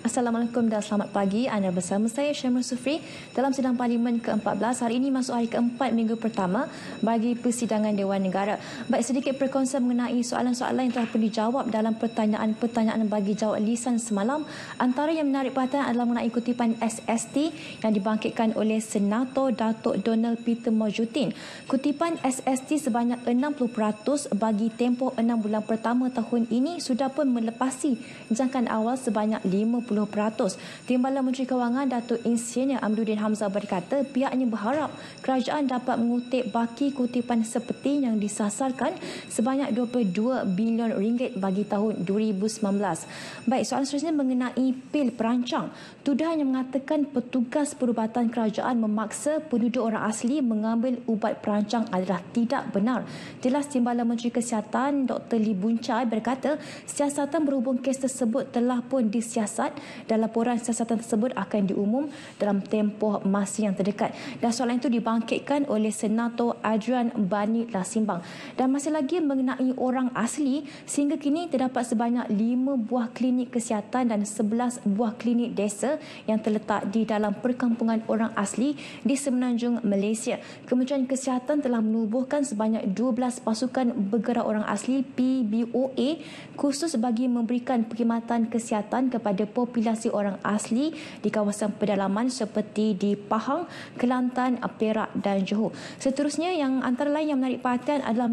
Assalamualaikum dan selamat pagi. Anda bersama saya Syamul Sufri dalam sidang Parlimen ke-14. Hari ini masuk hari ke-4 minggu pertama bagi persidangan Dewan Negara. Baik, sedikit perkongsian mengenai soalan-soalan yang telah pun dijawab dalam pertanyaan-pertanyaan bagi jawab lisan semalam. Antara yang menarik perhatian adalah mengenai kutipan SST yang dibangkitkan oleh Senator Datuk Donald Peter Mojuddin. Kutipan SST sebanyak 60% bagi tempoh 6 bulan pertama tahun ini sudah pun melepasi jangkaan awal sebanyak 50%. Timbalan Menteri Kewangan Datuk Insinyur Amiruddin Hamzah berkata pihaknya berharap kerajaan dapat mengutip baki kutipan seperti yang disasarkan sebanyak 22 bilion ringgit bagi tahun 2019. Baik, soalan seterusnya mengenai pil perancang. Tuduhan yang mengatakan petugas perubatan kerajaan memaksa penduduk orang asli mengambil ubat perancang adalah tidak benar. Jelas Timbalan Menteri Kesihatan Dr. Lee Boon Chye berkata siasatan berhubung kes tersebut telah pun disiasat dan laporan siasatan tersebut akan diumum dalam tempoh masa yang terdekat. Dan soalan itu dibangkitkan oleh Senator Adrian Bani Lasimbang. Dan masih lagi mengenai orang asli, sehingga kini terdapat sebanyak 5 buah klinik kesihatan dan 11 buah klinik desa yang terletak di dalam perkampungan orang asli di Semenanjung Malaysia. Kementerian Kesihatan telah menubuhkan sebanyak 12 pasukan bergerak orang asli PBOA khusus bagi memberikan perkhidmatan kesihatan kepada populasi orang asli di kawasan pedalaman seperti di Pahang, Kelantan, Perak dan Johor. Seterusnya yang antara lain yang menarik perhatian adalah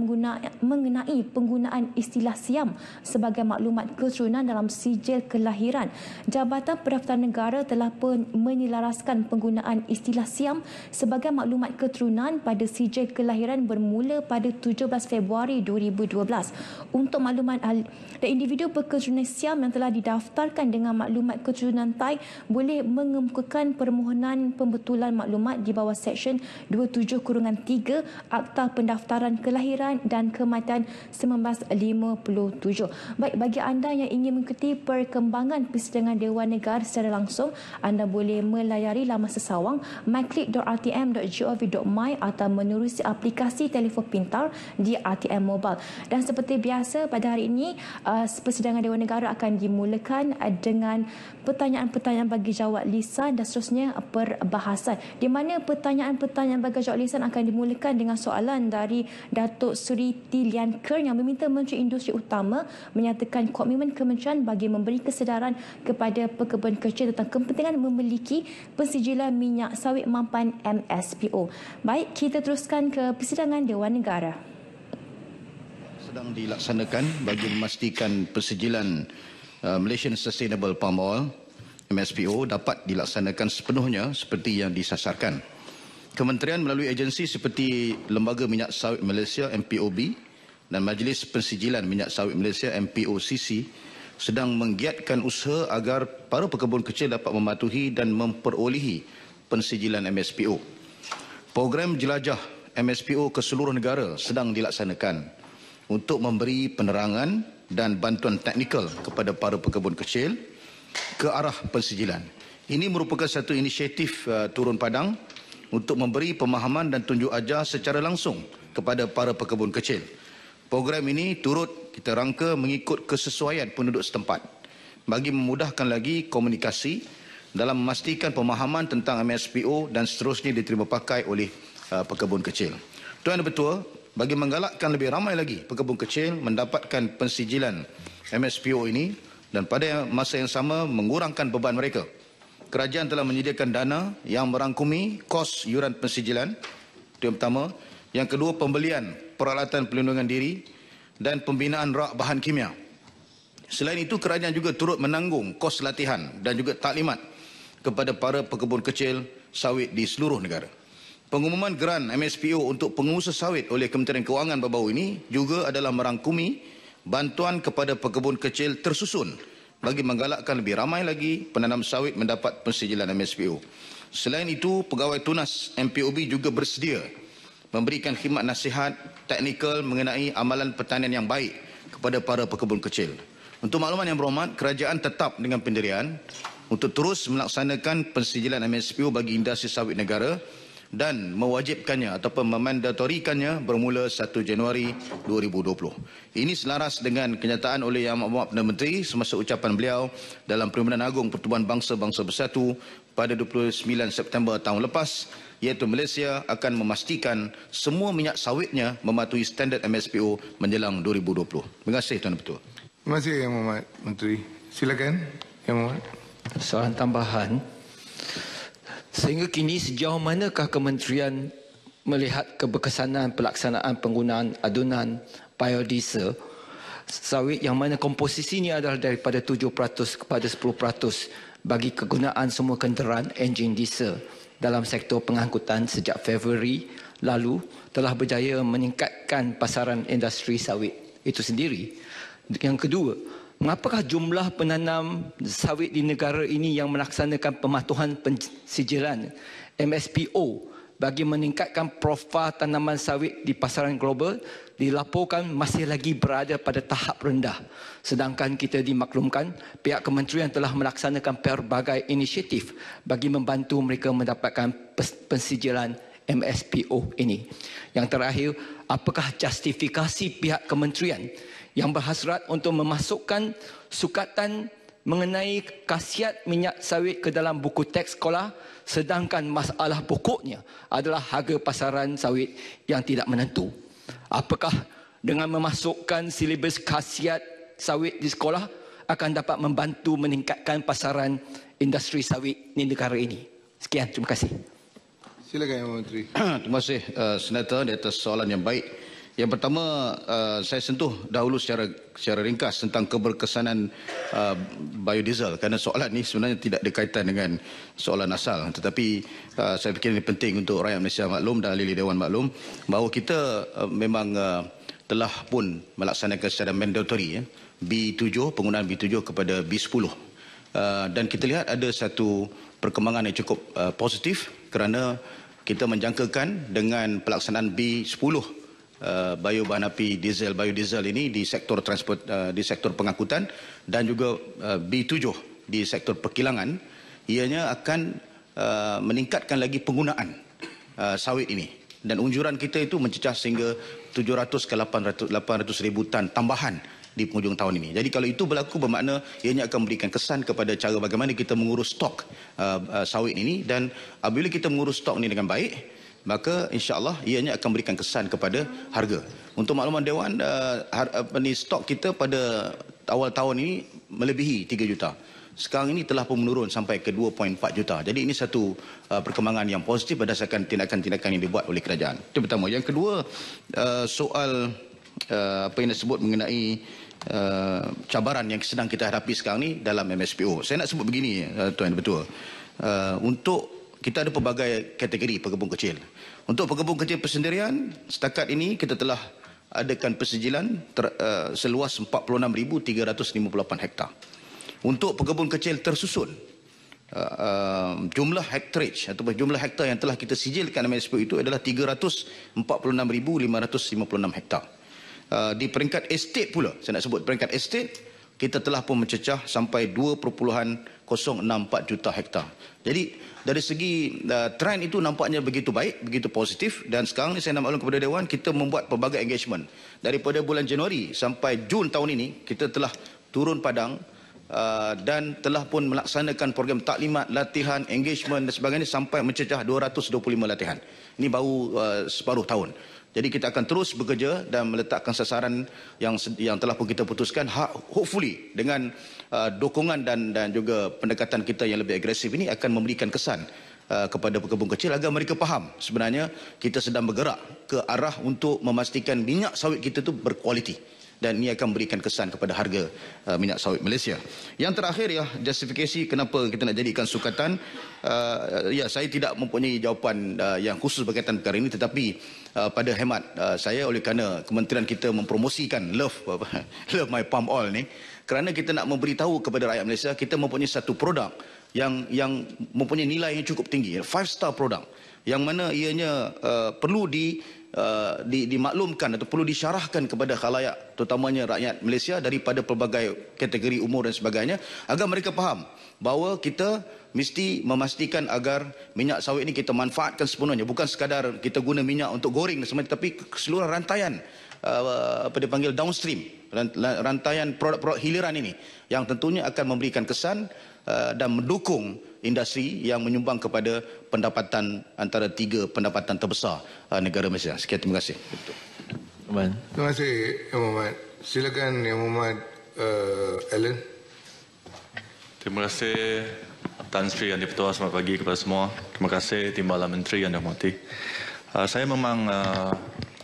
mengenai penggunaan istilah Siam sebagai maklumat keturunan dalam sijil kelahiran. Jabatan Pendaftaran Negara telah pun menyelaraskan penggunaan istilah Siam sebagai maklumat keturunan pada sijil kelahiran bermula pada 17 Februari 2012. Untuk maklumat dan individu berketurunan Siam yang telah didaftarkan dengan maklumat keturunan Thai boleh mengemukakan permohonan pembetulan maklumat di bawah Seksyen 27-3 Akta Pendaftaran Kelahiran dan Kematian 1957. Baik, bagi anda yang ingin mengikuti perkembangan persidangan Dewan Negara secara langsung, anda boleh melayari laman sesawang myclick.rtm.gov.my atau menerusi aplikasi telefon pintar di RTM Mobile. Dan seperti biasa pada hari ini, persidangan Dewan Negara akan dimulakan dengan pertanyaan-pertanyaan bagi jawab lisan dan seterusnya perbahasan, di mana pertanyaan-pertanyaan bagi jawab lisan akan dimulakan dengan soalan dari Datuk Sri Tilian Ker yang meminta Menteri Industri Utama menyatakan komitmen kementerian bagi memberi kesedaran kepada pekebun kecil tentang kepentingan memiliki pensijilan minyak sawit mampan MSPO. Baik, kita teruskan ke persidangan Dewan Negara. Sedang dilaksanakan bagi memastikan pensijilan Malaysian Sustainable Palm Oil MSPO dapat dilaksanakan sepenuhnya seperti yang disasarkan. Kementerian melalui agensi seperti Lembaga Minyak Sawit Malaysia MPOB dan Majlis Pensijilan Minyak Sawit Malaysia MPOCC sedang menggiatkan usaha agar para pekebun kecil dapat mematuhi dan memperolehi pensijilan MSPO. Program jelajah MSPO ke seluruh negara sedang dilaksanakan untuk memberi penerangan dan bantuan teknikal kepada para pekebun kecil ke arah pensijilan. Ini merupakan satu inisiatif turun padang untuk memberi pemahaman dan tunjuk ajar secara langsung kepada para pekebun kecil. Program ini turut kita rangka mengikut kesesuaian penduduk setempat bagi memudahkan lagi komunikasi dalam memastikan pemahaman tentang MSPO dan seterusnya diterima pakai oleh pekebun kecil. Tuan dan Ketua, bagi menggalakkan lebih ramai lagi pekebun kecil mendapatkan pensijilan MSPO ini dan pada masa yang sama mengurangkan beban mereka, kerajaan telah menyediakan dana yang merangkumi kos yuran pensijilan. Itu yang pertama. Yang kedua, pembelian peralatan pelindungan diri dan pembinaan rak bahan kimia. Selain itu, kerajaan juga turut menanggung kos latihan dan juga taklimat kepada para pekebun kecil sawit di seluruh negara. Pengumuman geran MSPO untuk pengusaha sawit oleh Kementerian Kewangan baru-baru ini juga adalah merangkumi bantuan kepada pekebun kecil tersusun bagi menggalakkan lebih ramai lagi penanam sawit mendapat pensijilan MSPO. Selain itu, pegawai tunas MPOB juga bersedia memberikan khidmat nasihat teknikal mengenai amalan pertanian yang baik kepada para pekebun kecil. Untuk makluman yang berhormat, kerajaan tetap dengan pendirian untuk terus melaksanakan pensijilan MSPO bagi industri sawit negara dan mewajibkannya ataupun memandatorikannya bermula 1 Januari 2020. Ini selaras dengan kenyataan oleh Yang Amat Perdana Menteri semasa ucapan beliau dalam Perhimpunan Agung Pertubuhan Bangsa-Bangsa Bersatu pada 29 September tahun lepas, iaitu Malaysia akan memastikan semua minyak sawitnya mematuhi standard MSPO menjelang 2020. Terima kasih Tuan Ketua. Terima kasih Yang Amat Menteri. Silakan Yang Amat. Soalan tambahan. Sehingga kini sejauh manakah kementerian melihat keberkesanan pelaksanaan penggunaan adunan biodiesel sawit yang mana komposisinya adalah daripada 7% kepada 10% bagi kegunaan semua kenderaan enjin diesel dalam sektor pengangkutan sejak Februari lalu telah berjaya meningkatkan pasaran industri sawit itu sendiri. Yang kedua, mengapakah jumlah penanam sawit di negara ini yang melaksanakan pematuhan pensijilan MSPO bagi meningkatkan profil tanaman sawit di pasaran global dilaporkan masih lagi berada pada tahap rendah. Sedangkan kita dimaklumkan pihak kementerian telah melaksanakan pelbagai inisiatif bagi membantu mereka mendapatkan pensijilan MSPO ini. Yang terakhir, apakah justifikasi pihak kementerian yang berhasrat untuk memasukkan sukatan mengenai khasiat minyak sawit ke dalam buku teks sekolah sedangkan masalah pokoknya adalah harga pasaran sawit yang tidak menentu? Apakah dengan memasukkan silibus khasiat sawit di sekolah akan dapat membantu meningkatkan pasaran industri sawit di negara ini? Sekian, terima kasih. Silakan Yang Menteri. Terima kasih Senator di atas soalan yang baik. Yang pertama, saya sentuh dahulu secara ringkas tentang keberkesanan biodiesel kerana soalan ini sebenarnya tidak ada kaitan dengan soalan asal. Tetapi saya fikir ini penting untuk rakyat Malaysia maklum dan ahli Dewan maklum bahawa kita memang telah pun melaksanakan secara mandatory B7, penggunaan B7 kepada B10. Dan kita lihat ada satu perkembangan yang cukup positif kerana kita menjangkakan dengan pelaksanaan B10 bahan api biodiesel ini di sektor transport, di sektor pengangkutan dan juga B7 di sektor perkilangan, ianya akan meningkatkan lagi penggunaan sawit ini dan unjuran kita itu mencecah sehingga 700 ke 800 ribu tan tambahan di penghujung tahun ini. Jadi kalau itu berlaku bermakna ianya akan memberikan kesan kepada cara bagaimana kita mengurus stok sawit ini, dan apabila kita mengurus stok ini dengan baik, maka insya-Allah ianya akan berikan kesan kepada harga. Untuk makluman Dewan, stok kita pada awal tahun ini melebihi 3 juta. Sekarang ini telah pun menurun sampai ke 2.4 juta. Jadi ini satu perkembangan yang positif berdasarkan tindakan-tindakan yang dibuat oleh kerajaan. Itu pertama. Yang kedua, soal apa yang disebut mengenai cabaran yang sedang kita hadapi sekarang ni dalam MSPO. Saya nak sebut begini, Tuan Betul. Untuk kita ada pelbagai kategori pekebun kecil. Untuk pekebun kecil persendirian, setakat ini kita telah adakan pensijilan seluas 46,358 hektar. Untuk pekebun kecil tersusun, jumlah hektarage atau jumlah hektar yang telah kita sijilkan MSPO itu adalah 346,556 hektar. Di peringkat estate pula, saya nak sebut peringkat estate, kita telah pun mencecah sampai 2.064 juta hektar. Jadi dari segi trend itu nampaknya begitu baik, begitu positif, dan sekarang ni saya nak maklum kepada Dewan, kita membuat pelbagai engagement. Daripada bulan Januari sampai Jun tahun ini, kita telah turun padang dan telah pun melaksanakan program taklimat, latihan, engagement dan sebagainya sampai mencecah 225 latihan. Ini baru separuh tahun. Jadi kita akan terus bekerja dan meletakkan sasaran yang telah pun kita putuskan. Hopefully dengan dukungan dan juga pendekatan kita yang lebih agresif ini akan memberikan kesan kepada pekebun kecil agar mereka faham sebenarnya kita sedang bergerak ke arah untuk memastikan minyak sawit kita itu berkualiti. Dan ini akan memberikan kesan kepada harga minyak sawit Malaysia. Yang terakhir ya, justifikasi kenapa kita nak jadikan sukatan. Ya, saya tidak mempunyai jawapan yang khusus berkaitan perkara ini, tetapi pada hemat saya, oleh kerana kementerian kita mempromosikan Love My Palm Oil ni, kerana kita nak memberitahu kepada rakyat Malaysia kita mempunyai satu produk yang mempunyai nilai yang cukup tinggi, 5-star produk, yang mana ianya perlu dimaklumkan atau perlu disyarahkan kepada khalayak, terutamanya rakyat Malaysia daripada pelbagai kategori umur dan sebagainya, agar mereka faham bahawa kita mesti memastikan agar minyak sawit ini kita manfaatkan sepenuhnya, bukan sekadar kita guna minyak untuk goreng dan sebagainya, tapi seluruh rantaian apa dipanggil downstream, rantaian produk-produk hiliran ini yang tentunya akan memberikan kesan dan mendukung industri yang menyumbang kepada pendapatan antara 3 pendapatan terbesar negara Malaysia. Sekian, terima kasih. Terima kasih Yang Mohd. Silakan Yang Mohd Allen. Terima kasih Tan Sri Yang di-Pertua, selamat pagi kepada semua. Terima kasih Timbalan Menteri yang dihormati. Saya memang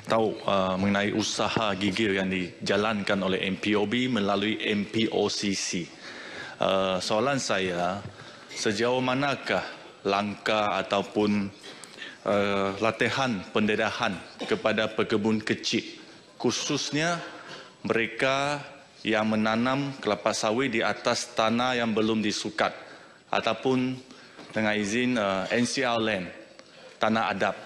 tahu mengenai usaha gigil yang dijalankan oleh MPOB melalui MPOCC. Soalan saya, sejauh manakah langkah ataupun latihan pendedahan kepada pekebun kecil, khususnya mereka yang menanam kelapa sawit di atas tanah yang belum disukat ataupun dengan izin NCR land, tanah adab,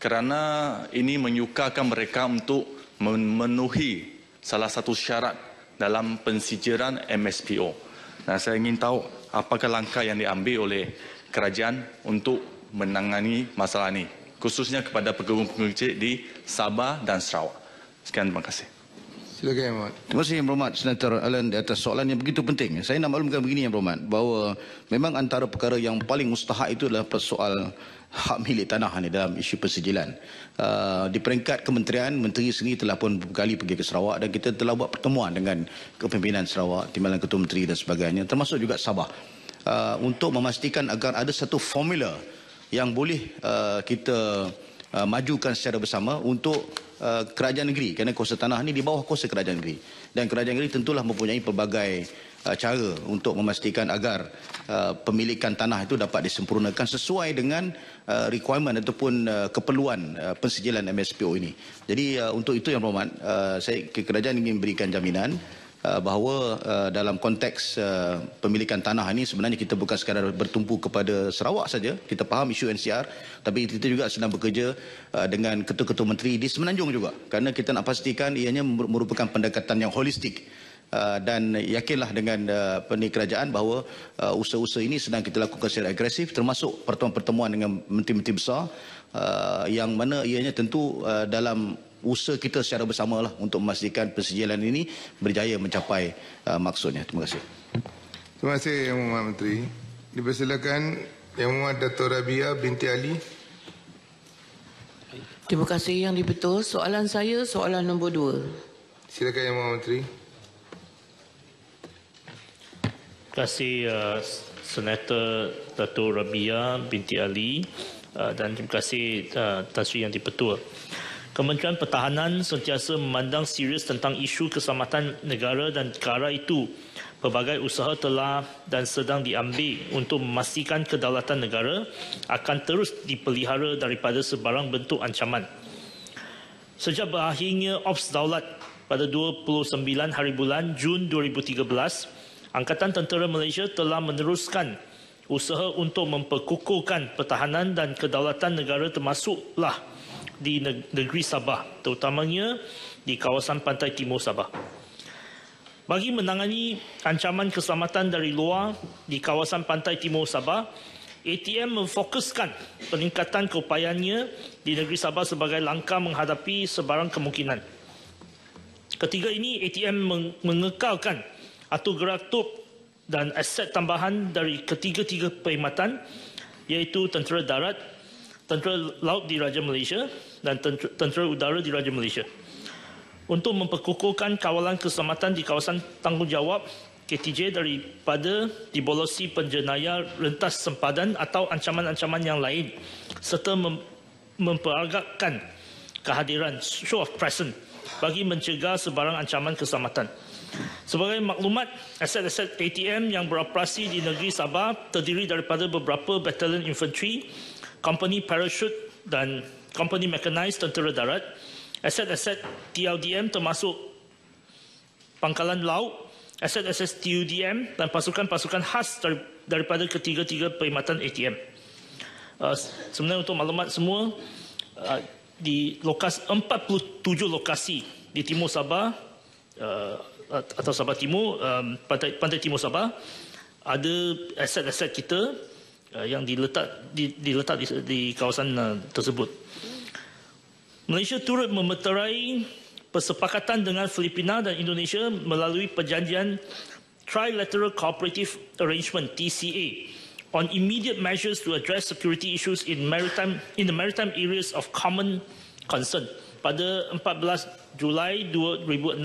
kerana ini menyukarkan mereka untuk memenuhi salah satu syarat dalam pensijiran MSPO. Nah, saya ingin tahu apakah langkah yang diambil oleh kerajaan untuk menangani masalah ini, khususnya kepada pekebun-pekebun kecil di Sabah dan Sarawak. Sekian, terima kasih. Silakan Yang Mohd. Terima kasih Yang Berhormat Senator Allen di atas soalan yang begitu penting. Saya nak maklumkan begini Yang Berhormat, bahawa memang antara perkara yang paling mustahak itu adalah soal hak milik tanah ni dalam isu persijilan. Di peringkat kementerian, menteri sendiri telah pun berkali pergi ke Sarawak dan kita telah buat pertemuan dengan kepimpinan Sarawak, timbalan ketua menteri dan sebagainya, termasuk juga Sabah, untuk memastikan agar ada satu formula yang boleh kita majukan secara bersama untuk kerajaan negeri, kerana kuasa tanah ini di bawah kuasa kerajaan negeri, dan kerajaan negeri tentulah mempunyai pelbagai cara untuk memastikan agar pemilikan tanah itu dapat disempurnakan sesuai dengan requirement ataupun keperluan pensijilan MSPO ini. Jadi untuk itu Yang Berhormat, saya kerajaan ingin memberikan jaminan bahawa dalam konteks pemilikan tanah ini sebenarnya kita bukan sekadar bertumpu kepada Sarawak saja. Kita faham isu NCR, tapi kita juga sedang bekerja dengan ketua-ketua menteri di Semenanjung juga, kerana kita nak pastikan ianya merupakan pendekatan yang holistik. Dan yakinlah dengan kerajaan bahawa usaha-usaha ini sedang kita lakukan secara agresif, termasuk pertemuan-pertemuan dengan menteri-menteri besar, yang mana ianya tentu dalam usaha kita secara bersama lah untuk memastikan persijilan ini berjaya mencapai maksudnya. Terima kasih. Terima kasih Yang Mohd Menteri. Dipersilakan Yang Mohd Dato' Rabia binti Ali. Terima kasih Yang di-Pertua. Soalan saya, soalan nombor 2. Silakan Yang Mohd Menteri. Terima kasih Senator Dato' Rabia binti Ali dan terima kasih Tan Sri Yang di-Pertua. Kementerian Pertahanan sentiasa memandang serius tentang isu keselamatan negara dan ke arah itu pelbagai usaha telah dan sedang diambil untuk memastikan kedaulatan negara akan terus dipelihara daripada sebarang bentuk ancaman. Sejak berakhirnya Ops Daulat pada 29 hari bulan Jun 2013, Angkatan Tentera Malaysia telah meneruskan usaha untuk memperkukuhkan pertahanan dan kedaulatan negara, termasuklah di negeri Sabah, terutamanya di kawasan pantai timur Sabah. Bagi menangani ancaman keselamatan dari luar di kawasan pantai timur Sabah, ATM memfokuskan peningkatan keupayaannya di negeri Sabah sebagai langkah menghadapi sebarang kemungkinan. Ketiga ini, ATM mengekalkan atur gerak top dan aset tambahan dari ketiga-tiga perkhidmatan, iaitu Tentera Darat, Tentera Laut di Raja Malaysia dan Tentera Udara di Raja Malaysia, untuk memperkukuhkan kawalan keselamatan di kawasan tanggungjawab KTJ daripada dibolosi penjenayah rentas sempadan atau ancaman-ancaman yang lain, serta memperagakkan kehadiran show of presence bagi mencegah sebarang ancaman keselamatan. Sebagai maklumat, aset-aset ATM yang beroperasi di negeri Sabah terdiri daripada beberapa batalion infanteri, company parachute dan company mechanized tentera darat, aset-aset TLDM termasuk pangkalan laut, aset-aset TUDM dan pasukan-pasukan khas daripada ketiga-tiga perkhidmatan ATM. Sebenarnya untuk maklumat semua, di lokasi 47 lokasi di Timur Sabah atau Sabah Timur, pantai Timur Sabah, ada aset-aset kita yang diletak di kawasan tersebut. Malaysia turut memeterai persepakatan dengan Filipina dan Indonesia melalui perjanjian Trilateral Cooperative Arrangement (TCA) on immediate measures to address security issues in the maritime areas of common concern pada 14 Julai 2016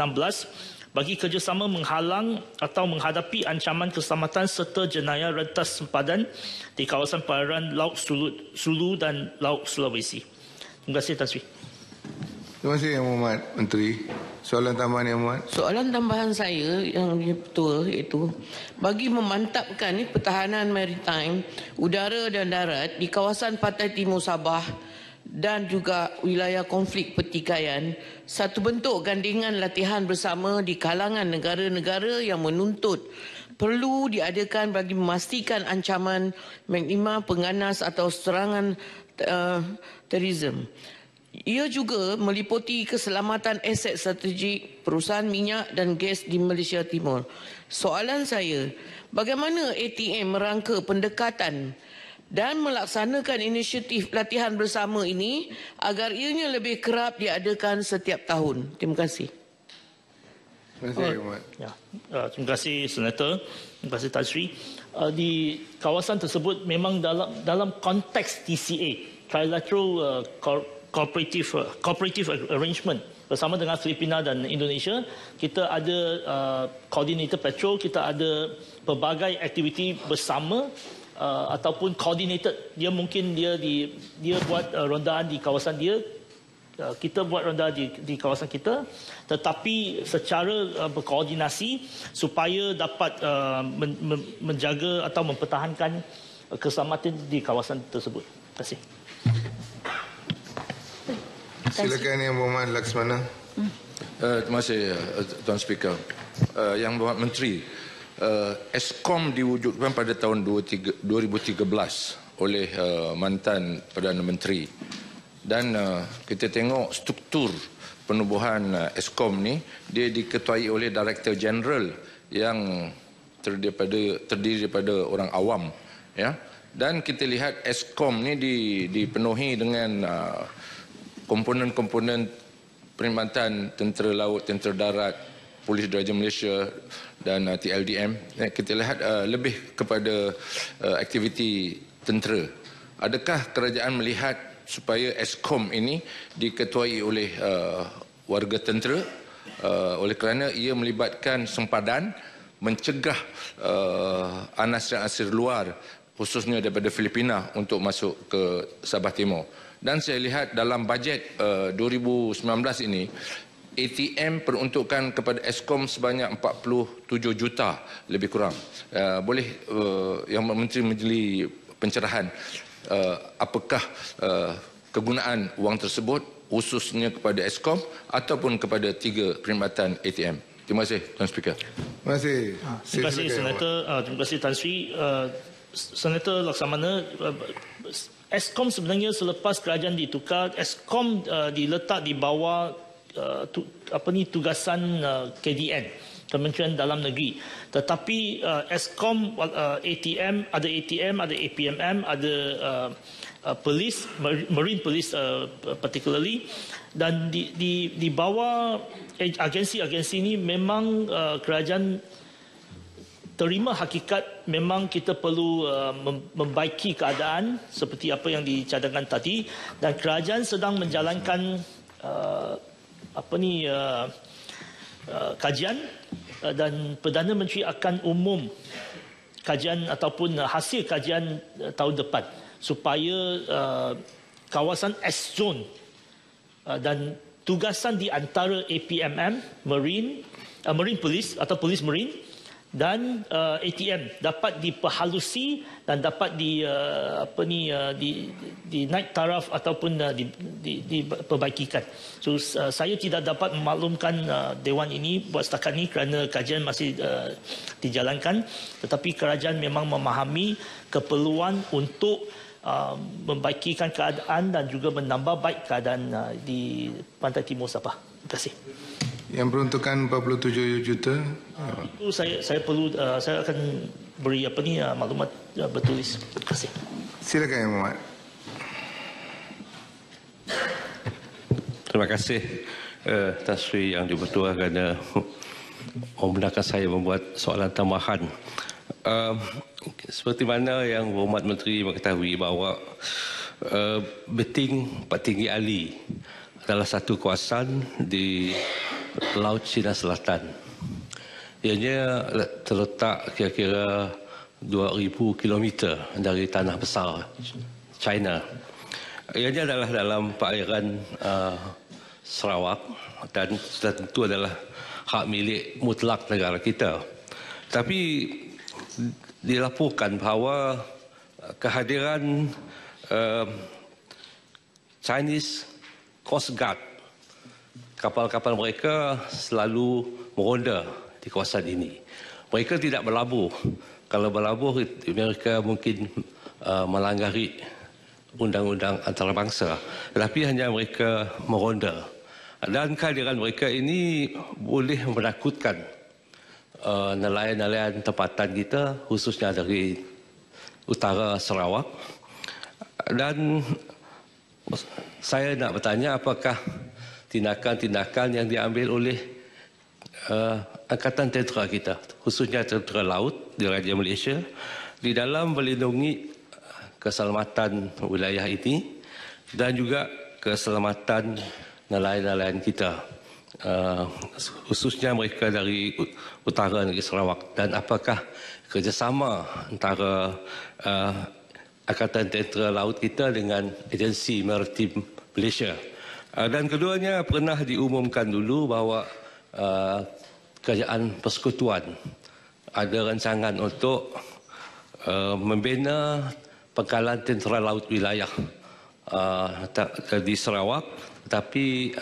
bagi kerjasama menghalang atau menghadapi ancaman keselamatan serta jenayah rentas sempadan di kawasan perairan Laut Sulu dan Laut Sulawesi. Terima kasih Tan Sri. Terima kasih Yang Berhormat Menteri. Soalan tambahan Yang Berhormat. Soalan tambahan saya yang betul iaitu bagi memantapkan pertahanan maritime, udara dan darat di kawasan pantai Timur Sabah dan juga wilayah konflik pertikaian, satu bentuk gandingan latihan bersama di kalangan negara-negara yang menuntut perlu diadakan bagi memastikan ancaman magma pengganas atau serangan terorisme. Ia juga meliputi keselamatan aset strategik perusahaan minyak dan gas di Malaysia Timur. Soalan saya, bagaimana ATM merangka pendekatan dan melaksanakan inisiatif latihan bersama ini agar ianya lebih kerap diadakan setiap tahun? Terima kasih. Terima kasih Yang Berhormat. Ya, terima kasih Senator, terima kasih Tan Sri. Di kawasan tersebut memang dalam konteks TCA, Trilateral Cooperative Arrangement, bersama dengan Filipina dan Indonesia, kita ada coordinated patrol, kita ada pelbagai aktiviti bersama ataupun coordinated. Dia mungkin dia buat rondaan di kawasan dia, kita buat ronda di kawasan kita, tetapi secara berkoordinasi supaya dapat menjaga atau mempertahankan keselamatan di kawasan tersebut. Terima kasih. Silakan Yang Berhormat Laksmana. Terima kasih Tuan Speaker. Yang Berhormat Menteri, Eskom diwujudkan pada tahun 2013 oleh mantan Perdana Menteri, dan kita tengok struktur penubuhan Eskom ni, dia diketuai oleh Director General yang terdiri daripada orang awam, ya. Dan kita lihat Eskom ni dipenuhi dengan komponen-komponen perkhidmatan tentera laut, tentera darat, Polis Diraja Malaysia dan TLDM. Kita lihat lebih kepada aktiviti tentera. Adakah kerajaan melihat supaya Eskom ini diketuai oleh warga tentera, oleh kerana ia melibatkan sempadan mencegah anasir-anasir luar, khususnya daripada Filipina, untuk masuk ke Sabah Timur? Dan saya lihat dalam bajet 2019 ini, ATM peruntukan kepada Eskom sebanyak 47 juta lebih kurang. Boleh Yang Menteri menjeli pencerahan apakah kegunaan wang tersebut khususnya kepada Eskom ataupun kepada 3 perkhidmatan ATM? Terima kasih Tuan Speaker. Terima kasih. Terima kasih Senator. Terima kasih Tan Sri. Senator Laksamana, Eskom sebenarnya selepas kerajaan ditukar, Eskom diletak di bawah tugasan KDN, Kementerian Dalam Negeri. Tetapi Eskom ATM, ada APMM, ada polis, Marine Police particularly, dan di bawah agensi-agensi ini memang kerajaan terima hakikat memang kita perlu membaiki keadaan seperti apa yang dicadangkan tadi, dan kerajaan sedang menjalankan kajian, dan Perdana Menteri akan umum kajian ataupun hasil kajian tahun depan supaya kawasan S-Zone dan tugasan di antara APMM, Marine Police atau Polis Marine dan ATM dapat diperhalusi dan dapat dinaik taraf ataupun diperbaikikan. So saya tidak dapat memaklumkan Dewan ini buat setakat ini kerana kajian masih dijalankan, tetapi kerajaan memang memahami keperluan untuk membaikikan keadaan dan juga menambah baik keadaan di Pantai Timur Sabah. Terima kasih. Yang peruntukan 47 juta. Itu saya perlu saya akan beri maklumat bertulis. Terima kasih. Silakan Yang Muhammad. Terima kasih Tan Sri Yang di-Pertua kerana membenarkan saya membuat soalan tambahan. Seperti mana yang Berhormat Menteri mengetahui bahawa Beting Pak Tinggi Ali adalah satu kawasan di Laut Cina Selatan. Ianya terletak kira-kira 2,000 km dari tanah besar China. Ianya adalah dalam perairan Sarawak dan sudah tentu adalah hak milik mutlak negara kita. Tapi dilaporkan bahawa kehadiran Chinese Coast Guard, kapal-kapal mereka selalu meronda di kawasan ini. Mereka tidak berlabuh. Kalau berlabuh, mereka mungkin melanggari undang-undang antarabangsa. Tetapi hanya mereka meronda. Dan kehadiran mereka ini boleh menakutkan nelayan-nelayan tempatan kita, khususnya dari utara Sarawak. Dan saya nak bertanya apakah tindakan-tindakan yang diambil oleh Angkatan Tentera kita, khususnya Tentera Laut di Raja Malaysia, di dalam melindungi keselamatan wilayah ini dan juga keselamatan nelayan-nelayan kita, khususnya mereka dari utara negeri Sarawak, dan apakah kerjasama antara Angkatan Tentera Laut kita dengan Agensi Maritim Malaysia. Dan keduanya pernah diumumkan dulu bahawa kerajaan persekutuan ada rancangan untuk membina pangkalan tentera laut wilayah di Sarawak, tapi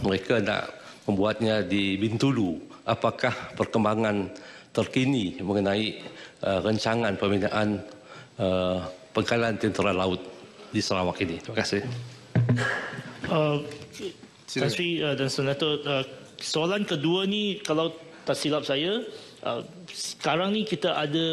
mereka nak membuatnya di Bintulu. Apakah perkembangan terkini mengenai rancangan pembinaan pangkalan tentera laut di Sarawak ini? Terima kasih. Tan Sri dan Senator, soalan kedua ni kalau tak silap saya, sekarang ni kita ada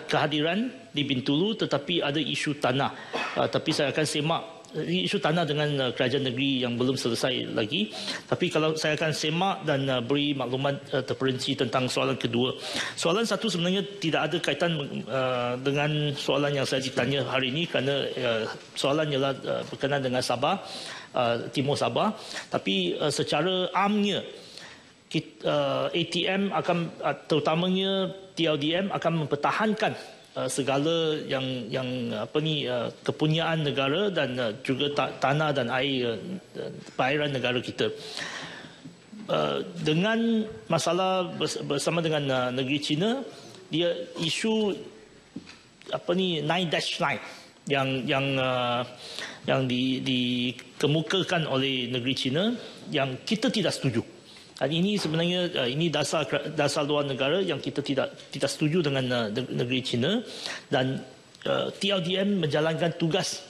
kehadiran di Bintulu, tetapi ada isu tanah. Tapi saya akan semak isu tanah dengan kerajaan negeri yang belum selesai lagi. Tapi kalau saya akan semak dan beri maklumat terperinci tentang soalan kedua. Soalan satu sebenarnya tidak ada kaitan dengan soalan yang saya ditanya hari ini, kerana soalan ialah berkenaan dengan Sabah, Timur Sabah. Tapi secara amnya, ATM akan, terutamanya TLDM akan mempertahankan segala yang kepunyaan negara dan juga tanah dan air perairan negara kita. Dengan masalah bersama dengan negeri China, dia isu 9-9 yang dikemukakan oleh negeri China yang kita tidak setuju. Dan ini sebenarnya ini dasar luar negara yang kita tidak setuju dengan negeri China, dan TLDM menjalankan tugas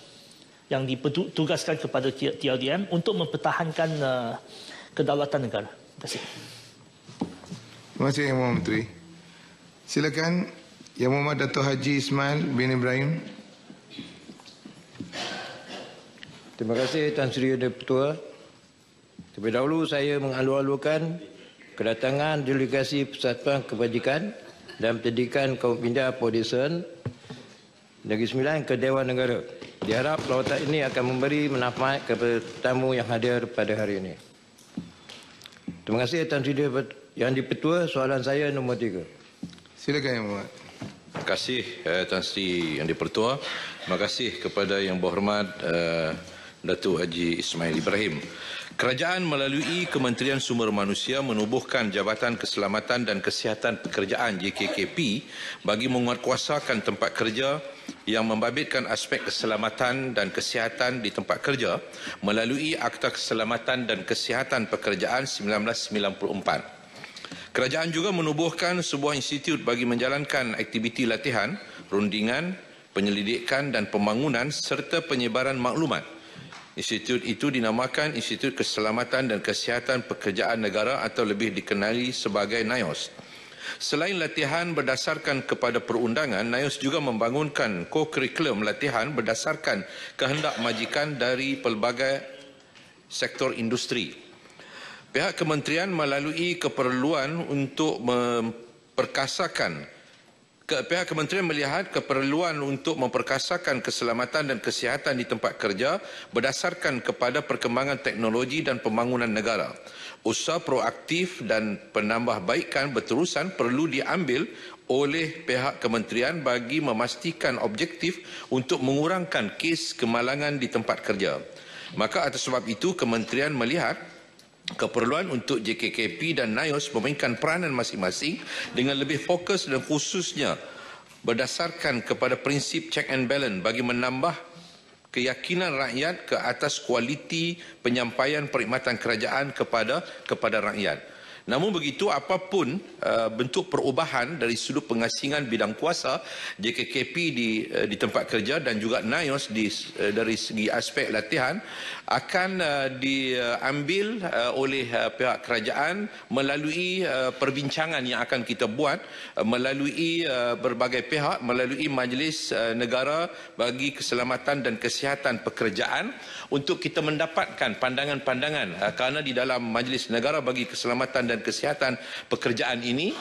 yang ditugaskan kepada TLDM untuk mempertahankan kedaulatan negara. Terima kasih. Terima kasih Yang Muhammad Menteri. Silakan Yang Muhammad Dato' Haji Ismail bin Ibrahim. Terima kasih Tan Sri Yang di-Pertua. Terlebih dahulu saya mengalu-alukan kedatangan delegasi Persatuan Kebajikan dan Pendidikan Kaum Pindah Foundation Negeri Sembilan ke Dewan Negara. Diharap lawatan ini akan memberi manfaat kepada tamu yang hadir pada hari ini. Terima kasih Tan Sri Yang di-Pertua. Soalan saya nombor 3. Silakan Yang Muhammad. Terima kasih Tan Sri Yang di-Pertua. Terima kasih kepada Yang Berhormat Datuk Haji Ismail Ibrahim. Kerajaan melalui Kementerian Sumber Manusia menubuhkan Jabatan Keselamatan dan Kesihatan Pekerjaan JKKP bagi menguatkuasakan tempat kerja yang membabitkan aspek keselamatan dan kesihatan di tempat kerja melalui Akta Keselamatan dan Kesihatan Pekerjaan 1994. Kerajaan juga menubuhkan sebuah institut bagi menjalankan aktiviti latihan, rundingan, penyelidikan dan pembangunan serta penyebaran maklumat. Institut itu dinamakan Institut Keselamatan dan Kesihatan Pekerjaan Negara atau lebih dikenali sebagai NIOS. Selain latihan berdasarkan kepada perundangan, NIOS juga membangunkan co-curriculum latihan berdasarkan kehendak majikan dari pelbagai sektor industri. Pihak kementerian melalui keperluan untuk Pihak kementerian melihat keperluan untuk memperkasakan keselamatan dan kesihatan di tempat kerja berdasarkan kepada perkembangan teknologi dan pembangunan negara. Usaha proaktif dan penambahbaikan berterusan perlu diambil oleh pihak kementerian bagi memastikan objektif untuk mengurangkan kes kemalangan di tempat kerja. Maka atas sebab itu kementerian melihat keperluan untuk JKKP dan NIOS memainkan peranan masing-masing dengan lebih fokus dan khususnya berdasarkan kepada prinsip check and balance bagi menambah keyakinan rakyat ke atas kualiti penyampaian perkhidmatan kerajaan kepada rakyat. Namun begitu, apapun bentuk perubahan dari sudut pengasingan bidang kuasa JKKP di tempat kerja dan juga NIOS dari segi aspek latihan akan diambil oleh pihak kerajaan melalui perbincangan yang akan kita buat melalui berbagai pihak, melalui Majlis Negara bagi Keselamatan dan Kesihatan Pekerjaan untuk kita mendapatkan pandangan-pandangan kerana di dalam Majlis Negara bagi Keselamatan dan Kesihatan Pekerjaan ini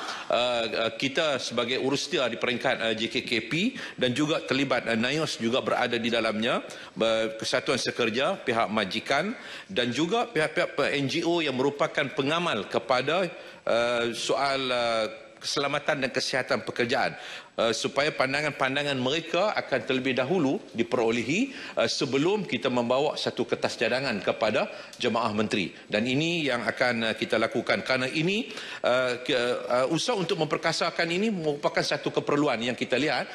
kita sebagai urusdia di peringkat JKKP dan juga terlibat NIOS juga berada di dalamnya, Kesatuan Sekerja, pihak majikan dan juga pihak-pihak NGO yang merupakan pengamal kepada soal keselamatan dan kesihatan pekerjaan supaya pandangan-pandangan mereka akan terlebih dahulu diperolehi sebelum kita membawa satu kertas cadangan kepada jemaah menteri. Dan ini yang akan kita lakukan kerana ini usaha untuk memperkasakan ini merupakan satu keperluan yang kita lihat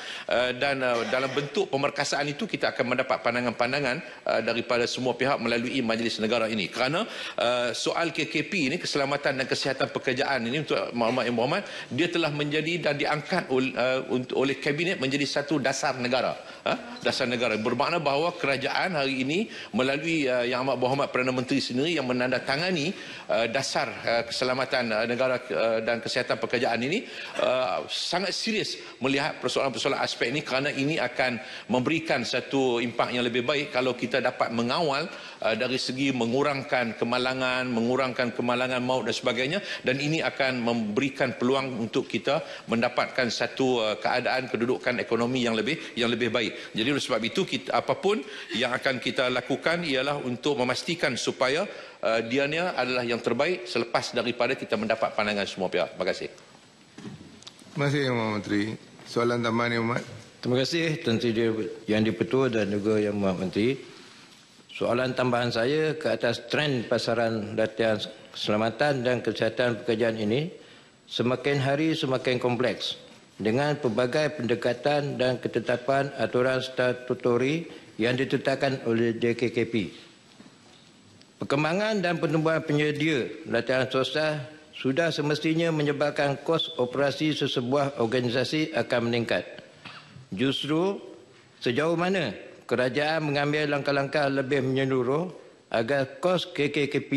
dan dalam bentuk pemerkasaan itu kita akan mendapat pandangan-pandangan daripada semua pihak melalui Majlis Negara ini. Kerana soal KKP ini, keselamatan dan kesihatan pekerjaan ini untuk Muhammad Yang Berhormat, dia telah menjadi dan diangkat oleh Kabinet menjadi satu dasar negara. Dasar negara bermakna bahawa kerajaan hari ini melalui Yang Amat Berhormat Perdana Menteri sendiri yang menandatangani dasar keselamatan negara dan kesihatan pekerjaan ini sangat serius melihat persoalan-persoalan aspek ini kerana ini akan memberikan satu impak yang lebih baik kalau kita dapat mengawal dari segi mengurangkan kemalangan maut dan sebagainya, dan ini akan memberikan peluang untuk kita mendapatkan satu keadaan kedudukan ekonomi yang lebih baik. Jadi oleh sebab itu apapun yang akan kita lakukan ialah untuk memastikan supaya dianya adalah yang terbaik selepas daripada kita mendapat pandangan semua pihak. Terima kasih. Terima kasih Yang Berhormat Menteri. Soalan tambahan Yang Berhormat. Terima kasih Tuan Sri Yang di-Pertua dan juga Yang Berhormat Menteri. Soalan tambahan saya ke atas trend pasaran latihan keselamatan dan kesihatan pekerjaan ini semakin hari semakin kompleks dengan pelbagai pendekatan dan ketetapan aturan statutori yang ditetapkan oleh JKKP. Perkembangan dan pertumbuhan penyedia latihan swasta sudah semestinya menyebabkan kos operasi sesebuah organisasi akan meningkat. Justru sejauh mana kerajaan mengambil langkah-langkah lebih menyeluruh agar kos KKKP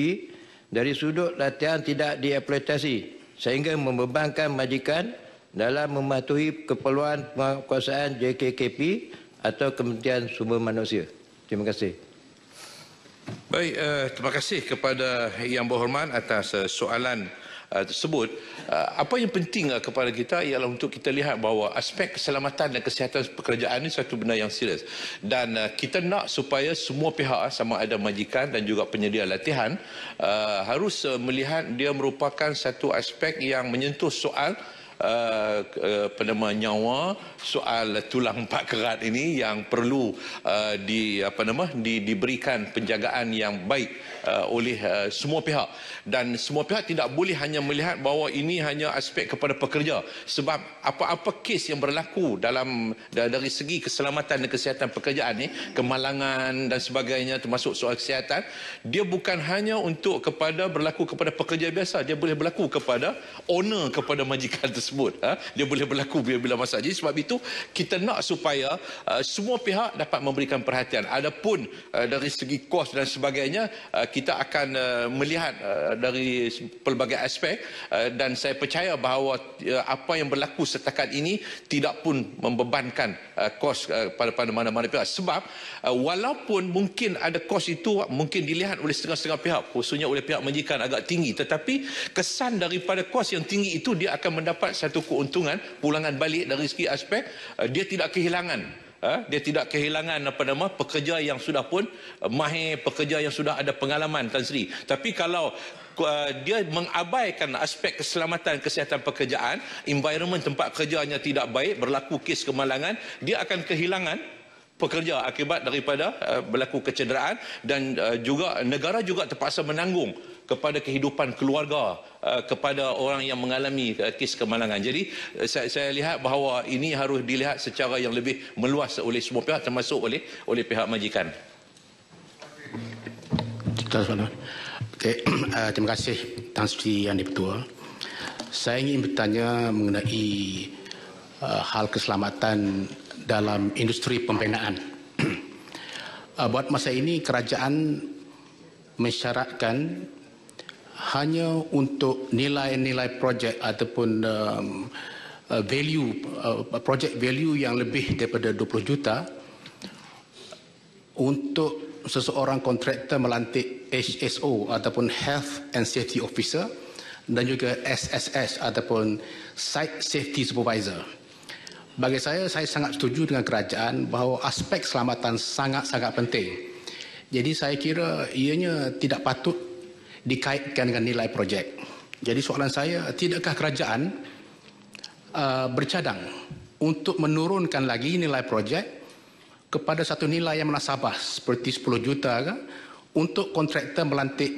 dari sudut latihan tidak dieksploitasi sehingga membebankan majikan dalam mematuhi keperluan penguasaan JKKP atau Kementerian Sumber Manusia. Terima kasih. Baik, terima kasih kepada Yang Berhormat atas soalan tersebut. Apa yang penting kepada kita ialah untuk kita lihat bahawa aspek keselamatan dan kesihatan pekerjaan ini satu benda yang serius. Dan kita nak supaya semua pihak sama ada majikan dan juga penyedia latihan harus melihat dia merupakan satu aspek yang menyentuh soal nyawa, soal tulang empat kerat ini yang perlu diberikan penjagaan yang baik oleh semua pihak, dan semua pihak tidak boleh hanya melihat bahawa ini hanya aspek kepada pekerja, sebab apa-apa kes yang berlaku dari segi keselamatan dan kesihatan pekerjaan ni, kemalangan dan sebagainya termasuk soal kesihatan, dia bukan hanya untuk berlaku kepada pekerja biasa, dia boleh berlaku kepada owner kepada majikan tersebut. tersebut. Dia boleh berlaku bila-bila masa. Jadi sebab itu kita nak supaya semua pihak dapat memberikan perhatian. Adapun dari segi kos dan sebagainya, kita akan melihat dari pelbagai aspek dan saya percaya bahawa apa yang berlaku setakat ini tidak pun membebankan kos pada mana-mana pihak. Sebab walaupun mungkin ada kos itu mungkin dilihat oleh setengah-setengah pihak, khususnya oleh pihak majikan agak tinggi, tetapi kesan daripada kos yang tinggi itu dia akan mendapat satu keuntungan pulangan balik dari segi aspek dia tidak kehilangan. Dia tidak kehilangan pekerja yang sudah pun mahir, pekerja yang sudah ada pengalaman, Tan Sri. Tapi kalau dia mengabaikan aspek keselamatan kesihatan pekerjaan, environment tempat kerjanya tidak baik, berlaku kes kemalangan, dia akan kehilangan pekerja akibat daripada berlaku kecederaan dan juga negara juga terpaksa menanggung kepada kehidupan keluarga kepada orang yang mengalami kes kemalangan. Jadi saya lihat bahawa ini harus dilihat secara yang lebih meluas oleh semua pihak termasuk oleh pihak majikan. Okay. Terima kasih Tan Sri Yang Di-Pertua. Saya ingin bertanya mengenai hal keselamatan dalam industri pembinaan. Buat masa ini kerajaan mensyaratkan hanya untuk nilai-nilai projek ataupun projek value yang lebih daripada 20 juta untuk seseorang kontraktor melantik HSO ataupun Health and Safety Officer dan juga SSS ataupun Site Safety Supervisor. Bagi saya sangat setuju dengan kerajaan bahawa aspek keselamatan sangat-sangat penting. Jadi saya kira ianya tidak patut dikaitkan dengan nilai projek. Jadi soalan saya, tidakkah kerajaan bercadang untuk menurunkan lagi nilai projek kepada satu nilai yang munasabah seperti 10 juta untuk kontraktor melantik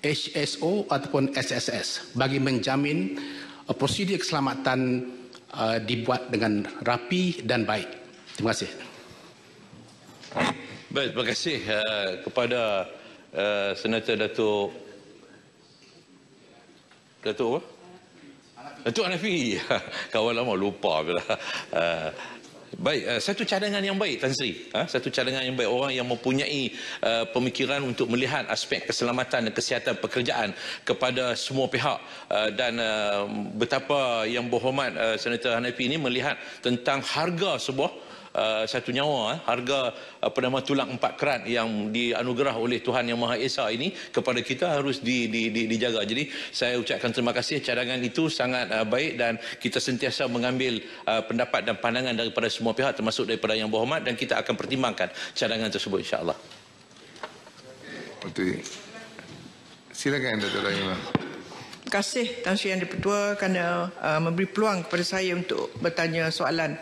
HSO ataupun SSS bagi menjamin prosedur keselamatan dibuat dengan rapi dan baik. Terima kasih. Baik, terima kasih kepada Senator Datuk Hanafi. Kawan lama lupa pula. Baik, satu cadangan yang baik Tan Sri. Satu cadangan yang baik, orang yang mempunyai pemikiran untuk melihat aspek keselamatan dan kesihatan pekerjaan kepada semua pihak dan betapa yang berhormat Senator Hanafi ini melihat tentang harga sebuah satu nyawa, harga tulang 4 kerat yang dianugerah oleh Tuhan Yang Maha Esa ini kepada kita harus dijaga. Jadi saya ucapkan terima kasih, cadangan itu sangat baik dan kita sentiasa mengambil pendapat dan pandangan daripada semua pihak termasuk daripada Yang Berhormat dan kita akan pertimbangkan cadangan tersebut insya-Allah. Silakan Datuk Rahimah. Terima kasih Tan Sri Yang Di-Pertua kerana memberi peluang kepada saya untuk bertanya soalan.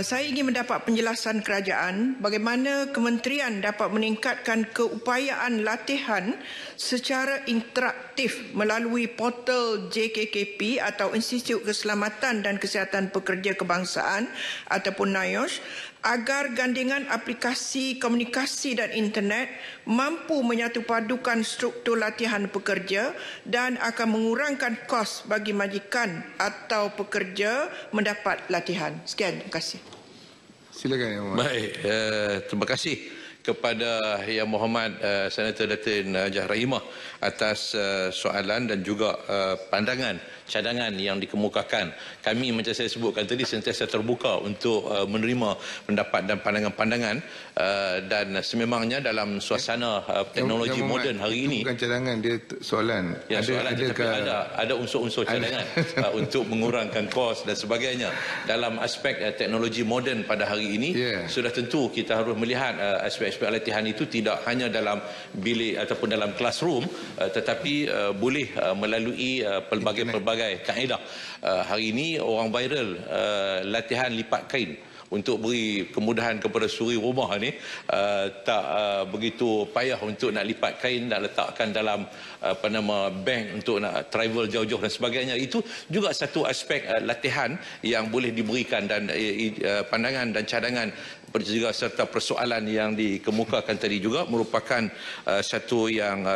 Saya ingin mendapat penjelasan kerajaan bagaimana kementerian dapat meningkatkan keupayaan latihan secara interaktif melalui portal JKKP atau Institut Keselamatan dan Kesihatan Pekerja Kebangsaan ataupun NIOSH agar gandingan aplikasi komunikasi dan internet mampu menyatupadukan struktur latihan pekerja dan akan mengurangkan kos bagi majikan atau pekerja mendapat latihan. Sekian, terima kasih. Silakan Yang Berhormat. Baik, terima kasih kepada Yang Berhormat Senator Datin Hajah Rahimah atas soalan dan juga pandangan cadangan yang dikemukakan. Kami macam saya sebutkan tadi sentiasa terbuka untuk menerima pendapat dan pandangan-pandangan dan sememangnya dalam suasana teknologi moden hari ini. Bukan cadangan, dia soalan. Ya, soalan tapi ada unsur-unsur cadangan untuk mengurangkan kos dan sebagainya. Dalam aspek teknologi moden pada hari ini, sudah tentu kita harus melihat aspek-aspek latihan itu tidak hanya dalam bilik ataupun dalam classroom, tetapi boleh melalui pelbagai kaedah. Hari ini orang viral latihan lipat kain untuk beri kemudahan kepada suri rumah ni, tak begitu payah untuk nak lipat kain, nak letakkan dalam bank untuk nak travel jauh-jauh dan sebagainya. Itu juga satu aspek latihan yang boleh diberikan dan pandangan dan cadangan juga serta persoalan yang dikemukakan tadi juga merupakan satu yang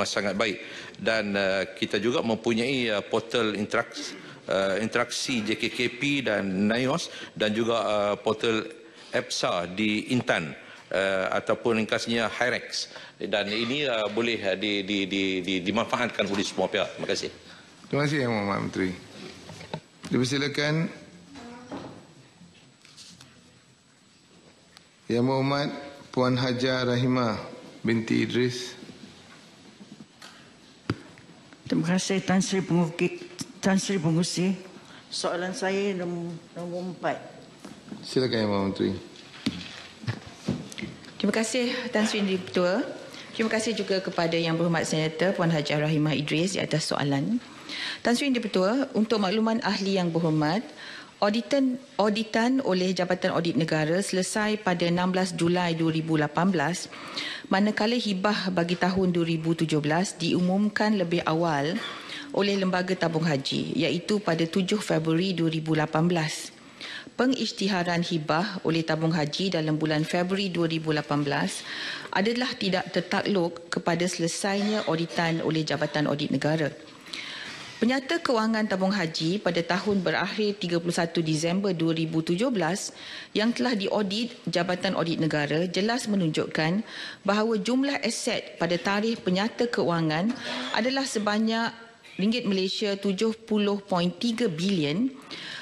sangat baik. dan kita juga mempunyai portal interaksi JKKP dan NIOS dan juga portal EPSA di Intan ataupun ringkasnya HIREX, dan ini boleh dimanfaatkan oleh semua pihak. Terima kasih. Terima kasih Yang Berhormat Menteri. Dipersilakan Yang Berhormat Puan Hajar Rahimah binti Idris. Terima kasih Tan Sri Pengurusi. Soalan saya nombor 4. Silakan Yang Berhormat Menteri. Terima kasih Tan Sri Ketua. Terima kasih juga kepada Yang Berhormat Senator Puan Hajar Rahimah Idris di atas soalan. Tan Sri Ketua, untuk makluman ahli yang berhormat, auditan oleh Jabatan Audit Negara selesai pada 16 Julai 2018, manakala hibah bagi tahun 2017 diumumkan lebih awal oleh Lembaga Tabung Haji, iaitu pada 7 Februari 2018. Pengisytiharan hibah oleh tabung haji dalam bulan Februari 2018 adalah tidak tertakluk kepada selesainya auditan oleh Jabatan Audit Negara. Penyata kewangan tabung haji pada tahun berakhir 31 Disember 2017 yang telah diaudit Jabatan Audit Negara jelas menunjukkan bahawa jumlah aset pada tarikh penyata kewangan adalah sebanyak ringgit Malaysia 70.3 bilion,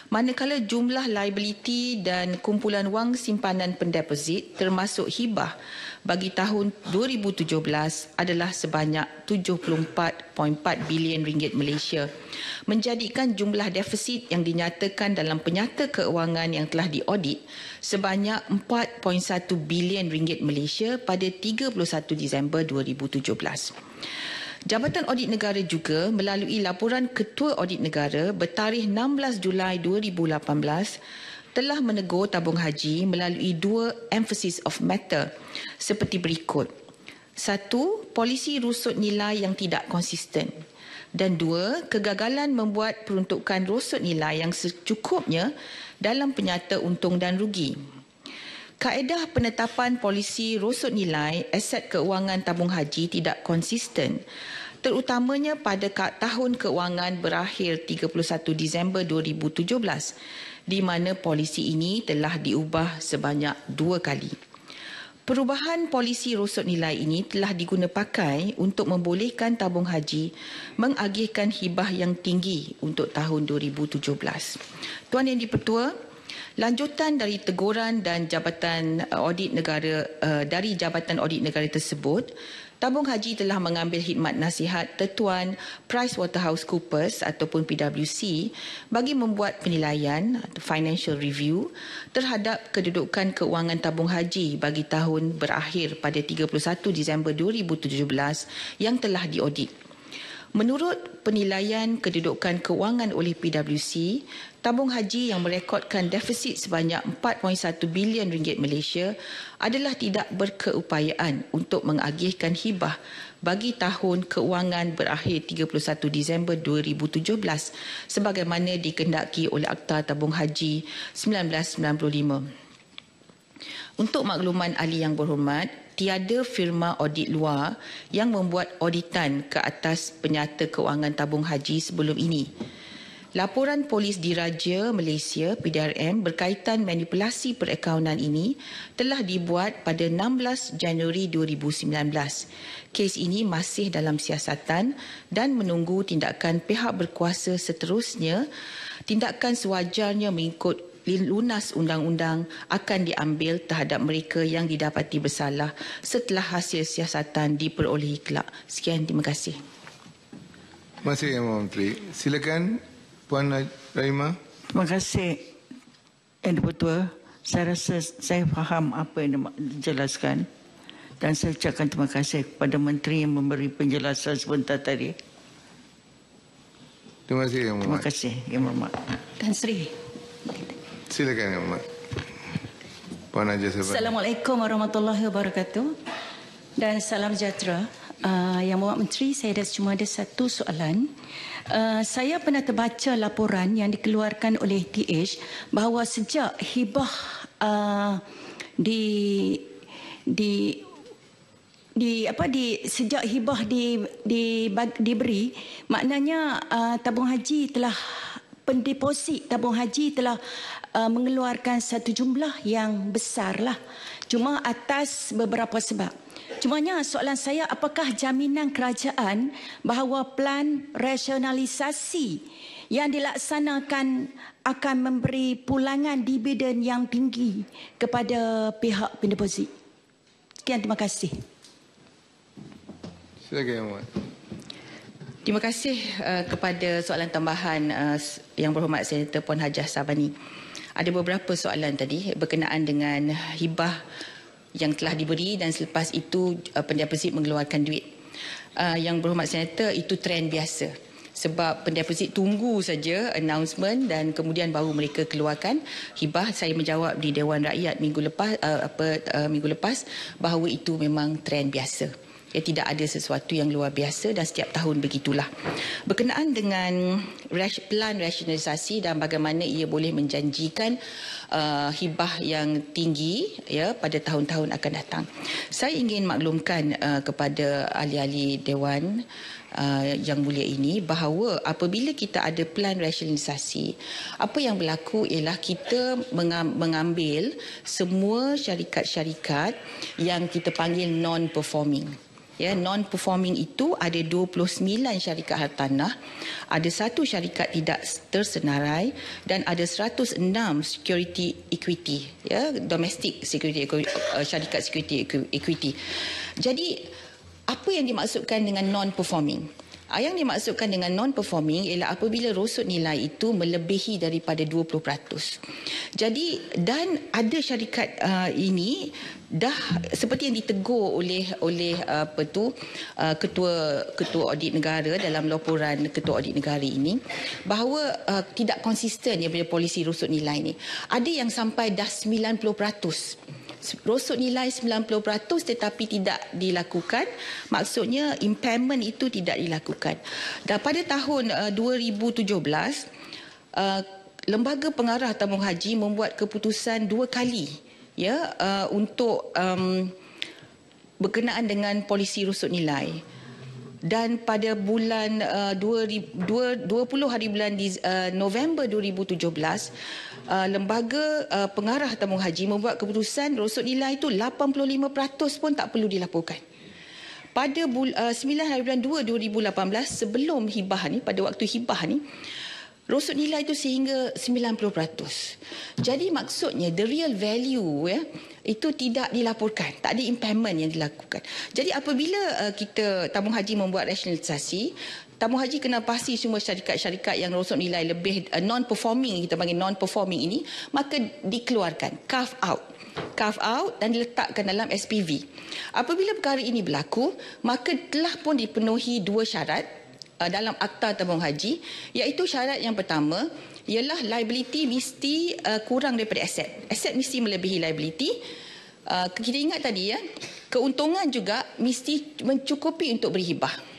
manakala jumlah liability dan kumpulan wang simpanan pendeposit termasuk hibah bagi tahun 2017 adalah sebanyak 74.4 bilion ringgit Malaysia, menjadikan jumlah defisit yang dinyatakan dalam penyata keuangan yang telah diaudit sebanyak 4.1 bilion ringgit Malaysia pada 31 Disember 2017. Jabatan Audit Negara juga melalui laporan Ketua Audit Negara bertarikh 16 Julai 2018 telah menegur tabung haji melalui 2 emphasis of matter seperti berikut. 1. Polisi rusut nilai yang tidak konsisten. Dan 2. Kegagalan membuat peruntukan rusut nilai yang secukupnya dalam penyata untung dan rugi. Kaedah penetapan polisi rusut nilai aset keuangan tabung haji tidak konsisten, terutamanya pada tahun keuangan berakhir 31 Disember 2017, di mana polisi ini telah diubah sebanyak 2 kali. Perubahan polisi rusut nilai ini telah diguna pakai untuk membolehkan tabung haji mengagihkan hibah yang tinggi untuk tahun 2017. Tuan Yang di-Pertua, lanjutan dari teguran dan Jabatan Audit Negara dari Jabatan Audit Negara tersebut, tabung haji telah mengambil khidmat nasihat Tertuan PricewaterhouseCoopers ataupun PwC bagi membuat penilaian financial review terhadap kedudukan keuangan tabung haji bagi tahun berakhir pada 31 Disember 2017 yang telah diaudit. Menurut penilaian kedudukan keuangan oleh PwC, tabung haji yang merekodkan defisit sebanyak 4.1 bilion ringgit Malaysia adalah tidak berkeupayaan untuk mengagihkan hibah bagi tahun keuangan berakhir 31 Disember 2017 sebagaimana dikehendaki oleh Akta Tabung Haji 1995. Untuk makluman ahli yang berhormat, tiada firma audit luar yang membuat auditan ke atas penyata keuangan tabung haji sebelum ini. Laporan Polis Diraja Malaysia PDRM berkaitan manipulasi perakaunan ini telah dibuat pada 16 Januari 2019. Kes ini masih dalam siasatan dan menunggu tindakan pihak berkuasa seterusnya. Tindakan sewajarnya mengikut lunas undang-undang akan diambil terhadap mereka yang didapati bersalah setelah hasil siasatan diperolehi kelak. Sekian, terima kasih. Terima kasih Yang Berhormat Menteri. Silakan Puan Rahimah. Terima kasih Yang di-Pertua. Saya rasa saya faham apa yang dijelaskan dan saya ucapkan terima kasih kepada Menteri yang memberi penjelasan sebentar tadi. Terima kasih Yang Berhormat. Terima kasih Yang Berhormat. Tan Sri. Silakan Yang Berhormat. Puan Hajar Sabari. Assalamualaikum warahmatullahi wabarakatuh dan salam sejahtera. Yang Berhormat Menteri, saya cuma ada satu soalan. Saya pernah terbaca laporan yang dikeluarkan oleh TH bahawa sejak hibah sejak hibah diberi, maknanya tabung haji telah pendeposit tabung haji telah mengeluarkan satu jumlah yang besarlah. Cuma atas beberapa sebab. Cumanya soalan saya, apakah jaminan kerajaan bahawa plan rasionalisasi yang dilaksanakan akan memberi pulangan dividen yang tinggi kepada pihak pendeposit? Sekian, terima kasih. Silakan, Muhammad. Terima kasih kepada soalan tambahan Yang Berhormat Senator Puan Hajah Sabani. Ada beberapa soalan tadi berkenaan dengan hibah yang telah diberi dan selepas itu pendeposit mengeluarkan duit. Yang Berhormat Senator, itu trend biasa. Sebab pendeposit tunggu saja announcement dan kemudian baru mereka keluarkan hibah. Saya menjawab di Dewan Rakyat minggu lepas bahawa itu memang trend biasa. Tidak ada sesuatu yang luar biasa dan setiap tahun begitulah. Berkenaan dengan plan rasionalisasi dan bagaimana ia boleh menjanjikan hibah yang tinggi pada tahun-tahun akan datang. Saya ingin maklumkan kepada ahli-ahli Dewan yang mulia ini bahawa apabila kita ada plan rasionalisasi, apa yang berlaku ialah kita mengambil semua syarikat-syarikat yang kita panggil non-performing. Non-performing itu ada 29 syarikat hartanah, ada 1 syarikat tidak tersenarai dan ada 106 security equity, domestic security syarikat security equity. Jadi apa yang dimaksudkan dengan non-performing? Yang dimaksudkan dengan non-performing ialah apabila rosut nilai itu melebihi daripada 20%. Jadi dan ada syarikat ini dah seperti yang ditegur oleh ketua audit negara dalam laporan ketua audit negara ini bahawa tidak konsisten dia punya polisi rosut nilai ni. Ada yang sampai dah 90%. Rosut nilai 90% tetapi tidak dilakukan, maksudnya impairment itu tidak dilakukan. Dan pada tahun 2017 Lembaga Pengarah Tabung Haji membuat keputusan 2 kali untuk berkenaan dengan polisi rosut nilai. Dan pada bulan 20 hari bulan November 2017 Lembaga Pengarah Tabung Haji membuat keputusan rosut nilai itu 85% pun tak perlu dilaporkan. Pada 9 hari bulan 2 2018 sebelum hibah ni, pada waktu hibah ni, rosut nilai itu sehingga 90%. Jadi maksudnya the real value itu tidak dilaporkan, tak ada impairment yang dilakukan. Jadi apabila kita tabung haji membuat rasionalisasi, tabung haji kena pasti semua syarikat-syarikat yang rosut nilai lebih non-performing, kita panggil non-performing ini, maka dikeluarkan, carve out dan diletakkan dalam SPV. Apabila perkara ini berlaku, maka telah pun dipenuhi 2 syarat dalam Akta Tabung Haji, iaitu syarat yang pertama ialah liability mesti kurang daripada aset. Aset mesti melebihi liability. Kita ingat tadi keuntungan juga mesti mencukupi untuk beri hibah.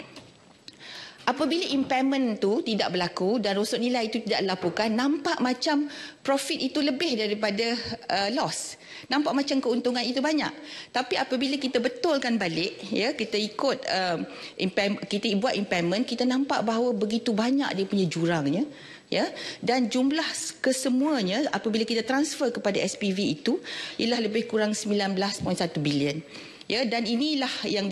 Apabila impairment itu tidak berlaku dan rosut nilai itu tidak dilaporkan, nampak macam profit itu lebih daripada loss. Nampak macam keuntungan itu banyak. Tapi apabila kita betulkan balik, kita ikut kita buat impairment, kita nampak bahawa begitu banyak dia punya jurangnya. Dan jumlah kesemuanya apabila kita transfer kepada SPV itu ialah lebih kurang 19.1 bilion. Dan inilah yang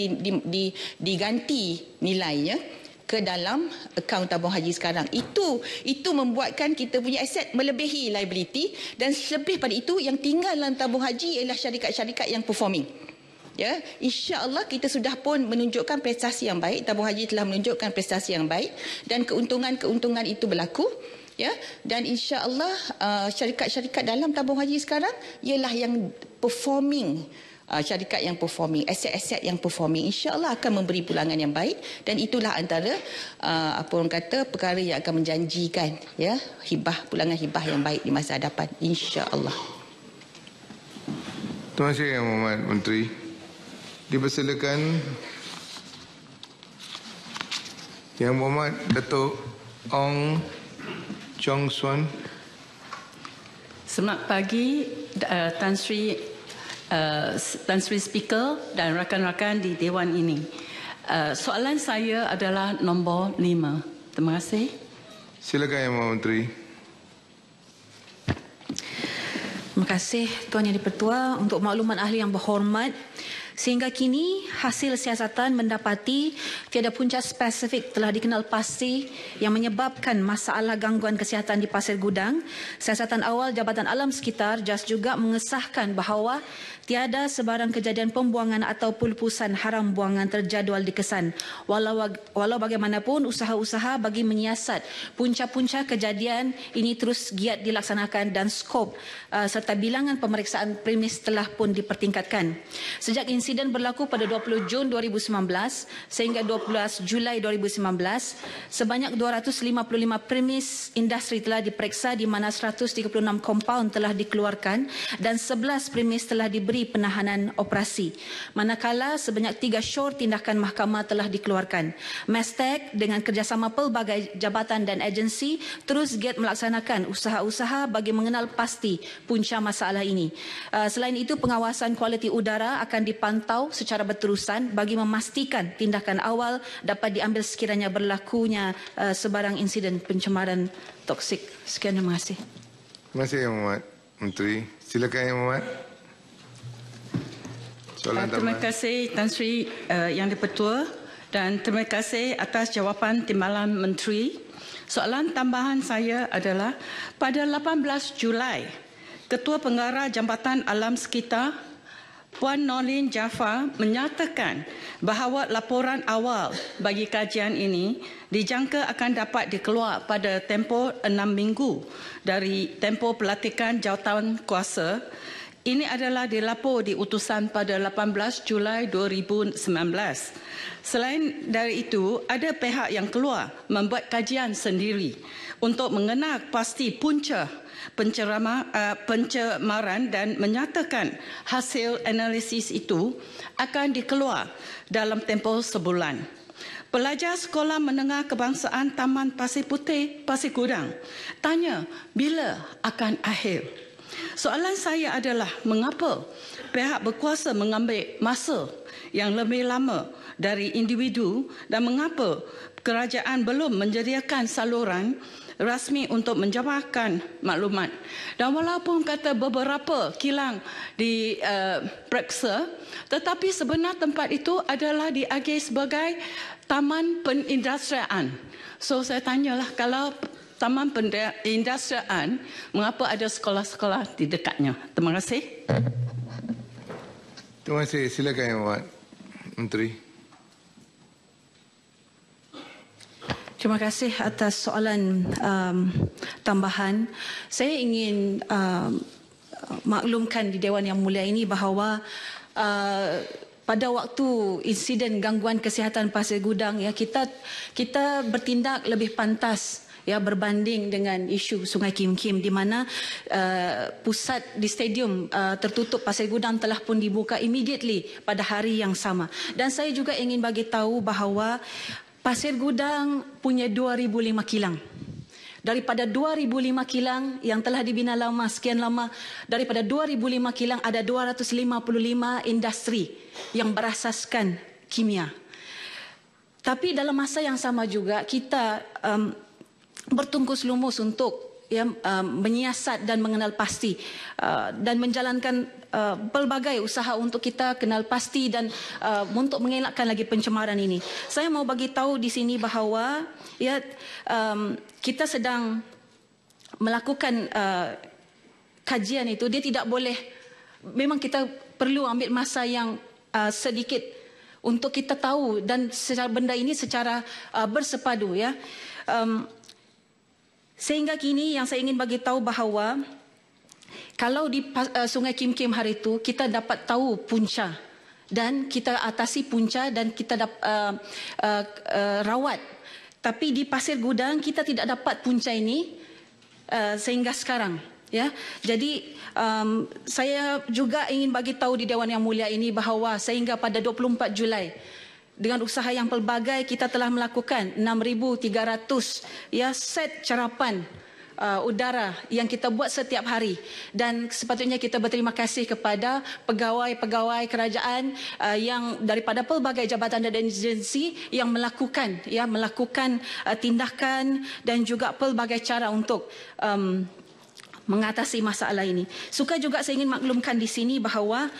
diganti nilainya ke dalam akaun tabung haji sekarang. Itu membuatkan kita punya aset melebihi liability, dan lebih pada itu yang tinggal dalam tabung haji ialah syarikat-syarikat yang performing. InsyaAllah kita sudah pun menunjukkan prestasi yang baik. Tabung haji telah menunjukkan prestasi yang baik dan keuntungan-keuntungan itu berlaku. Dan insyaAllah syarikat-syarikat dalam tabung haji sekarang ialah yang performing. Syarikat yang performing, aset-aset yang performing, insya-Allah akan memberi pulangan yang baik, dan itulah antara perkara yang akan menjanjikan pulangan hibah yang baik di masa hadapan, insya-Allah. Terima kasih Yang Berhormat Menteri. Dipersilakan Yang Berhormat Datuk Ong Chong Suan. Selamat pagi Tan Sri Tan Sri Speaker dan rakan-rakan di Dewan ini. Soalan saya adalah nombor 5. Terima kasih. Silakan Yang Berhormat Menteri. Terima kasih Tuan Yang Di-Pertua. Untuk makluman ahli yang berhormat, sehingga kini hasil siasatan mendapati tiada punca spesifik telah dikenal pasti yang menyebabkan masalah gangguan kesihatan di Pasir Gudang. Siasatan awal Jabatan Alam Sekitar JAS juga mengesahkan bahawa tiada sebarang kejadian pembuangan atau pelepasan haram buangan terjadual dikesan. Walau bagaimanapun, usaha-usaha bagi menyiasat punca-punca kejadian ini terus giat dilaksanakan dan skop serta bilangan pemeriksaan premis telah pun dipertingkatkan. Sejak insiden berlaku pada 20 Jun 2019 sehingga 12 Julai 2019, sebanyak 255 premis industri telah diperiksa di mana 136 kompaun telah dikeluarkan dan 11 premis telah diberi penahanan operasi. Manakala sebanyak 3 syur tindakan mahkamah telah dikeluarkan. Mestek dengan kerjasama pelbagai jabatan dan agensi terus giat melaksanakan usaha-usaha bagi mengenal pasti punca masalah ini. Selain itu, pengawasan kualiti udara akan dipantau secara berterusan bagi memastikan tindakan awal dapat diambil sekiranya berlakunya sebarang insiden pencemaran toksik. Sekian, terima kasih. Terima kasih Yang Berhormat Menteri. Silakan Yang Berhormat. Terima kasih Tan Sri Yang Di-Pertua dan terima kasih atas jawapan Timbalan Menteri. Soalan tambahan saya adalah pada 18 Julai, Ketua Pengarah Jambatan Alam Sekitar Puan Nolin Jaafar menyatakan bahawa laporan awal bagi kajian ini dijangka akan dapat dikeluar pada tempoh 6 minggu dari tempoh pelantikan jawatan kuasa. Ini adalah dilapor di utusan pada 18 Julai 2019. Selain dari itu, ada pihak yang keluar membuat kajian sendiri untuk mengenal pasti punca pencemaran dan menyatakan hasil analisis itu akan dikeluar dalam tempoh sebulan. Pelajar Sekolah Menengah Kebangsaan Taman Pasir Putih, Pasir Gudang tanya bila akan akhir. Soalan saya adalah mengapa pihak berkuasa mengambil masa yang lebih lama dari individu dan mengapa kerajaan belum menyediakan saluran rasmi untuk menjamahkan maklumat. Dan walaupun kata beberapa kilang diperiksa, tetapi sebenar tempat itu adalah diagih sebagai taman penindustrian. So saya tanyalah, kalau taman perindustrian, mengapa ada sekolah-sekolah di dekatnya? Terima kasih. Terima kasih. Silakan Yang Berhormat Menteri. Terima kasih atas soalan tambahan. Saya ingin maklumkan di Dewan Yang Mulia ini bahawa pada waktu insiden gangguan kesihatan Pasir Gudang, ya, kita bertindak lebih pantas, ya, berbanding dengan isu Sungai Kim Kim, di mana pusat di stadium tertutup Pasir Gudang telah pun dibuka immediately pada hari yang sama. Dan saya juga ingin bagi tahu bahawa Pasir Gudang punya 2,005 kilang. Daripada 2,005 kilang yang telah dibina lama, sekian lama, daripada 2,005 kilang ada 255 industri yang berasaskan kimia. Tapi dalam masa yang sama juga kita bertungkus lumus untuk, ya, menyiasat dan mengenal pasti dan menjalankan pelbagai usaha untuk kita kenal pasti dan untuk mengelakkan lagi pencemaran ini. Saya mau bagi tahu di sini bahawa, ya, kita sedang melakukan kajian itu. Dia tidak boleh, memang kita perlu ambil masa yang sedikit untuk kita tahu dan secara benda ini secara bersepadu, ya. Sehingga kini yang saya ingin bagi tahu bahawa kalau di Sungai Kim Kim hari itu kita dapat tahu punca dan kita atasi punca dan kita rawat. Tapi di Pasir Gudang kita tidak dapat punca ini sehingga sekarang, ya. Jadi saya juga ingin bagi tahu di Dewan Yang Mulia ini bahawa sehingga pada 24 Julai dengan usaha yang pelbagai kita telah melakukan 6,300, ya, set carapan udara yang kita buat setiap hari, dan sepatutnya kita berterima kasih kepada pegawai-pegawai kerajaan yang daripada pelbagai jabatan dan agensi yang melakukan tindakan dan juga pelbagai cara untuk mengatasi masalah ini. Suka juga saya ingin maklumkan di sini bahawa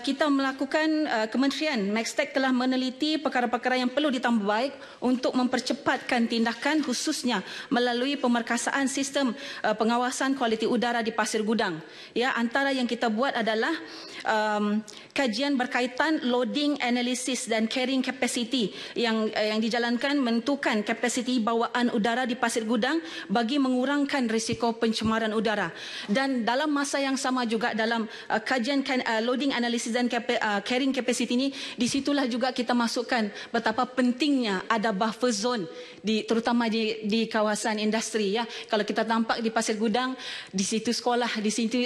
kita melakukan Kementerian Maxtek telah meneliti perkara-perkara yang perlu ditambah baik untuk mempercepatkan tindakan, khususnya melalui pemerkasaan sistem pengawasan kualiti udara di Pasir Gudang. Ya, antara yang kita buat adalah kajian berkaitan loading analysis dan carrying capacity yang dijalankan menentukan kapasiti bawaan udara di Pasir Gudang bagi mengurangkan risiko pencemaran udara. Dan dalam masa yang sama juga dalam kajian loading analysis dan carrying capacity ini, di situlah juga kita masukkan betapa pentingnya ada buffer zone terutama di kawasan industri. Ya, kalau kita nampak di Pasir Gudang, di situ sekolah, di situ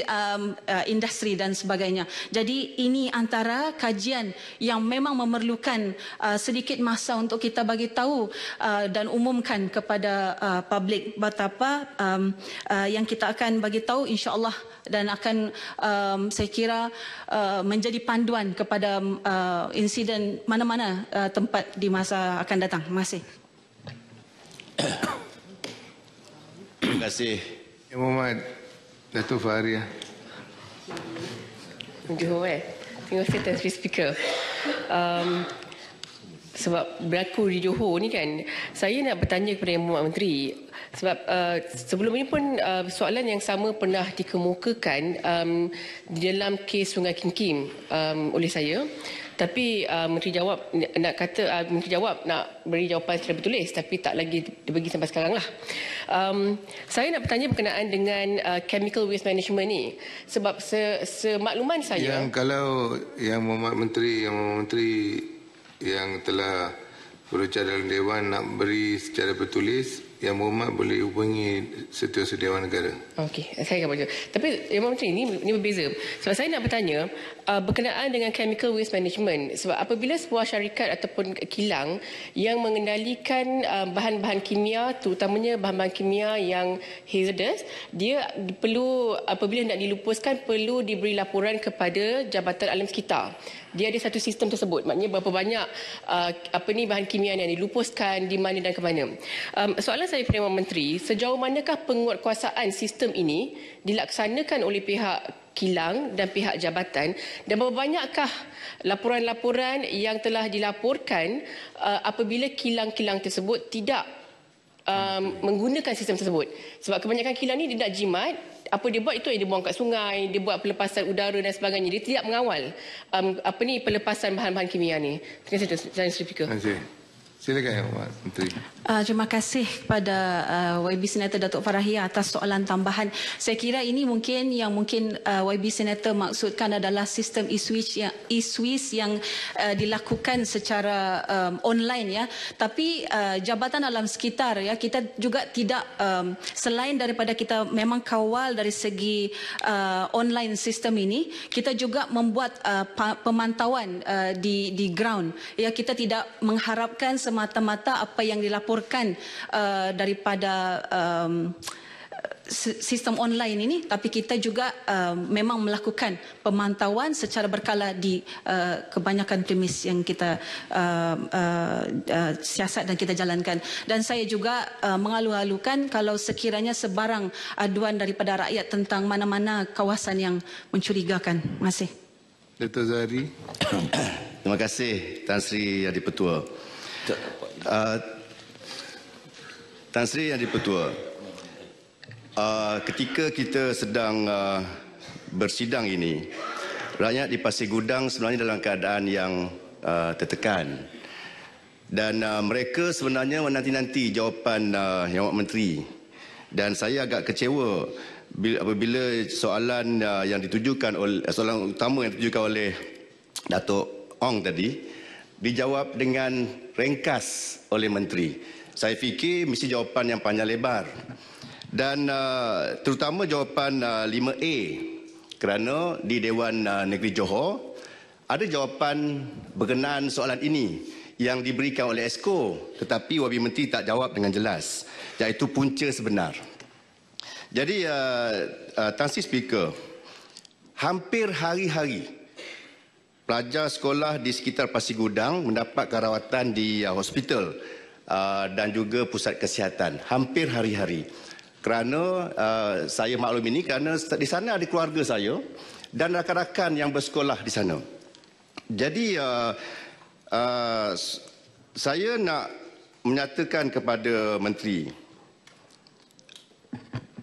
industri dan sebagainya. Jadi ini antara kajian yang memang memerlukan sedikit masa untuk kita bagi tahu dan umumkan kepada publik betapa yang kita akan bagi tahu, insya-Allah, dan akan saya kira menjadi panduan kepada insiden mana-mana tempat di masa akan datang. Terima kasih. Terima kasih. Yang Muhammad Datuk Fahria. Terima kasih Tan Sri Speaker. Sebab berlaku di Johor ni kan, saya nak bertanya kepada Yang Berhormat Menteri. Sebab sebelum ini pun soalan yang sama pernah dikemukakan di dalam kes Sungai Kim Kim oleh saya. Tapi Menteri jawab nak beri jawapan secara bertulis, tapi tak lagi dibagi sampai sekarang lah. Saya nak bertanya berkenaan dengan chemical waste management ni. Sebab semakluman saya, yang kalau Yang Berhormat Menteri yang telah berucap dalam Dewan nak beri secara bertulis, Yang Berhormat boleh hubungi Setiausaha Dewan Negara. Okey, saya akan baca. Tapi Yang Berhormat Menteri ini berbeza. Sebab saya nak bertanya berkenaan dengan chemical waste management. Sebab apabila sebuah syarikat ataupun kilang yang mengendalikan bahan-bahan kimia, terutamanya bahan-bahan kimia yang hazardous, dia perlu, apabila nak dilupuskan, perlu diberi laporan kepada Jabatan Alam Sekitar. Dia ada satu sistem tersebut. Maknanya berapa banyak bahan kimia yang dilupuskan, di mana dan ke mana. Soalan saya kepada Menteri, sejauh manakah penguatkuasaan sistem ini dilaksanakan oleh pihak kilang dan pihak jabatan, dan berapa banyakkah laporan-laporan yang telah dilaporkan apabila kilang-kilang tersebut tidak menggunakan sistem tersebut. Sebab kebanyakan kilang ni dia nak jimat, apa dia buat itu dia buang kat sungai, dia buat pelepasan udara dan sebagainya. Dia tidak mengawal pelepasan bahan-bahan kimia ni. Terima kasih Tuan Speaker. Terima kasih. Silakan Yang Berhormat Menteri. Terima kasih kepada YB Senator Datuk Farahia atas soalan tambahan. Saya kira ini mungkin YB Senator maksudkan adalah sistem e-Swiss yang dilakukan secara online, ya. Tapi Jabatan Alam Sekitar, ya, kita juga tidak selain daripada kita memang kawal dari segi online sistem ini, kita juga membuat pemantauan di ground. Ya, kita tidak mengharapkan semata-mata apa yang dilaporkan daripada sistem online ini, tapi kita juga memang melakukan pemantauan secara berkala di kebanyakan premis yang kita siasat dan kita jalankan. Dan saya juga mengalu-alukan kalau sekiranya sebarang aduan daripada rakyat tentang mana-mana kawasan yang mencurigakan. Terima kasih. Dato' Zahari. Terima kasih Tan Sri Yang Di-Pertua. Tan Sri Yang Di-Pertua, ketika kita sedang bersidang ini, rakyat di Pasir Gudang sebenarnya dalam keadaan yang tertekan, dan mereka sebenarnya menanti-nanti jawapan Yang Berhormat Menteri. Dan saya agak kecewa apabila soalan yang ditujukan oleh soalan utama yang ditujukan oleh Datuk Ong tadi dijawab dengan ringkas oleh Menteri. Saya fikir mesti jawapan yang panjang lebar. Dan terutama jawapan 5A, kerana di Dewan Negeri Johor ada jawapan berkenaan soalan ini yang diberikan oleh Esko, tetapi YB Menteri tak jawab dengan jelas, iaitu punca sebenar. Jadi Tan Sri Speaker, hampir hari-hari pelajar sekolah di sekitar Pasir Gudang mendapat rawatan di hospital dan juga pusat kesihatan. Hampir hari-hari. Kerana saya maklum ini kerana di sana ada keluarga saya dan rakan-rakan yang bersekolah di sana. Jadi saya nak menyatakan kepada Menteri,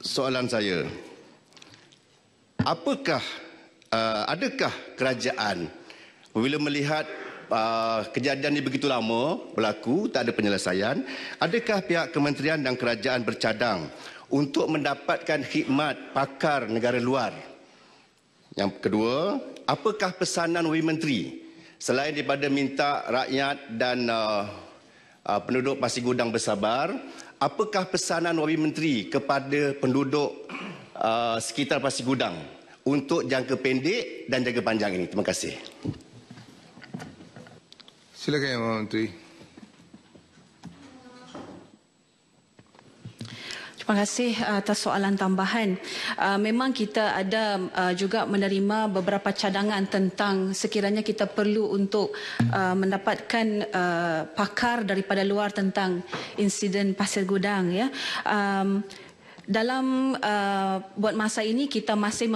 soalan saya, adakah kerajaan bila melihat kejadian ini begitu lama berlaku, tak ada penyelesaian, adakah pihak kementerian dan kerajaan bercadang untuk mendapatkan khidmat pakar negara luar? Yang kedua, apakah pesanan Wahai Menteri selain daripada minta rakyat dan penduduk Pasir Gudang bersabar, apakah pesanan Wahai Menteri kepada penduduk sekitar Pasir Gudang untuk jangka pendek dan jangka panjang ini? Terima kasih. Silakan Yang Menteri. Terima kasih atas soalan tambahan. Memang kita ada juga menerima beberapa cadangan tentang sekiranya kita perlu untuk mendapatkan pakar daripada luar tentang insiden Pasir Gudang. Ya. Dalam buat masa ini kita masih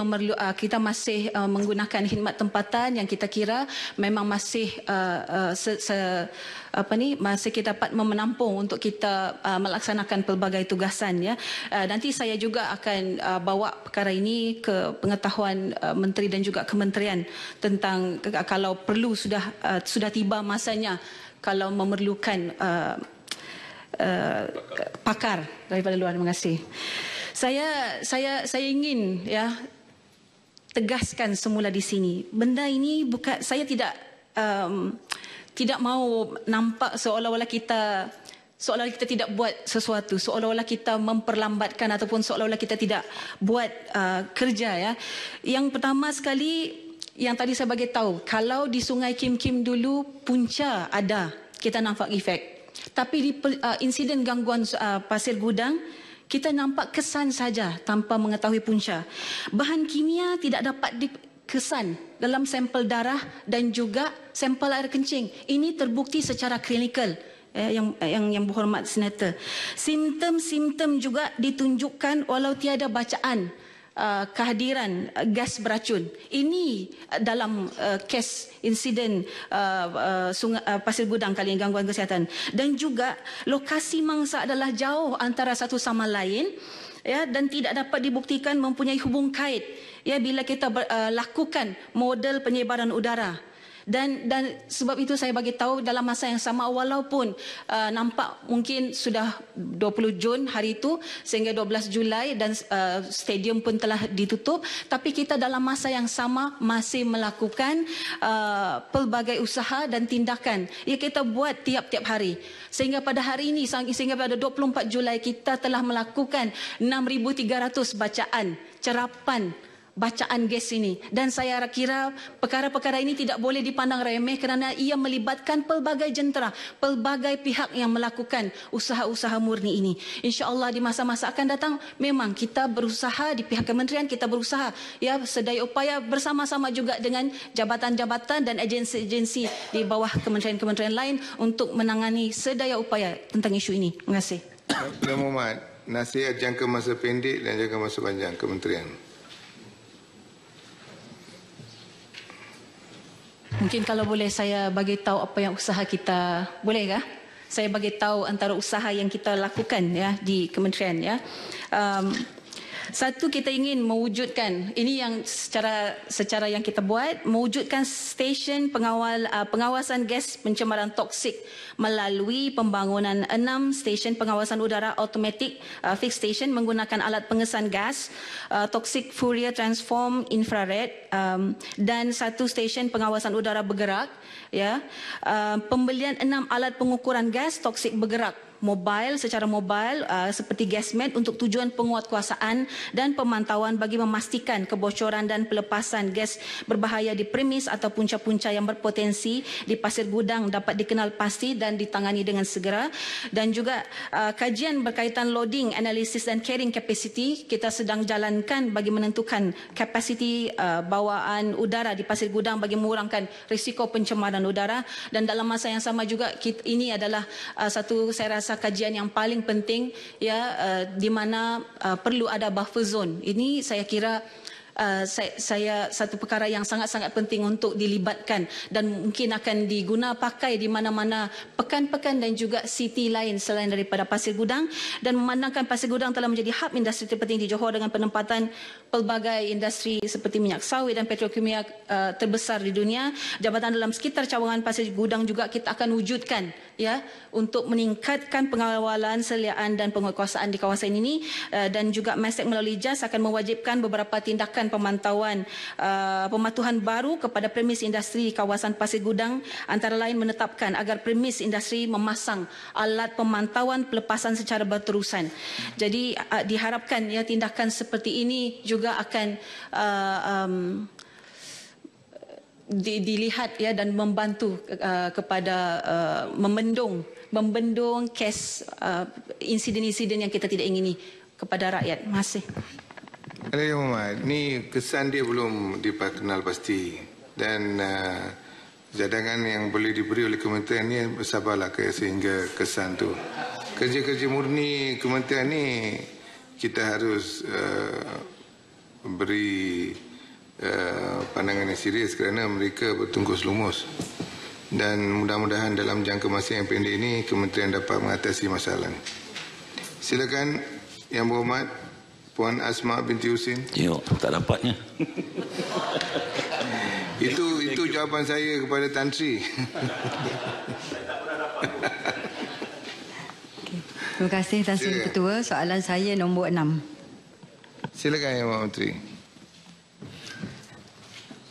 menggunakan khidmat tempatan yang kita kira memang masih masih kita dapat menampung untuk kita melaksanakan pelbagai tugasan, ya. Nanti saya juga akan bawa perkara ini ke pengetahuan menteri dan juga kementerian tentang kalau perlu sudah tiba masanya kalau memerlukan pakar daripada luar. Terima kasih. Saya ingin, ya, tegaskan semula di sini. Benda ini bukan, saya tidak mau nampak seolah-olah kita tidak buat sesuatu, seolah-olah kita memperlambatkan ataupun seolah-olah kita tidak buat kerja, ya. Yang pertama sekali yang tadi saya bagi tahu, kalau di Sungai Kim Kim dulu punca ada, kita nampak efek. Tapi di insiden gangguan Pasir Gudang, kita nampak kesan saja tanpa mengetahui punca. Bahan kimia tidak dapat dikesan dalam sampel darah dan juga sampel air kencing. Ini terbukti secara klinikal. Yang berhormat Senator. Simptom-simptom juga ditunjukkan walau tiada bacaan kehadiran gas beracun. Ini dalam kes insiden Pasir Gudang kali ini, gangguan kesihatan. Dan juga lokasi mangsa adalah jauh antara satu sama lain, ya, dan tidak dapat dibuktikan mempunyai hubung kait, ya, bila kita lakukan model penyebaran udara. Dan sebab itu saya bagi tahu dalam masa yang sama, walaupun nampak mungkin sudah 20 Jun hari itu sehingga 12 Julai dan stadium pun telah ditutup, tapi kita dalam masa yang sama masih melakukan pelbagai usaha dan tindakan yang kita buat tiap-tiap hari. Sehingga pada hari ini, sehingga pada 24 Julai kita telah melakukan 6,300 cerapan bacaan gas ini. Dan saya kira perkara-perkara ini tidak boleh dipandang remeh kerana ia melibatkan pelbagai jentera, pelbagai pihak yang melakukan usaha-usaha murni ini. InsyaAllah di masa-masa akan datang memang kita berusaha, di pihak kementerian kita berusaha, ya, sedaya upaya bersama-sama juga dengan jabatan-jabatan dan agensi-agensi di bawah kementerian-kementerian lain untuk menangani sedaya upaya tentang isu ini. Terima kasih. Yang Muhammad, nasihat jangka masa pendek dan jangka masa panjang kementerian. Mungkin kalau boleh saya bagi tahu apa yang usaha kita, bolehkah? Saya bagi tahu antara usaha yang kita lakukan, ya, di kementerian, ya. Satu, kita ingin mewujudkan, ini yang secara yang kita buat, mewujudkan stesen pengawasan gas pencemaran toksik melalui pembangunan 6 stesen pengawasan udara automatik fixed station menggunakan alat pengesan gas toksik Fourier transform infrared, dan 1 stesen pengawasan udara bergerak, ya. Pembelian 6 alat pengukuran gas toksik bergerak mobile secara mobile seperti GasMed untuk tujuan penguatkuasaan dan pemantauan bagi memastikan kebocoran dan pelepasan gas berbahaya di premis atau punca-punca yang berpotensi di pasir gudang dapat dikenal pasti dan ditangani dengan segera. Dan juga kajian berkaitan loading, analisis dan carrying capacity kita sedang jalankan bagi menentukan kapasiti bawaan udara di pasir gudang bagi mengurangkan risiko pencemaran udara. Dan dalam masa yang sama juga ini adalah satu saya rasa kajian yang paling penting ya, di mana perlu ada buffer zone. Ini saya kira saya satu perkara yang sangat-sangat penting untuk dilibatkan dan mungkin akan diguna pakai di mana-mana pekan-pekan dan juga city lain selain daripada Pasir Gudang, dan memandangkan Pasir Gudang telah menjadi hub industri terpenting di Johor dengan penempatan pelbagai industri seperti minyak sawit dan petrokimia terbesar di dunia. Jabatan dalam sekitar cawangan Pasir Gudang juga kita akan wujudkan ya untuk meningkatkan pengawalan, seliaan dan penguatkuasaan di kawasan ini, dan juga Mestek melalui JAS akan mewajibkan beberapa tindakan pemantauan pematuhan baru kepada premis industri kawasan Pasir Gudang, antara lain menetapkan agar premis industri memasang alat pemantauan pelepasan secara berterusan. Jadi diharapkan ya tindakan seperti ini juga akan dilihat ya dan membantu kepada membendung kes insiden-insiden yang kita tidak ingini kepada rakyat. Terima kasih. Yang Muhammad, ni kesan dia belum dikenal pasti, dan cadangan yang boleh diberi oleh kementerian ni bersabarlah sehingga kesan tu. Kerja-kerja murni kementerian ni kita harus beri pandangan yang serius kerana mereka bertungkus lumus, dan mudah-mudahan dalam jangka masa yang pendek ini kementerian dapat mengatasi masalah ini. Silakan Yang Berhormat Puan Asma binti Husin. Ya, tak dapatnya. Itu jawapan saya kepada Tan Sri. Terima kasih Tan Sri Ketua. Soalan saya nombor 6. Silakan Yang Menteri.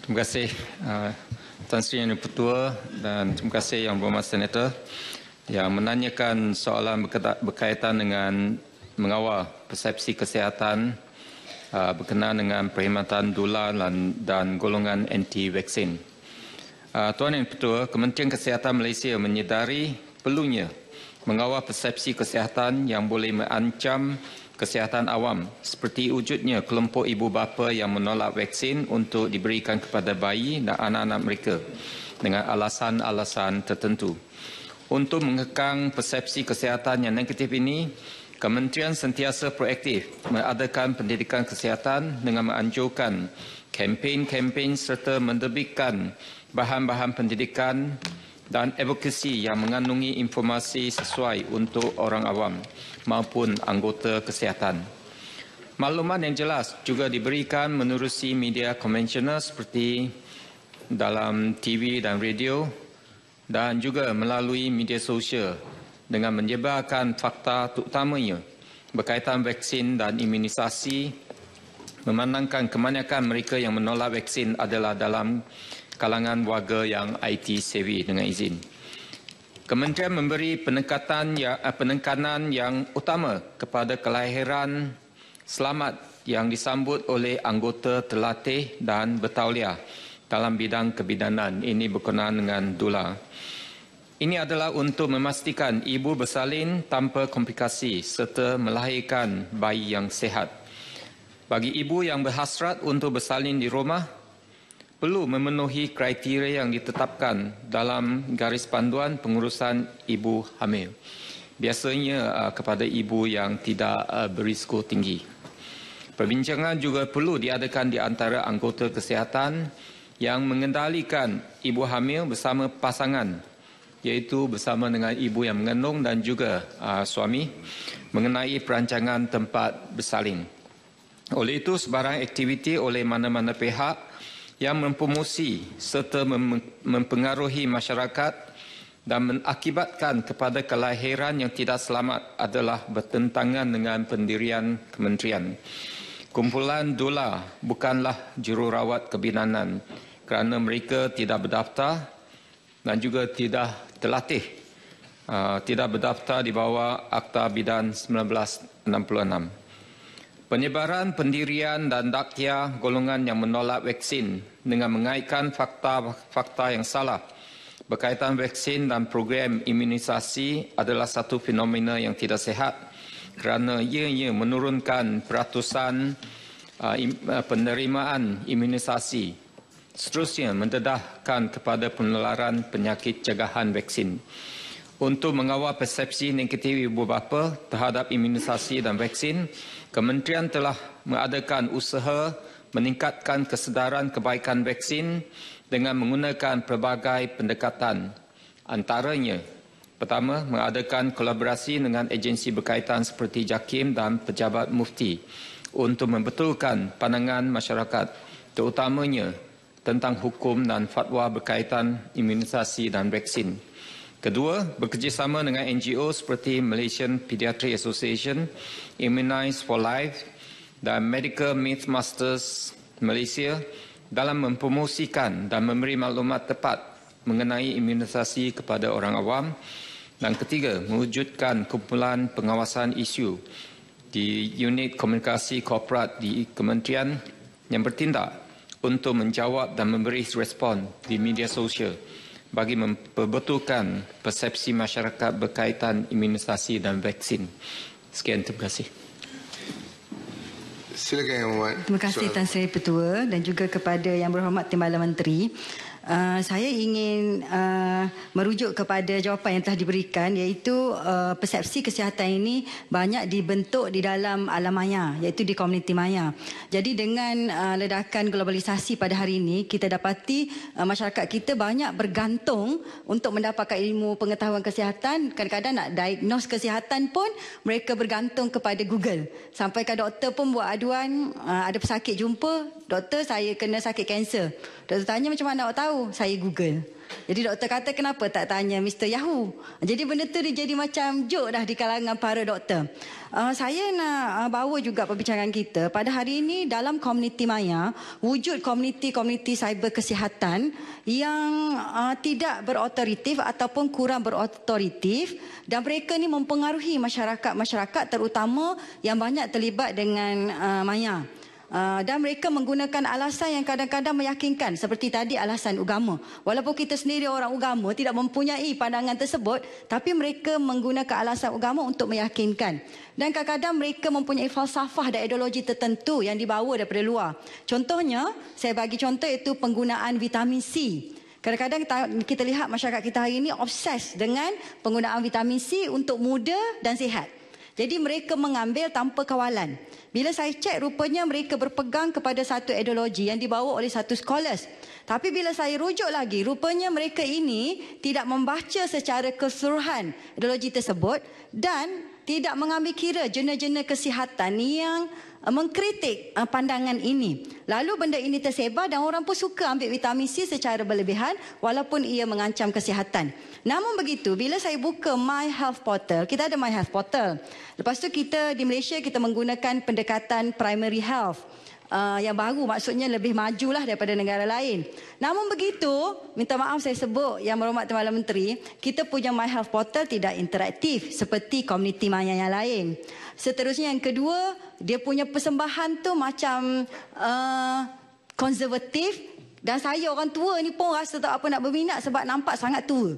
Terima kasih Tan Sri Yang Ketua, dan terima kasih Yang Berhormat Senator yang menanyakan soalan berkaitan dengan mengawal persepsi kesihatan berkenaan dengan perkhidmatan dolar dan golongan anti-vaksin. Tuan Yang Ketua, Kementerian Kesihatan Malaysia menyedari perlunya mengawal persepsi kesihatan yang boleh mengancam kesihatan awam, seperti wujudnya kelompok ibu bapa yang menolak vaksin untuk diberikan kepada bayi dan anak-anak mereka dengan alasan-alasan tertentu. Untuk mengekang persepsi kesihatan yang negatif ini, Kementerian sentiasa proaktif mengadakan pendidikan kesihatan dengan menganjurkan kempen-kempen serta menerbitkan bahan-bahan pendidikan dan advokasi yang mengandungi informasi sesuai untuk orang awam maupun anggota kesihatan. Maklumat yang jelas juga diberikan menerusi media konvensional seperti dalam TV dan radio, dan juga melalui media sosial dengan menyebarkan fakta terutamanya berkaitan vaksin dan imunisasi, memandangkan kebanyakan mereka yang menolak vaksin adalah dalam kalangan warga yang IT savvy dengan izin. Kementerian memberi penekanan yang utama kepada kelahiran selamat yang disambut oleh anggota terlatih dan bertauliah dalam bidang kebidanan. Ini berkenaan dengan dolar. Ini adalah untuk memastikan ibu bersalin tanpa komplikasi serta melahirkan bayi yang sihat. Bagi ibu yang berhasrat untuk bersalin di rumah, perlu memenuhi kriteria yang ditetapkan dalam garis panduan pengurusan ibu hamil. Biasanya kepada ibu yang tidak berisiko tinggi. Perbincangan juga perlu diadakan di antara anggota kesihatan yang mengendalikan ibu hamil bersama pasangan, iaitu bersama dengan ibu yang mengandung dan juga suami, mengenai perancangan tempat bersalin. Oleh itu, sebarang aktiviti oleh mana-mana pihak yang mempromosi serta mempengaruhi masyarakat dan mengakibatkan kepada kelahiran yang tidak selamat adalah bertentangan dengan pendirian kementerian. Kumpulan dolar bukanlah jururawat kebidanan kerana mereka tidak berdaftar dan juga tidak terlatih tidak berdaftar di bawah Akta Bidan 1966. Penyebaran, pendirian dan daktia golongan yang menolak vaksin dengan mengaitkan fakta-fakta yang salah berkaitan vaksin dan program imunisasi adalah satu fenomena yang tidak sihat kerana ianya menurunkan peratusan penerimaan imunisasi. Seterusnya mendedahkan kepada penularan penyakit cagahan vaksin. Untuk mengawal persepsi negatif ibu bapa terhadap imunisasi dan vaksin, Kementerian telah mengadakan usaha meningkatkan kesedaran kebaikan vaksin dengan menggunakan pelbagai pendekatan. Antaranya, pertama, mengadakan kolaborasi dengan agensi berkaitan seperti JAKIM dan pejabat mufti untuk membetulkan pandangan masyarakat, terutamanya tentang hukum dan fatwa berkaitan imunisasi dan vaksin. Kedua, bekerjasama dengan NGO seperti Malaysian Pediatric Association, Immunize for Life dan Medical Mythmasters Malaysia dalam mempromosikan dan memberi maklumat tepat mengenai imunisasi kepada orang awam. Dan ketiga, mewujudkan kumpulan pengawasan isu di unit komunikasi korporat di kementerian yang bertindak untuk menjawab dan memberi respon di media sosial bagi memperbetulkan persepsi masyarakat berkaitan imunisasi dan vaksin. Sekian, terima kasih. Silakan Yang Berhormat. Terima kasih Tan Sri Ketua dan juga kepada Yang Berhormat Timbalan Menteri. Saya ingin merujuk kepada jawapan yang telah diberikan, iaitu persepsi kesihatan ini banyak dibentuk di dalam alam maya, iaitu di komuniti maya. Jadi dengan ledakan globalisasi pada hari ini, kita dapati masyarakat kita banyak bergantung untuk mendapatkan ilmu pengetahuan kesihatan. Kadang-kadang nak diagnose kesihatan pun mereka bergantung kepada Google. Sampai ke doktor pun buat aduan, ada pesakit jumpa, doktor saya kena sakit kanser. Doktor tanya macam mana awak tahu? Saya Google. Jadi doktor kata kenapa tak tanya Mr. Yahoo? Jadi benda tu dia jadi macam joke dah di kalangan para doktor. Saya nak bawa juga perbincangan kita. Pada hari ini dalam komuniti maya, wujud komuniti-komuniti cyber kesihatan yang tidak berotoritif ataupun kurang berotoritif, dan mereka ni mempengaruhi masyarakat-masyarakat terutama yang banyak terlibat dengan maya. Dan mereka menggunakan alasan yang kadang-kadang meyakinkan, seperti tadi alasan agama. Walaupun kita sendiri orang agama tidak mempunyai pandangan tersebut, tapi mereka menggunakan alasan agama untuk meyakinkan. Dan kadang-kadang mereka mempunyai falsafah dan ideologi tertentu yang dibawa daripada luar. Contohnya, saya bagi contoh iaitu penggunaan vitamin C. Kadang-kadang kita lihat masyarakat kita hari ini obses dengan penggunaan vitamin C untuk muda dan sihat. Jadi mereka mengambil tanpa kawalan. Bila saya cek, rupanya mereka berpegang kepada satu ideologi yang dibawa oleh satu scholars. Tapi bila saya rujuk lagi, rupanya mereka ini tidak membaca secara keseluruhan ideologi tersebut dan tidak mengambil kira jurnal-jurnal kesihatan yang mengkritik pandangan ini. Lalu benda ini tersebar dan orang pun suka ambil vitamin C secara berlebihan walaupun ia mengancam kesihatan. Namun begitu, bila saya buka My Health Portal, kita ada My Health Portal. Lepas tu kita di Malaysia kita menggunakan pendekatan primary health. Yang baru, maksudnya lebih majulah daripada negara lain. Namun begitu, minta maaf saya sebut Yang Berhormat Timbalan Menteri, kita punya My Health Portal tidak interaktif seperti komuniti maya yang lain. Seterusnya yang kedua, dia punya persembahan tu macam konservatif, dan saya orang tua ni pun rasa tak apa nak berminat sebab nampak sangat tua.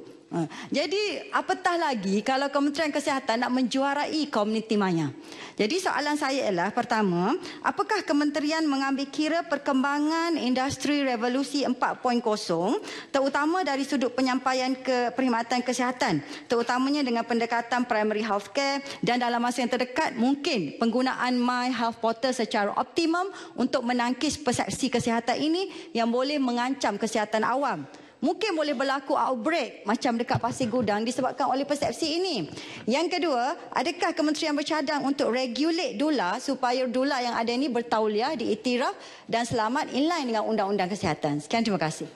Jadi apatah lagi kalau Kementerian Kesihatan nak menjuarai komuniti maya. Jadi soalan saya ialah, pertama, apakah kementerian mengambil kira perkembangan industri revolusi 4.0 terutama dari sudut penyampaian ke perkhidmatan kesihatan, terutamanya dengan pendekatan primary healthcare, dan dalam masa yang terdekat mungkin penggunaan My Health Portal secara optimum untuk menangkis persepsi kesihatan ini yang boleh mengancam kesihatan awam. Mungkin boleh berlaku outbreak macam dekat Pasir Gudang disebabkan oleh persepsi ini. Yang kedua, adakah kementerian bercadang untuk regulate dolar supaya dolar yang ada ini bertauliah, diiktiraf dan selamat inline dengan undang-undang kesihatan? Sekian, terima kasih.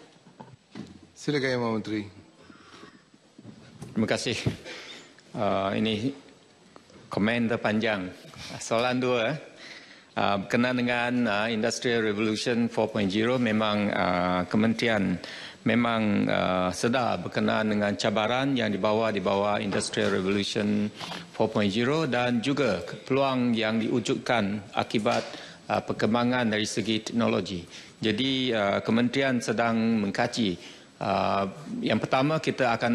Silakan Yang Menteri. Terima kasih. Ini komen terpanjang. Soalan dua. Berkenaan dengan Industrial Revolution 4.0, memang kementerian memang sedar berkenaan dengan cabaran yang dibawa di bawah Industrial Revolution 4.0 dan juga peluang yang diwujudkan akibat perkembangan dari segi teknologi. Jadi kementerian sedang mengkaji. Yang pertama kita akan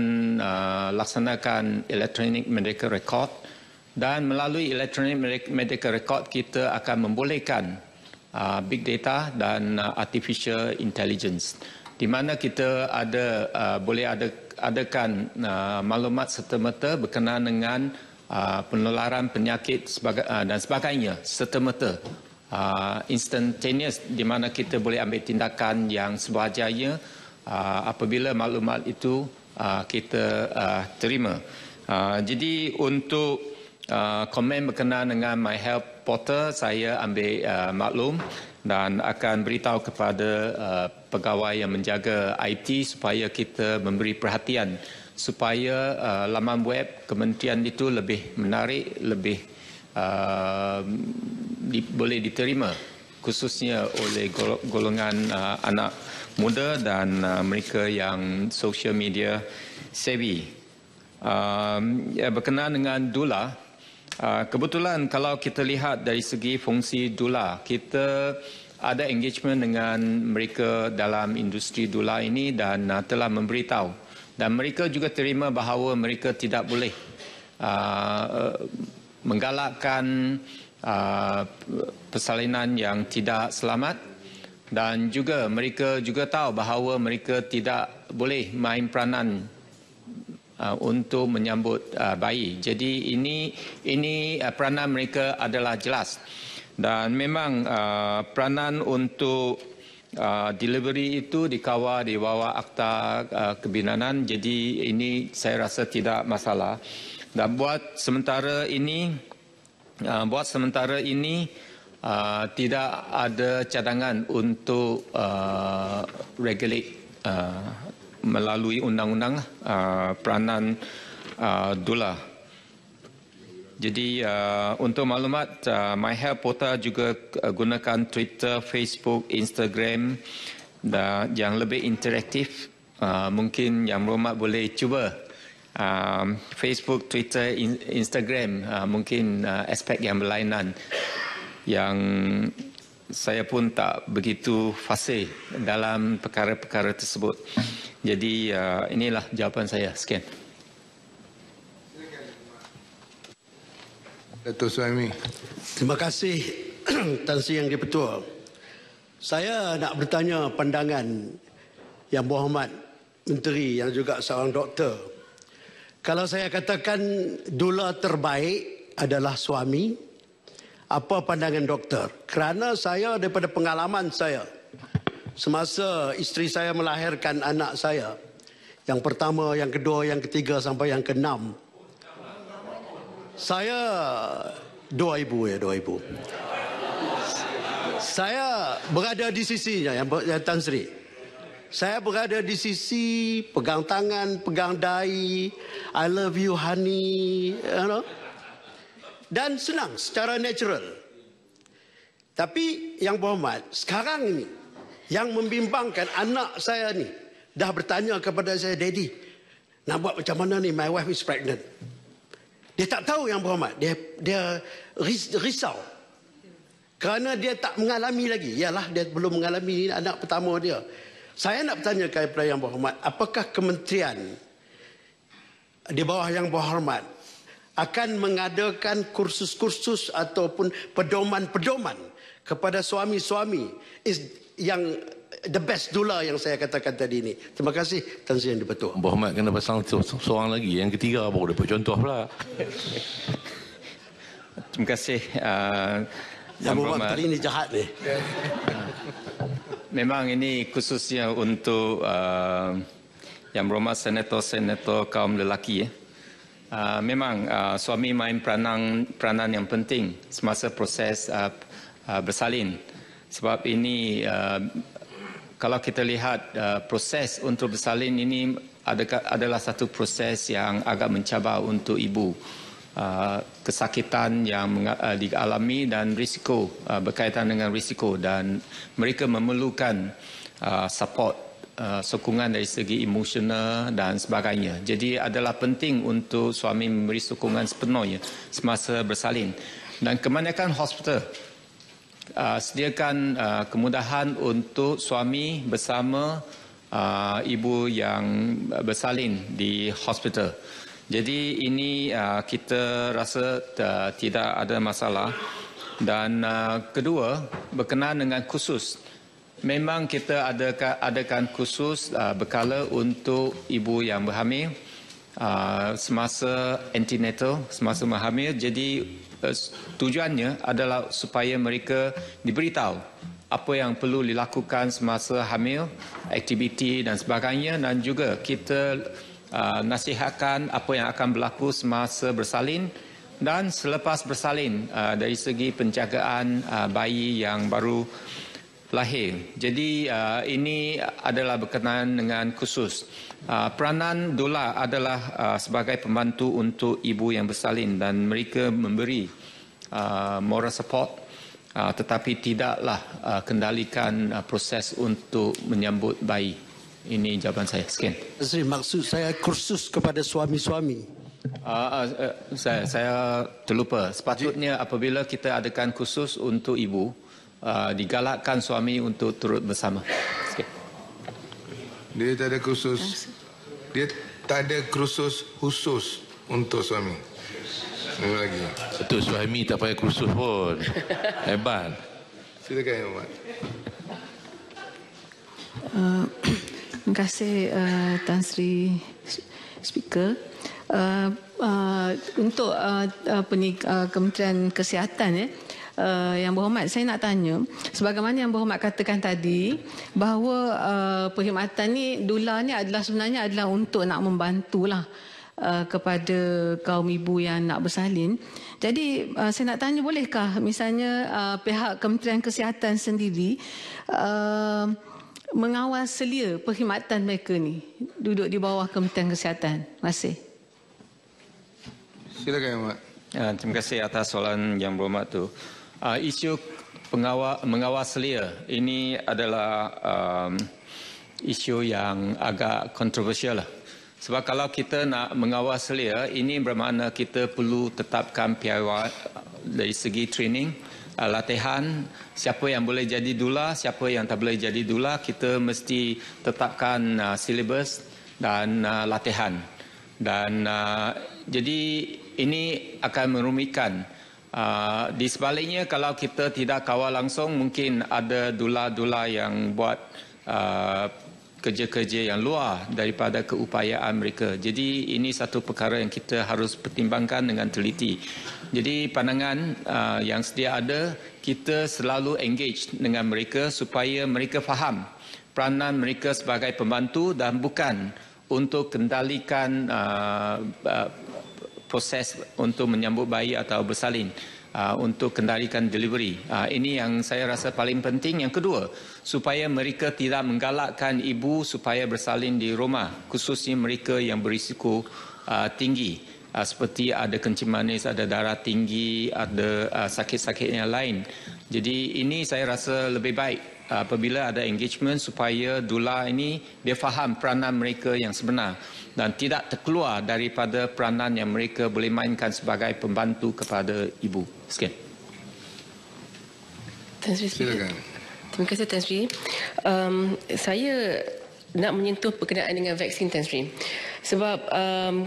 laksanakan electronic medical record dan melalui electronic medical record kita akan membolehkan big data dan artificial intelligence, di mana kita boleh adakan maklumat serta-merta berkenaan dengan penularan penyakit dan sebagainya serta-merta, instantaneous, di mana kita boleh ambil tindakan yang sewajarnya apabila maklumat itu kita terima. Jadi untuk komen berkenaan dengan My Health Portal, saya ambil maklum dan akan beritahu kepada pegawai yang menjaga IT supaya kita memberi perhatian supaya laman web kementerian itu lebih menarik, lebih boleh diterima khususnya oleh golongan anak muda dan mereka yang social media savvy. Berkenaan dengan Dula, kebetulan kalau kita lihat dari segi fungsi Dula, kita ada engagement dengan mereka dalam industri Dula ini dan telah memberitahu. Dan mereka juga terima bahawa mereka tidak boleh menggalakkan persalinan yang tidak selamat, dan juga mereka juga tahu bahawa mereka tidak boleh main peranan untuk menyambut bayi. Jadi ini peranan mereka adalah jelas, dan memang peranan untuk delivery itu dikawal di bawah Akta Kebinanan. Jadi ini saya rasa tidak masalah. Dan buat sementara ini tidak ada cadangan untuk regulate melalui undang-undang peranan Dula. Jadi untuk maklumat, My Health Portal juga gunakan Twitter, Facebook, Instagram dan yang lebih interaktif. Mungkin yang berhormat boleh cuba Facebook, Twitter, Instagram, mungkin aspek yang berlainan yang saya pun tak begitu fasih dalam perkara-perkara tersebut. Jadi inilah jawapan saya. Sekian. Datuk Suhaimi. Terima kasih Tan Sri Yang Di-Pertua. Saya nak bertanya pandangan Yang Berhormat Menteri yang juga seorang doktor. Kalau saya katakan dula terbaik adalah suami, apa pandangan doktor? Kerana saya daripada pengalaman saya, semasa isteri saya melahirkan anak saya, yang pertama, yang kedua, yang ketiga sampai yang keenam, saya 2,000. Saya berada di sisinya, yang Tan Sri. Saya berada di sisi, pegang tangan, pegang dahi, I love you honey, you know. Dan senang secara natural. Tapi yang berhormat, sekarang ini yang membimbangkan anak saya ni dah bertanya kepada saya, Daddy, nak buat macam mana ni, my wife is pregnant. Dia tak tahu yang berhormat, dia risau. Kerana dia tak mengalami lagi. Yalah, dia belum mengalami anak pertama dia. Saya nak bertanya kepada yang berhormat, apakah kementerian di bawah yang berhormat akan mengadakan kursus-kursus ataupun pedoman-pedoman kepada suami-suami yang the best dula yang saya katakan tadi ini. Terima kasih Tan Sri Yang Di-Pertua. Berhormat kena pasang seorang lagi, yang ketiga baru dapat contoh pula. Terima kasih. Yang Berhormat Menteri ini jahat ni. Memang ini khususnya untuk Yang Berhormat Senator kaum lelaki. Memang suami main peranan yang penting semasa proses bersalin. Sebab ini kalau kita lihat proses untuk bersalin ini adalah satu proses yang agak mencabar untuk ibu. Kesakitan yang dialami dan risiko berkaitan dengan risiko, dan mereka memerlukan support sokongan dari segi emosional dan sebagainya. Jadi adalah penting untuk suami memberi sokongan sepenuhnya semasa bersalin. Dan kebanyakan hospital sediakan kemudahan untuk suami bersama ibu yang bersalin di hospital. Jadi ini kita rasa tidak ada masalah. Dan kedua, berkenaan dengan khusus. Memang kita adakan khusus berkala untuk ibu yang berhamil semasa antenatal, semasa berhamil. Jadi tujuannya adalah supaya mereka diberitahu apa yang perlu dilakukan semasa hamil, aktiviti dan sebagainya, dan juga kita nasihatkan apa yang akan berlaku semasa bersalin dan selepas bersalin dari segi penjagaan bayi yang baru lahir. Jadi ini adalah berkenaan dengan khusus. Peranan doula adalah sebagai pembantu untuk ibu yang bersalin dan mereka memberi moral support tetapi tidaklah kendalikan proses untuk menyambut bayi. Ini jawapan saya. Sekian. Maksud saya kursus kepada suami-suami. Saya terlupa. Sepatutnya apabila kita adakan khusus untuk ibu, digalakkan suami untuk turut bersama. Sikit. Dia tak ada khusus. Dia tak ada kursus khusus untuk suami. Apa lagi? Betul, suami tak payah kursus pun. Hebat. Silakan Ya Muhammad. Terima kasih Tan Sri Speaker. Untuk Kementerian Kesihatan Yang Berhormat, saya nak tanya, sebagaimana Yang Berhormat katakan tadi bahawa perkhidmatan ni, doula ni adalah sebenarnya adalah untuk nak membantulah kepada kaum ibu yang nak bersalin. Jadi saya nak tanya, bolehkah misalnya pihak Kementerian Kesihatan sendiri mengawal selia perkhidmatan mereka ni duduk di bawah Kementerian Kesihatan? Terima kasih. Silakan Ya Muhammad. Terima kasih atas soalan Yang Berhormat tu. Isu mengawal selia ini adalah isu yang agak kontroversial lah. Sebab kalau kita nak mengawal selia, ini bermakna kita perlu tetapkan PIY dari segi training, latihan, siapa yang boleh jadi doula, siapa yang tak boleh jadi doula, kita mesti tetapkan silibus dan latihan. Dan jadi ini akan merumitkan. Di sebaliknya, kalau kita tidak kawal langsung, mungkin ada doula-doula yang buat kerja-kerja yang luar daripada keupayaan mereka. Jadi ini satu perkara yang kita harus pertimbangkan dengan teliti. Jadi pandangan yang sedia ada, kita selalu engage dengan mereka supaya mereka faham peranan mereka sebagai pembantu dan bukan untuk kendalikan proses untuk menyambut bayi atau bersalin, untuk kendalikan delivery. Ini yang saya rasa paling penting. Yang kedua, supaya mereka tidak menggalakkan ibu supaya bersalin di rumah, khususnya mereka yang berisiko tinggi, seperti ada kencing manis, ada darah tinggi, ada sakit-sakit yang lain. Jadi ini saya rasa lebih baik apabila ada engagement supaya doula ini dia faham peranan mereka yang sebenar dan tidak terkeluar daripada peranan yang mereka boleh mainkan sebagai pembantu kepada ibu. Sekian. Tan Sri Speaker. Terima kasih Tan Sri. Saya nak menyentuh berkenaan dengan vaksin Tan Sri. Sebab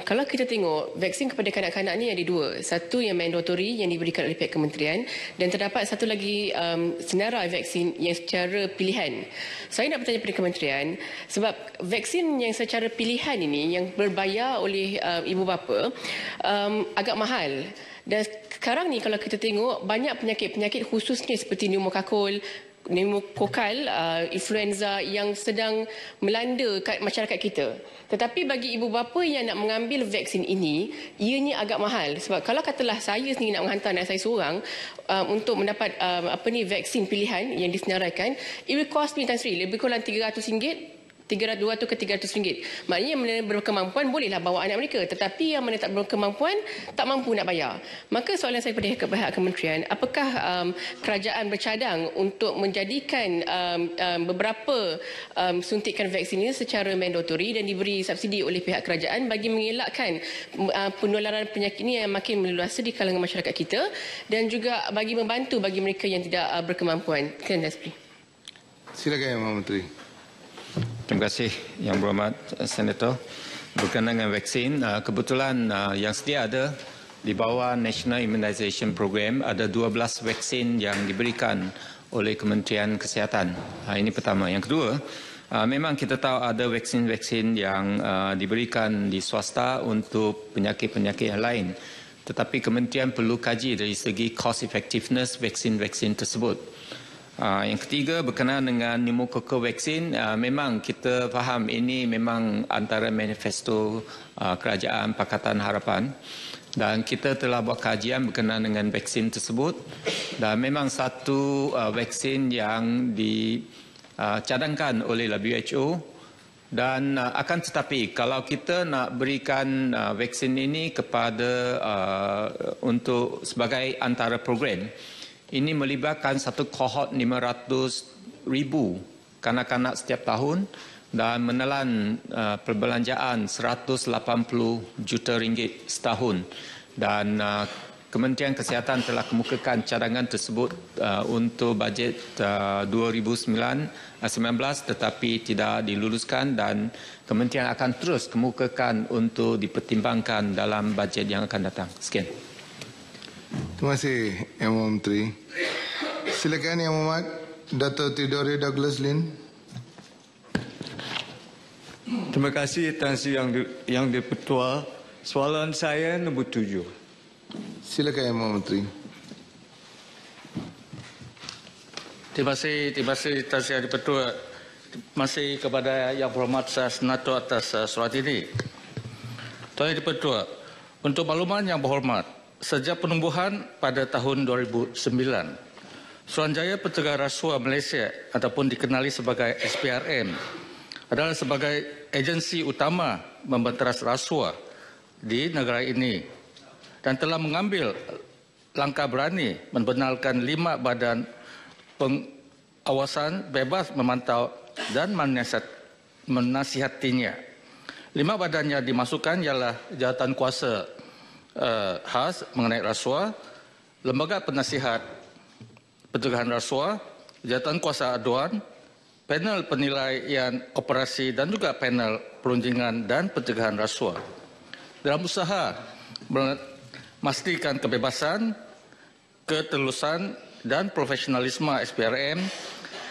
kalau kita tengok vaksin kepada kanak-kanak ni ada dua. Satu yang mandatory yang diberikan oleh pihak kementerian dan terdapat satu lagi senarai vaksin yang secara pilihan. Saya nak bertanya kepada kementerian sebab vaksin yang secara pilihan ini yang berbayar oleh ibu bapa agak mahal. Dan sekarang ni kalau kita tengok banyak penyakit-penyakit khususnya seperti pneumokokal, influenza yang sedang melanda masyarakat kita. Tetapi bagi ibu bapa yang nak mengambil vaksin ini, ianya agak mahal. Sebab kalau katalah saya sendiri nak menghantar anak saya seorang untuk mendapat vaksin pilihan yang disenaraikan, it will cost me, Tan Sri, lebih kurang RM300 200 ke 300 ringgit. Maknanya yang mana berkemampuan bolehlah bawa anak mereka, tetapi yang mana tak berkemampuan tak mampu nak bayar. Maka soalan saya pada pihak kementerian, apakah kerajaan bercadang untuk menjadikan beberapa suntikan vaksin ini secara mandatori dan diberi subsidi oleh pihak kerajaan bagi mengelakkan penularan penyakit ini yang makin meluas di kalangan masyarakat kita, dan juga bagi membantu bagi mereka yang tidak berkemampuan. Silakan Yang Menteri. Terima kasih Yang Berhormat Senator. Berkenaan dengan vaksin, kebetulan yang sedia ada di bawah National Immunization Program ada 12 vaksin yang diberikan oleh Kementerian Kesihatan. Ini pertama. Yang kedua, memang kita tahu ada vaksin-vaksin yang diberikan di swasta untuk penyakit-penyakit yang lain. Tetapi kementerian perlu kaji dari segi cost effectiveness vaksin-vaksin tersebut. Yang ketiga berkenaan dengan pneumococcal vaksin, memang kita faham ini memang antara manifesto Kerajaan Pakatan Harapan, dan kita telah buat kajian berkenaan dengan vaksin tersebut, dan memang satu vaksin yang dicadangkan oleh WHO, dan akan tetapi kalau kita nak berikan vaksin ini kepada untuk sebagai antara program, ini melibatkan satu kohort 500,000 kanak-kanak setiap tahun dan menelan perbelanjaan 180 juta ringgit setahun. Dan Kementerian Kesihatan telah kemukakan cadangan tersebut untuk bajet 2019 tetapi tidak diluluskan, dan kementerian akan terus kemukakan untuk dipertimbangkan dalam bajet yang akan datang. Sekian. Terima kasih Yang Menteri. Silakan Yang Mohd Dato' Theodore Douglas Lin. Terima kasih Tan Sri Yang Di-Pertua. Soalan saya nombor 7. Silakan Yang Menteri. Terima kasih Tan Sri Yang Di-Pertua. Terima kasih kepada Yang Berhormat Senator atas surat ini. Tuan Yang Di-Pertua, untuk makluman Yang Berhormat, sejak penumbuhan pada tahun 2009, Suruhanjaya Pencegahan Rasuah Malaysia ataupun dikenali sebagai SPRM adalah sebagai agensi utama memberantas rasuah di negara ini dan telah mengambil langkah berani membenarkan 5 badan pengawasan bebas memantau dan menasihatinya. 5 badan yang dimasukkan ialah Jawatan Kuasa khas mengenai rasuah, Lembaga Penasihat Pencegahan Rasuah, Jawatan Kuasa Aduan, Panel Penilaian Operasi dan juga Panel Perundangan dan Pencegahan Rasuah. Dalam usaha memastikan kebebasan, ketelusan dan profesionalisme SPRM,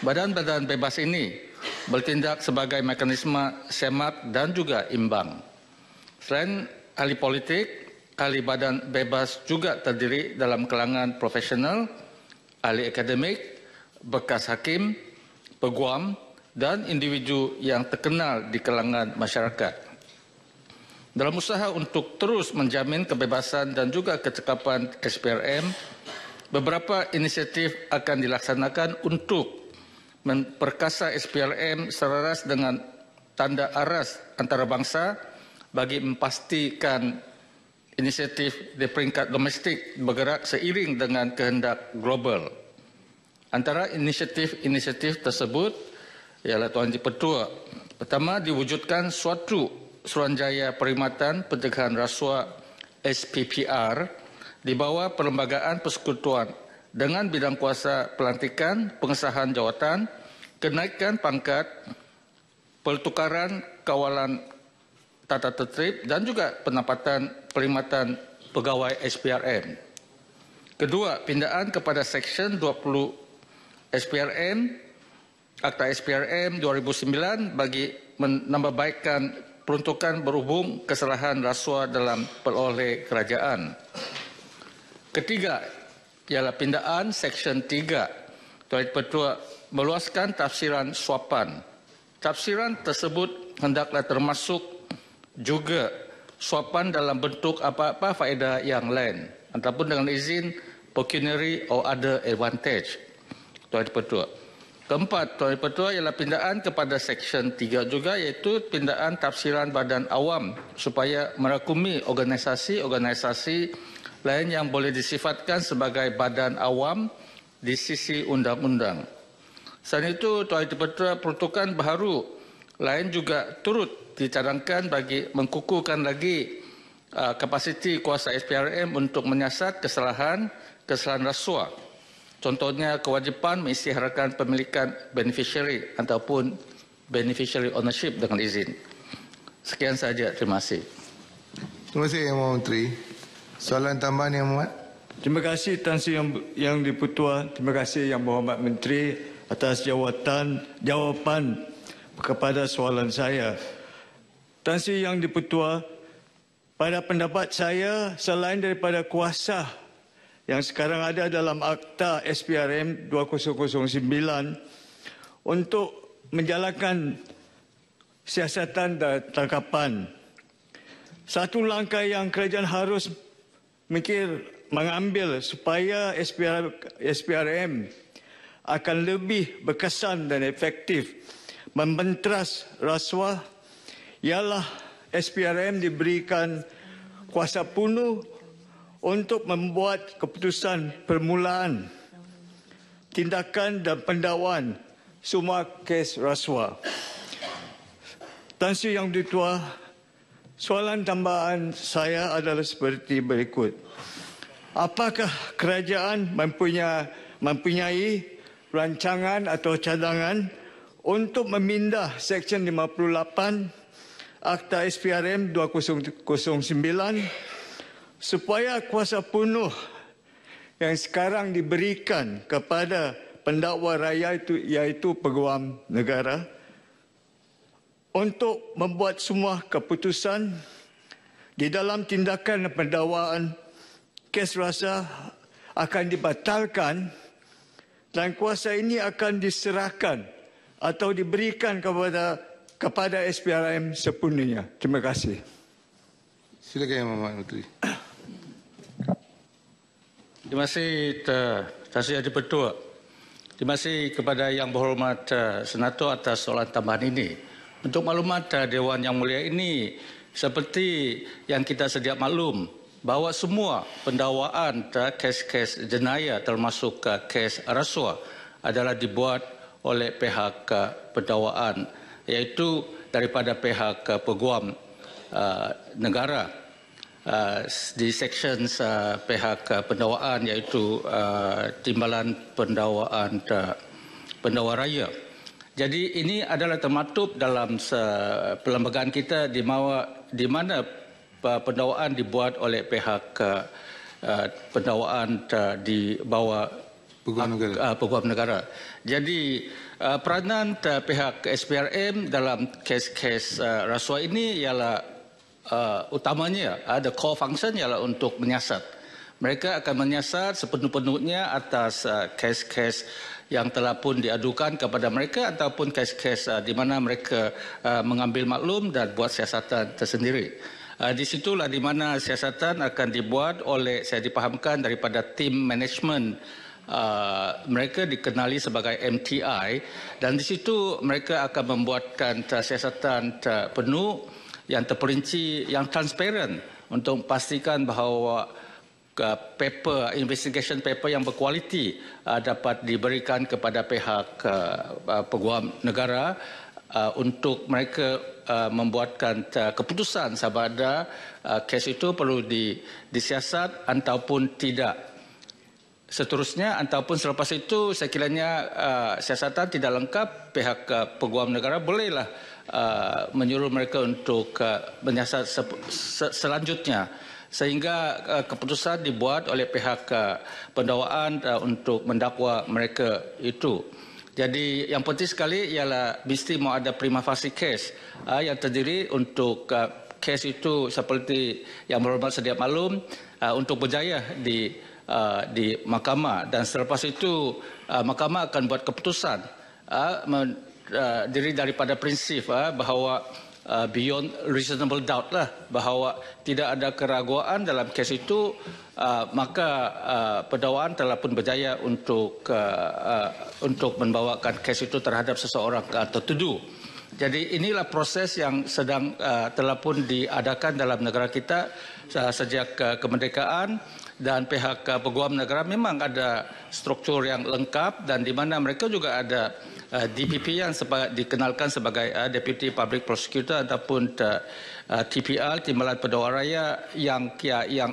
badan-badan bebas ini bertindak sebagai mekanisme semak dan juga imbang. Selain ahli politik, ahli badan bebas juga terdiri dalam kalangan profesional, ahli akademik, bekas hakim, peguam dan individu yang terkenal di kalangan masyarakat. Dalam usaha untuk terus menjamin kebebasan dan juga kecekapan SPRM, beberapa inisiatif akan dilaksanakan untuk memperkasa SPRM selaras dengan tanda aras antarabangsa bagi memastikan inisiatif di peringkat domestik bergerak seiring dengan kehendak global. Antara inisiatif tersebut ialah Tuan Di-Pertua. Pertama, diwujudkan suatu Suruhanjaya Perkhidmatan Pencegahan Rasuah SPPR di bawah Perlembagaan Persekutuan dengan bidang kuasa pelantikan, pengesahan jawatan, kenaikan pangkat, pertukaran kawalan tata tertib dan juga penempatan perkhidmatan pegawai SPRM. Kedua, pindaan kepada Seksyen 20 SPRM, Akta SPRM 2009 bagi menambahbaikkan peruntukan berhubung kesalahan rasuah dalam peroleh kerajaan. Ketiga, ialah pindaan Seksyen 3 Tuan Di-Pertua meluaskan tafsiran suapan. Tafsiran tersebut hendaklah termasuk juga suapan dalam bentuk apa-apa faedah yang lain ataupun dengan izin pecuniary or other advantage. Tuan Di-Pertua. Keempat, Tuan Ketua, ialah pindaan kepada Seksyen 3 juga, iaitu pindaan tafsiran badan awam supaya merakumi organisasi-organisasi lain yang boleh disifatkan sebagai badan awam di sisi undang-undang. Selain itu, Tuan Ketua, peruntukan baharu lain juga turut dicadangkan bagi mengkukuhkan lagi kapasiti kuasa SPRM untuk menyiasat kesalahan rasuah. Contohnya kewajipan mengisytiharkan pemilikan beneficiary ataupun beneficiary ownership dengan izin. Sekian saja, terima kasih. Terima kasih Yang Berhormat Menteri. Soalan tambahan Yang Berhormat. Terima kasih Tan Sri Yang Di-Pertua. Terima kasih Yang Berhormat Menteri atas jawapan kepada soalan saya. Tan Sri Yang Di-Pertua, pada pendapat saya, selain daripada kuasa yang sekarang ada dalam Akta SPRM 2009 untuk menjalankan siasatan dan tangkapan, satu langkah yang kerajaan harus mengambil supaya SPRM akan lebih berkesan dan efektif membentras rasuah ialah SPRM diberikan kuasa penuh untuk membuat keputusan permulaan, tindakan dan pendakwaan semua kes rasuah. Tan Sri Yang Di-Pertua, soalan tambahan saya adalah seperti berikut. Apakah kerajaan mempunyai rancangan atau cadangan untuk memindah Seksyen 58 Akta SPRM 2009 supaya kuasa penuh yang sekarang diberikan kepada pendakwa raya iaitu Peguam Negara untuk membuat semua keputusan di dalam tindakan pendakwaan kes rasa akan dibatalkan dan kuasa ini akan diserahkan atau diberikan kepada SPRM sepenuhnya. Terima kasih. Silakan Yang Berhormat Menteri. Terima kasih Tan Sri Yang Di-Pertua. Terima kasih kepada Yang Berhormat Senator atas soalan tambahan ini. Untuk maklumat Dewan Yang Mulia ini, seperti yang kita sedia maklum, bahawa semua pendakwaan kes-kes jenayah termasuk kes rasuah adalah dibuat oleh pihak pendakwaan, iaitu daripada pihak Peguam Negara. Di seksyen pihak pendakwaan iaitu Timbalan Pendakwa Raya. Jadi ini adalah termaktub dalam perlembagaan kita di mana pendakwaan dibuat oleh pihak pendakwaan di bawah Peguam Negara. Jadi peranan pihak SPRM dalam kes-kes rasuah ini ialah utamanya the core function ialah untuk menyiasat. Mereka akan menyiasat sepenuh-penuhnya atas kes-kes yang telah pun diadukan kepada mereka ataupun kes-kes di mana mereka mengambil maklum dan buat siasatan tersendiri. Di situlah di mana siasatan akan dibuat oleh, saya dipahamkan, daripada tim management mereka dikenali sebagai MTI, dan di situ mereka akan membuatkan siasatan penuh yang terperinci, yang transparent untuk memastikan bahawa investigation paper yang berkualiti dapat diberikan kepada pihak Peguam Negara untuk mereka membuatkan keputusan sama ada kes itu perlu disiasat ataupun tidak. Seterusnya ataupun selepas itu sekiranya siasatan tidak lengkap, pihak Peguam Negara bolehlah menyuruh mereka untuk menyiasat selanjutnya sehingga keputusan dibuat oleh pihak pendakwaan untuk mendakwa mereka itu. Jadi yang penting sekali ialah mesti mau ada prima facie case yang terdiri untuk kes itu seperti Yang Berhormat sedia maklum untuk berjaya di mahkamah, dan selepas itu mahkamah akan buat keputusan diri daripada prinsip bahawa beyond reasonable doubt lah bahawa tidak ada keraguan dalam kes itu, maka pendakwaan telah pun berjaya untuk membawakan kes itu terhadap seseorang tertuduh. Jadi inilah proses yang sedang telah pun diadakan dalam negara kita sejak kemerdekaan, dan pihak peguam negara memang ada struktur yang lengkap, dan di mana mereka juga ada DPP yang dikenalkan sebagai Deputy Public Prosecutor ataupun TPR, Timbalan Pendakwa Raya, yang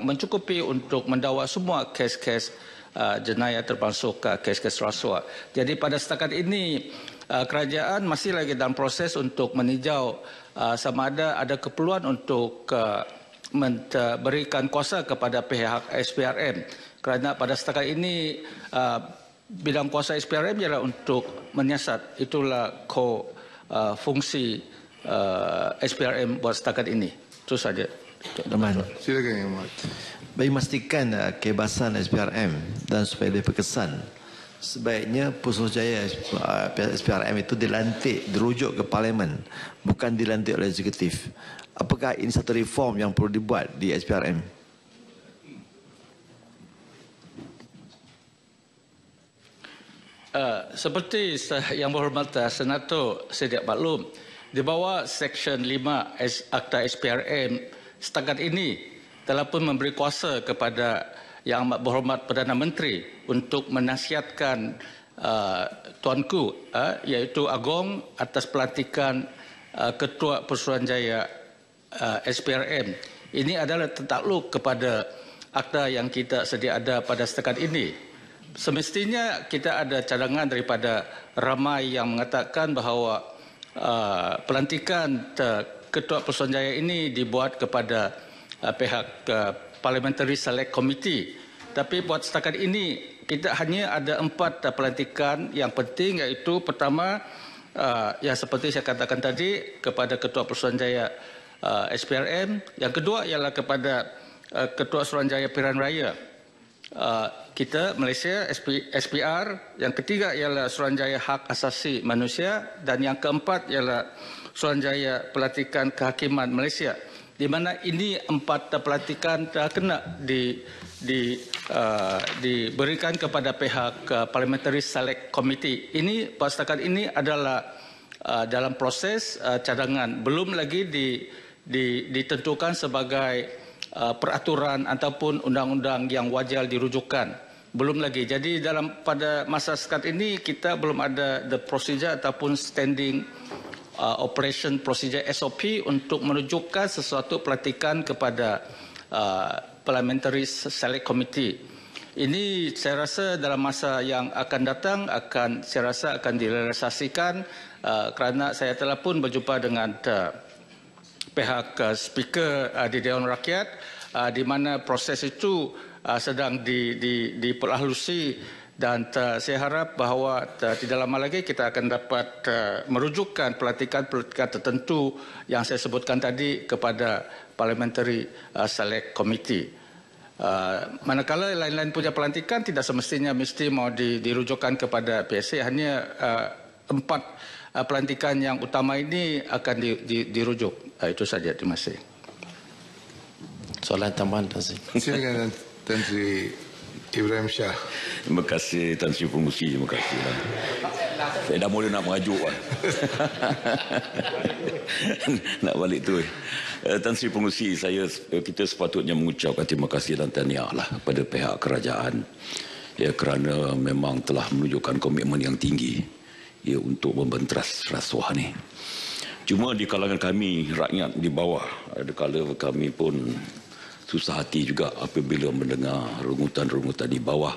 mencukupi untuk mendakwa semua kes-kes jenayah termasuk kes-kes rasuah. Jadi pada setakat ini kerajaan masih lagi dalam proses untuk meninjau sama ada keperluan untuk memberikan kuasa kepada pihak SPRM, kerana pada setakat ini bidang kuasa SPRM ialah untuk menyiasat. Itulah fungsi SPRM buat setakat ini. Itu saja. Silakan Yang Amat. Bagi memastikan kebebasan SPRM dan supaya dia berkesan, sebaiknya Pusurujaya SPRM itu dilantik, dirujuk ke Parlimen, bukan dilantik oleh eksekutif. Apakah ini satu reform yang perlu dibuat di SPRM? Seperti Yang Berhormat Senator sedia maklum, di bawah Seksyen 5 Akta SPRM setakat ini telah pun memberi kuasa kepada Yang Amat Berhormat Perdana Menteri untuk menasihatkan Tuanku iaitu Agong atas pelantikan Ketua Pusurujaya SPRM. Ini adalah tertakluk kepada akta yang kita sedia ada pada setakat ini. Semestinya kita ada cadangan daripada ramai yang mengatakan bahawa pelantikan Ketua Pusurujaya ini dibuat kepada pihak Parliamentary Select Committee. Tapi buat setakat ini kita hanya ada 4 pelantikan yang penting, iaitu pertama yang seperti saya katakan tadi kepada Ketua Pusurujaya SPRM, yang kedua ialah kepada Ketua Suruhanjaya Pilihan Raya kita Malaysia SPR, yang ketiga ialah Suruhanjaya Hak Asasi Manusia, dan yang keempat ialah Suruhanjaya Pelantikan Kehakiman Malaysia, di mana ini 4 pelantikan telah kena diberikan kepada pihak Parliamentary Select Committee. Ini pada setakat ini adalah dalam proses cadangan, belum lagi ditentukan sebagai peraturan ataupun undang-undang yang wajar dirujukan, belum lagi. Jadi pada masa sekarang ini kita belum ada the procedure ataupun standing operation procedure SOP untuk menunjukkan sesuatu pelantikan kepada Parliamentary Select Committee. Ini saya rasa dalam masa yang akan datang saya rasa akan direalisasikan, kerana saya telah pun berjumpa dengan pihak speaker di Dewan Rakyat, di mana proses itu sedang diperhalusi, dan saya harap bahawa tidak lama lagi kita akan dapat merujukkan pelantikan-pelantikan tertentu yang saya sebutkan tadi kepada Parliamentary Select Committee. Manakala lain-lain punya pelantikan tidak semestinya mesti mau dirujukkan kepada PSA, hanya 4 pelantikan yang utama ini akan dirujuk. Itu saja. Terima kasih. Soalan tambahan, Tan Sri. Silakan Tan Sri Ibrahim Shah. Terima kasih Tan Sri Pengerusi. Terima kasih. Saya dah mula nak merajuk. Nak balik tu. Tan Sri Pengerusi, kita sepatutnya mengucapkan terima kasih dan tahniah lah kepada pihak kerajaan, ya, kerana memang telah menunjukkan komitmen yang tinggi, ya, untuk membenteras rasuah ni. Cuma di kalangan kami rakyat di bawah, ada kala kami pun susah hati juga apabila mendengar rungutan-rungutan di bawah,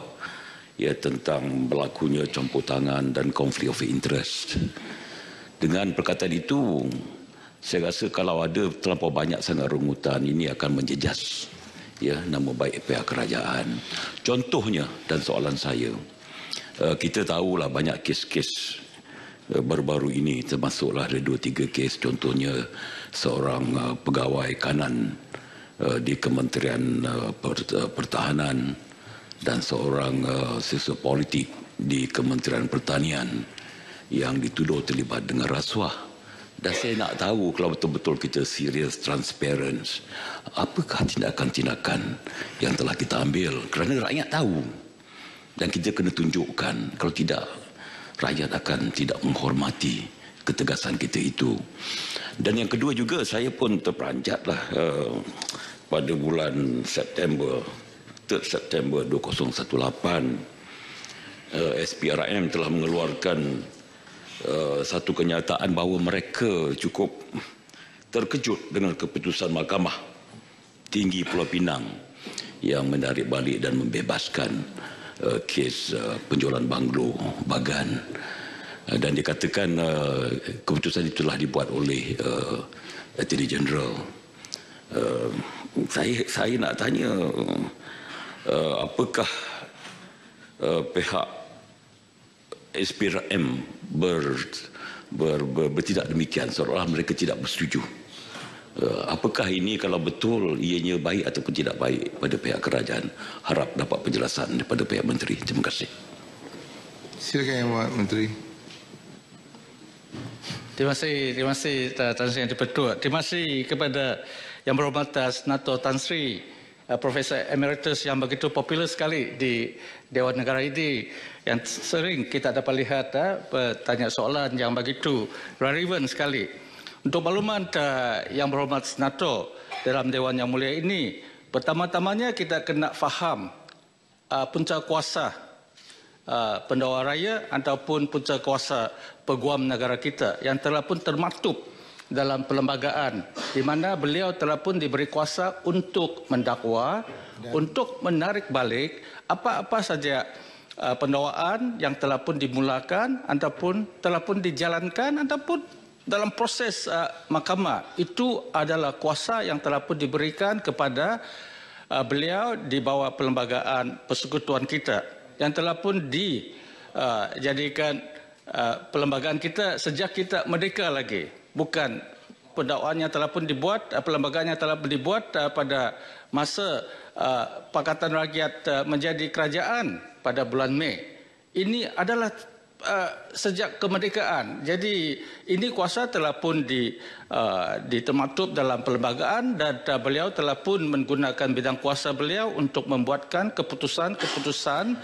ya, tentang berlakunya campur tangan dan konflik of interest. Dengan perkataan itu, saya rasa kalau ada terlampau banyak sangat rungutan, ini akan menjejas, ya, nama baik pihak kerajaan. Contohnya, dan soalan saya, kita tahulah banyak kes-kes baru-baru ini, termasuklah ada 2-3 kes, contohnya seorang pegawai kanan di Kementerian Pertahanan dan seorang siswa politik di Kementerian Pertanian yang dituduh terlibat dengan rasuah. Dan saya nak tahu kalau betul-betul kita serius, transparent, apakah tindakan-tindakan yang telah kita ambil, kerana rakyat tahu dan kita kena tunjukkan. Kalau tidak, rakyat akan tidak menghormati ketegasan kita itu. Dan yang kedua juga, saya pun terperanjatlah pada bulan September 3 September 2018, SPRM telah mengeluarkan satu kenyataan bahawa mereka cukup terkejut dengan keputusan Mahkamah Tinggi Pulau Pinang yang menarik balik dan membebaskan kes penjualan banglo Bagan, dan dikatakan keputusan itu telah dibuat oleh Attorney General. Saya nak tanya, apakah pihak SPRM bertindak demikian, seolah-olah mereka tidak bersetuju? Apakah ini kalau betul ianya baik ataupun tidak baik pada pihak kerajaan? Harap dapat penjelasan daripada pihak menteri. Terima kasih. Silakan Yang Berhormat Menteri. Terima kasih Tan Sri Yang Dipertua. Terima kasih kepada Yang Berhormat Senator Tan Sri, Profesor Emeritus yang begitu popular sekali di Dewan Negara ini, yang sering kita dapat lihat bertanya soalan yang begitu relevan sekali. Untuk makluman Yang Berhormat Senator dalam Dewan Yang Mulia ini, pertama-tamanya kita kena faham punca kuasa pendakwa raya ataupun punca kuasa peguam negara kita yang telah pun termaktub dalam perlembagaan, di mana beliau telah pun diberi kuasa untuk mendakwa, untuk menarik balik apa-apa saja pendakwaan yang telah pun dimulakan ataupun telah pun dijalankan ataupun dalam proses mahkamah. Itu adalah kuasa yang telah pun diberikan kepada beliau di bawah perlembagaan persekutuan kita, yang telah pun dijadikan perlembagaan kita sejak kita merdeka lagi. Bukan pendakwaannya telah pun dibuat, perlembagaannya telah pun dibuat pada masa Pakatan Rakyat menjadi kerajaan pada bulan Mei. Ini adalah sejak kemerdekaan. Jadi ini kuasa telah pun ditermaktub dalam perlembagaan, dan beliau telah pun menggunakan bidang kuasa beliau untuk membuatkan keputusan-keputusan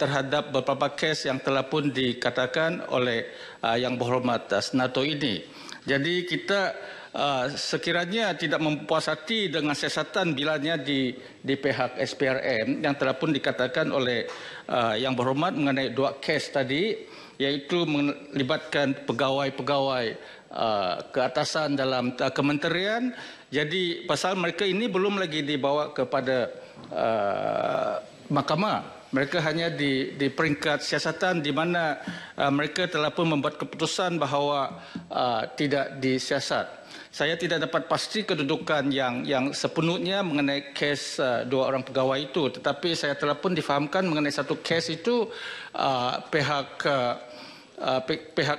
terhadap beberapa kes yang telah pun dikatakan oleh Yang Berhormat Senator ini. Jadi kita sekiranya tidak mempuas hati dengan siasatan bilanya di pihak SPRM yang telah pun dikatakan oleh Yang Berhormat mengenai dua kes tadi, iaitu melibatkan pegawai-pegawai keatasan dalam kementerian. Jadi pasal mereka ini belum lagi dibawa kepada mahkamah. Mereka hanya di peringkat siasatan, di mana mereka telah pun membuat keputusan bahawa tidak disiasat. Saya tidak dapat pasti kedudukan yang sepenuhnya mengenai kes dua orang pegawai itu, tetapi saya telah pun difahamkan mengenai satu kes itu pihak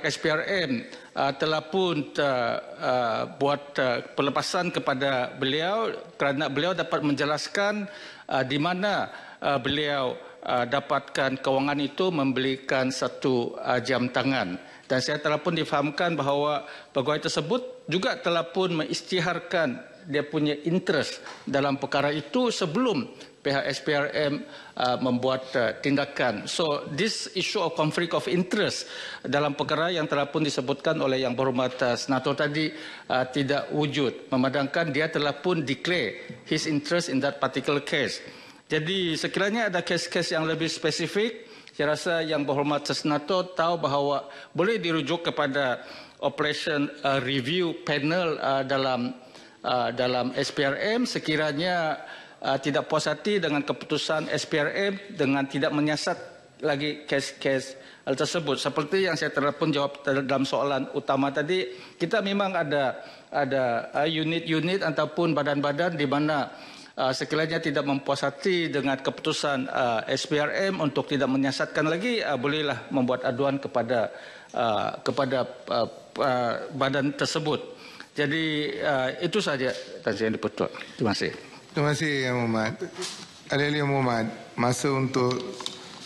SPRM telah pun buat pelepasan kepada beliau kerana beliau dapat menjelaskan di mana beliau dapatkan kewangan itu membelikan satu jam tangan. Dan saya telah pun difahamkan bahawa pegawai tersebut juga telah pun mengisytiharkan dia punya interest dalam perkara itu sebelum pihak SPRM membuat tindakan. So this issue of conflict of interest dalam perkara yang telah pun disebutkan oleh Yang Berhormat Senator tadi tidak wujud, memandangkan dia telah pun declare his interest in that particular case. Jadi sekiranya ada kes-kes yang lebih spesifik, saya rasa Yang Berhormat Senator tahu bahawa boleh dirujuk kepada Operation Review Panel dalam SPRM sekiranya tidak puas hati dengan keputusan SPRM dengan tidak menyiasat lagi kes-kes tersebut. Seperti yang saya telah pun jawab dalam soalan utama tadi, kita memang ada unit-unit ataupun badan-badan di mana sekiranya tidak mempuas hati dengan keputusan SPRM untuk tidak menyiasatkan lagi, bolehlah membuat aduan kepada badan tersebut. Jadi itu saja Tan Sri Yang Dipertua. Terima kasih. Terima kasih Yang Berhormat. Ahli Yang Berhormat, masa untuk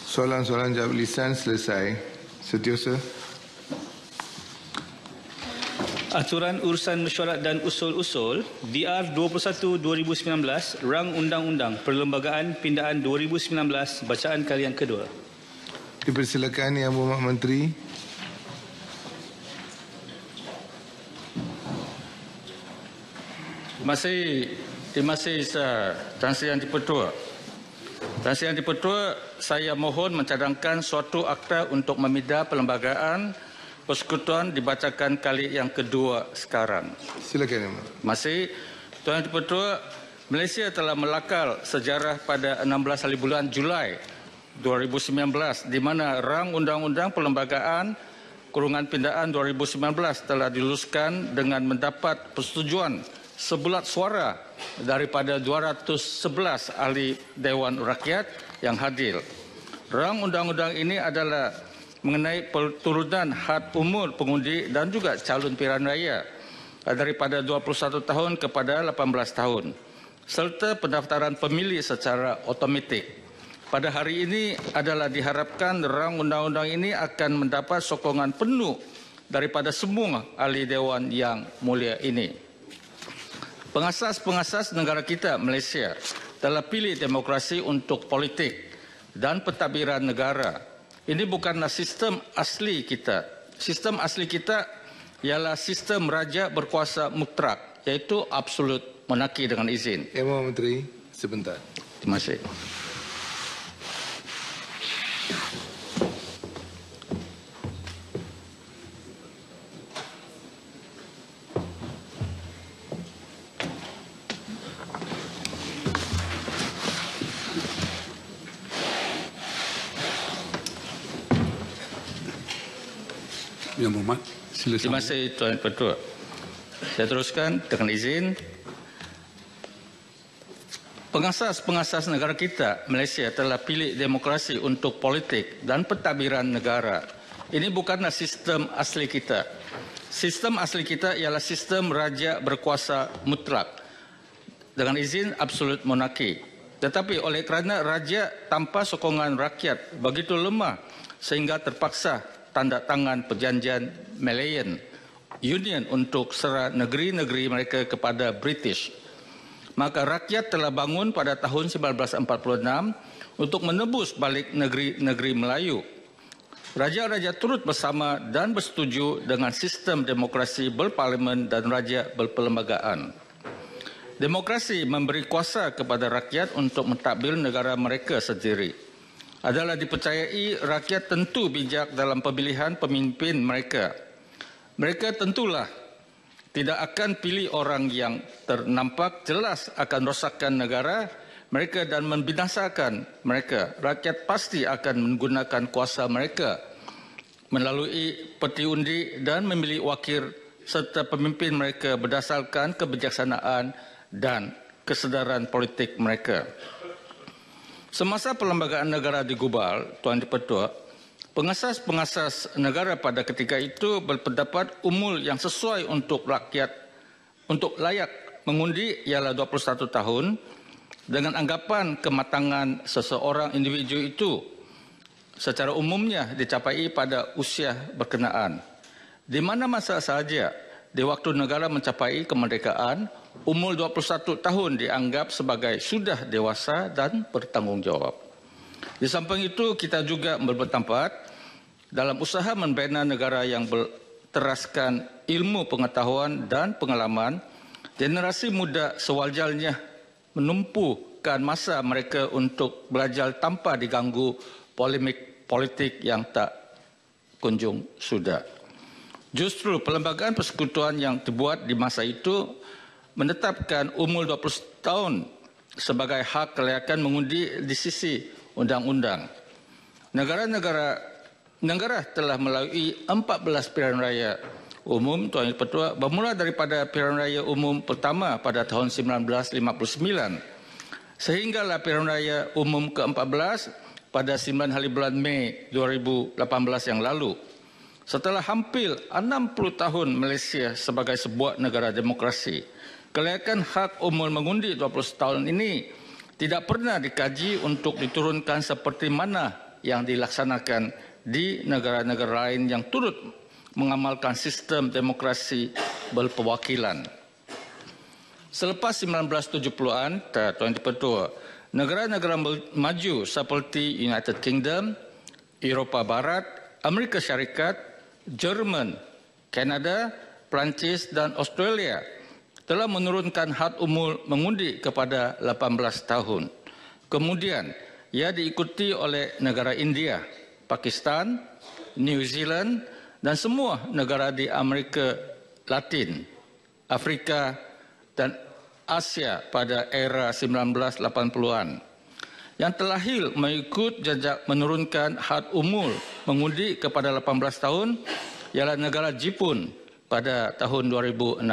soalan-soalan jawab lisan selesai. Setiausaha. Aturan Urusan Mesyuarat dan Usul-Usul DR 21/2019 Rang Undang-Undang Perlembagaan Pindaan 2019 bacaan kali yang kedua. Dipersilakan Yang Berhormat Menteri. Terima kasih Tan Sri Yang Di-Pertua. Tan Sri Yang Di-Pertua, saya mohon mencadangkan suatu akta untuk memindah perlembagaan persekutuan dibacakan kali yang kedua sekarang. Silakan. Masih, Tuan Yang Di-Pertua, Malaysia telah melakal sejarah pada 16 hari bulan Julai 2019 di mana rang Undang-Undang Perlembagaan Kurungan Pindaan 2019 telah diluluskan dengan mendapat persetujuan sebulat suara daripada 211 ahli Dewan Rakyat yang hadir. Rang undang-undang ini adalah mengenai penurunan had umur pengundi dan juga calon pilihan raya daripada 21 tahun kepada 18 tahun serta pendaftaran pemilih secara otomatik. Pada hari ini adalah diharapkan rang undang-undang ini akan mendapat sokongan penuh daripada semua ahli Dewan yang mulia ini. Pengasas-pengasas negara kita Malaysia telah pilih demokrasi untuk politik dan pentadbiran negara. Ini bukanlah sistem asli kita. Sistem asli kita ialah sistem raja berkuasa mutlak, iaitu absolut monarki dengan izin. Yang Berhormat Menteri, sebentar. Terima kasih. Yang Berhormat, silakan. Terima kasih Tuan Ketua. Saya teruskan dengan izin. Pengasas-pengasas negara kita Malaysia telah pilih demokrasi untuk politik dan pentadbiran negara. Ini bukanlah sistem asli kita. Sistem asli kita ialah sistem raja berkuasa mutlak dengan izin absolut monarki. Tetapi oleh kerana raja tanpa sokongan rakyat begitu lemah sehingga terpaksa tanda tangan perjanjian Malayan Union untuk serah negeri-negeri mereka kepada British. Maka rakyat telah bangun pada tahun 1946 untuk menebus balik negeri-negeri Melayu. Raja-raja turut bersama dan bersetuju dengan sistem demokrasi berparlimen dan raja berperlembagaan. Demokrasi memberi kuasa kepada rakyat untuk mentadbir negara mereka sendiri. Adalah dipercayai rakyat tentu bijak dalam pemilihan pemimpin mereka. Mereka tentulah tidak akan pilih orang yang ternampak jelas akan rosakkan negara mereka dan membinasakan mereka. Rakyat pasti akan menggunakan kuasa mereka melalui peti undi dan memilih wakil serta pemimpin mereka berdasarkan kebijaksanaan dan kesedaran politik mereka. Semasa perlembagaan negara digubal, Tuan Di-Pertua, pengasas-pengasas negara pada ketika itu berpendapat umur yang sesuai untuk rakyat untuk layak mengundi ialah 21 tahun dengan anggapan kematangan seseorang individu itu secara umumnya dicapai pada usia berkenaan. Di mana masa sahaja di waktu negara mencapai kemerdekaan, umur 21 tahun dianggap sebagai sudah dewasa dan bertanggungjawab. Di samping itu, kita juga berpendapat dalam usaha membina negara yang berteraskan ilmu pengetahuan dan pengalaman, generasi muda sewajarnya menumpukan masa mereka untuk belajar tanpa diganggu polemik politik yang tak kunjung sudah. Justru perlembagaan persekutuan yang dibuat di masa itu menetapkan umur 20 tahun sebagai hak kelayakan mengundi di sisi undang-undang. Negara telah melalui 14 pilihan raya umum, Tuan Ketua, bermula daripada pilihan raya umum pertama pada tahun 1959 sehinggalah pilihan raya umum ke-14 pada 9 hari bulan Mei 2018 yang lalu. Setelah hampir 60 tahun Malaysia sebagai sebuah negara demokrasi, kelayakan hak umur mengundi 20 tahun ini tidak pernah dikaji untuk diturunkan seperti mana yang dilaksanakan di negara-negara lain yang turut mengamalkan sistem demokrasi berperwakilan. Selepas 1970-an, Tuan Dipertua, negara-negara maju seperti United Kingdom, Eropah Barat, Amerika Syarikat, Jerman, Kanada, Perancis dan Australia telah menurunkan had umur mengundi kepada 18 tahun. Kemudian, ia diikuti oleh negara India, Pakistan, New Zealand dan semua negara di Amerika Latin, Afrika dan Asia pada era 1980-an. Yang terakhir mengikut jejak menurunkan had umur mengundi kepada 18 tahun ialah negara Jepun pada tahun 2016.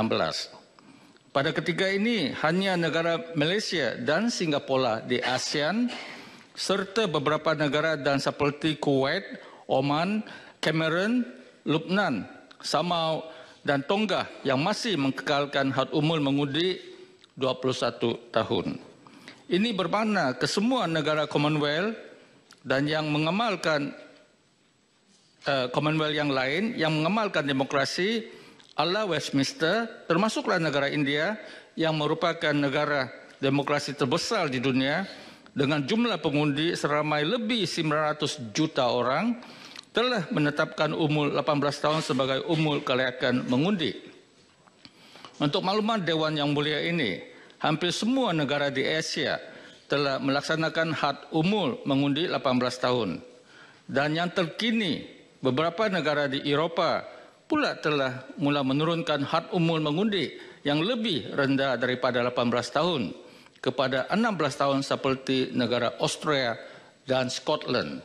Pada ketika ini, hanya negara Malaysia dan Singapura di ASEAN serta beberapa negara dan seperti Kuwait, Oman, Cameron, Lebanon, Samoa dan Tonga yang masih mengekalkan had umur mengundi 21 tahun. Ini bermakna kesemua negara Commonwealth dan yang mengamalkan Commonwealth yang lain yang mengamalkan demokrasi ala Westminster, termasuklah negara India yang merupakan negara demokrasi terbesar di dunia dengan jumlah pengundi seramai lebih 900 juta orang, telah menetapkan umur 18 tahun sebagai umur kelayakan mengundi. Untuk makluman Dewan Yang Mulia ini, hampir semua negara di Asia telah melaksanakan had umur mengundi 18 tahun. Dan yang terkini, beberapa negara di Eropah pula telah mula menurunkan had umur mengundi yang lebih rendah daripada 18 tahun kepada 16 tahun seperti negara Austria dan Scotland.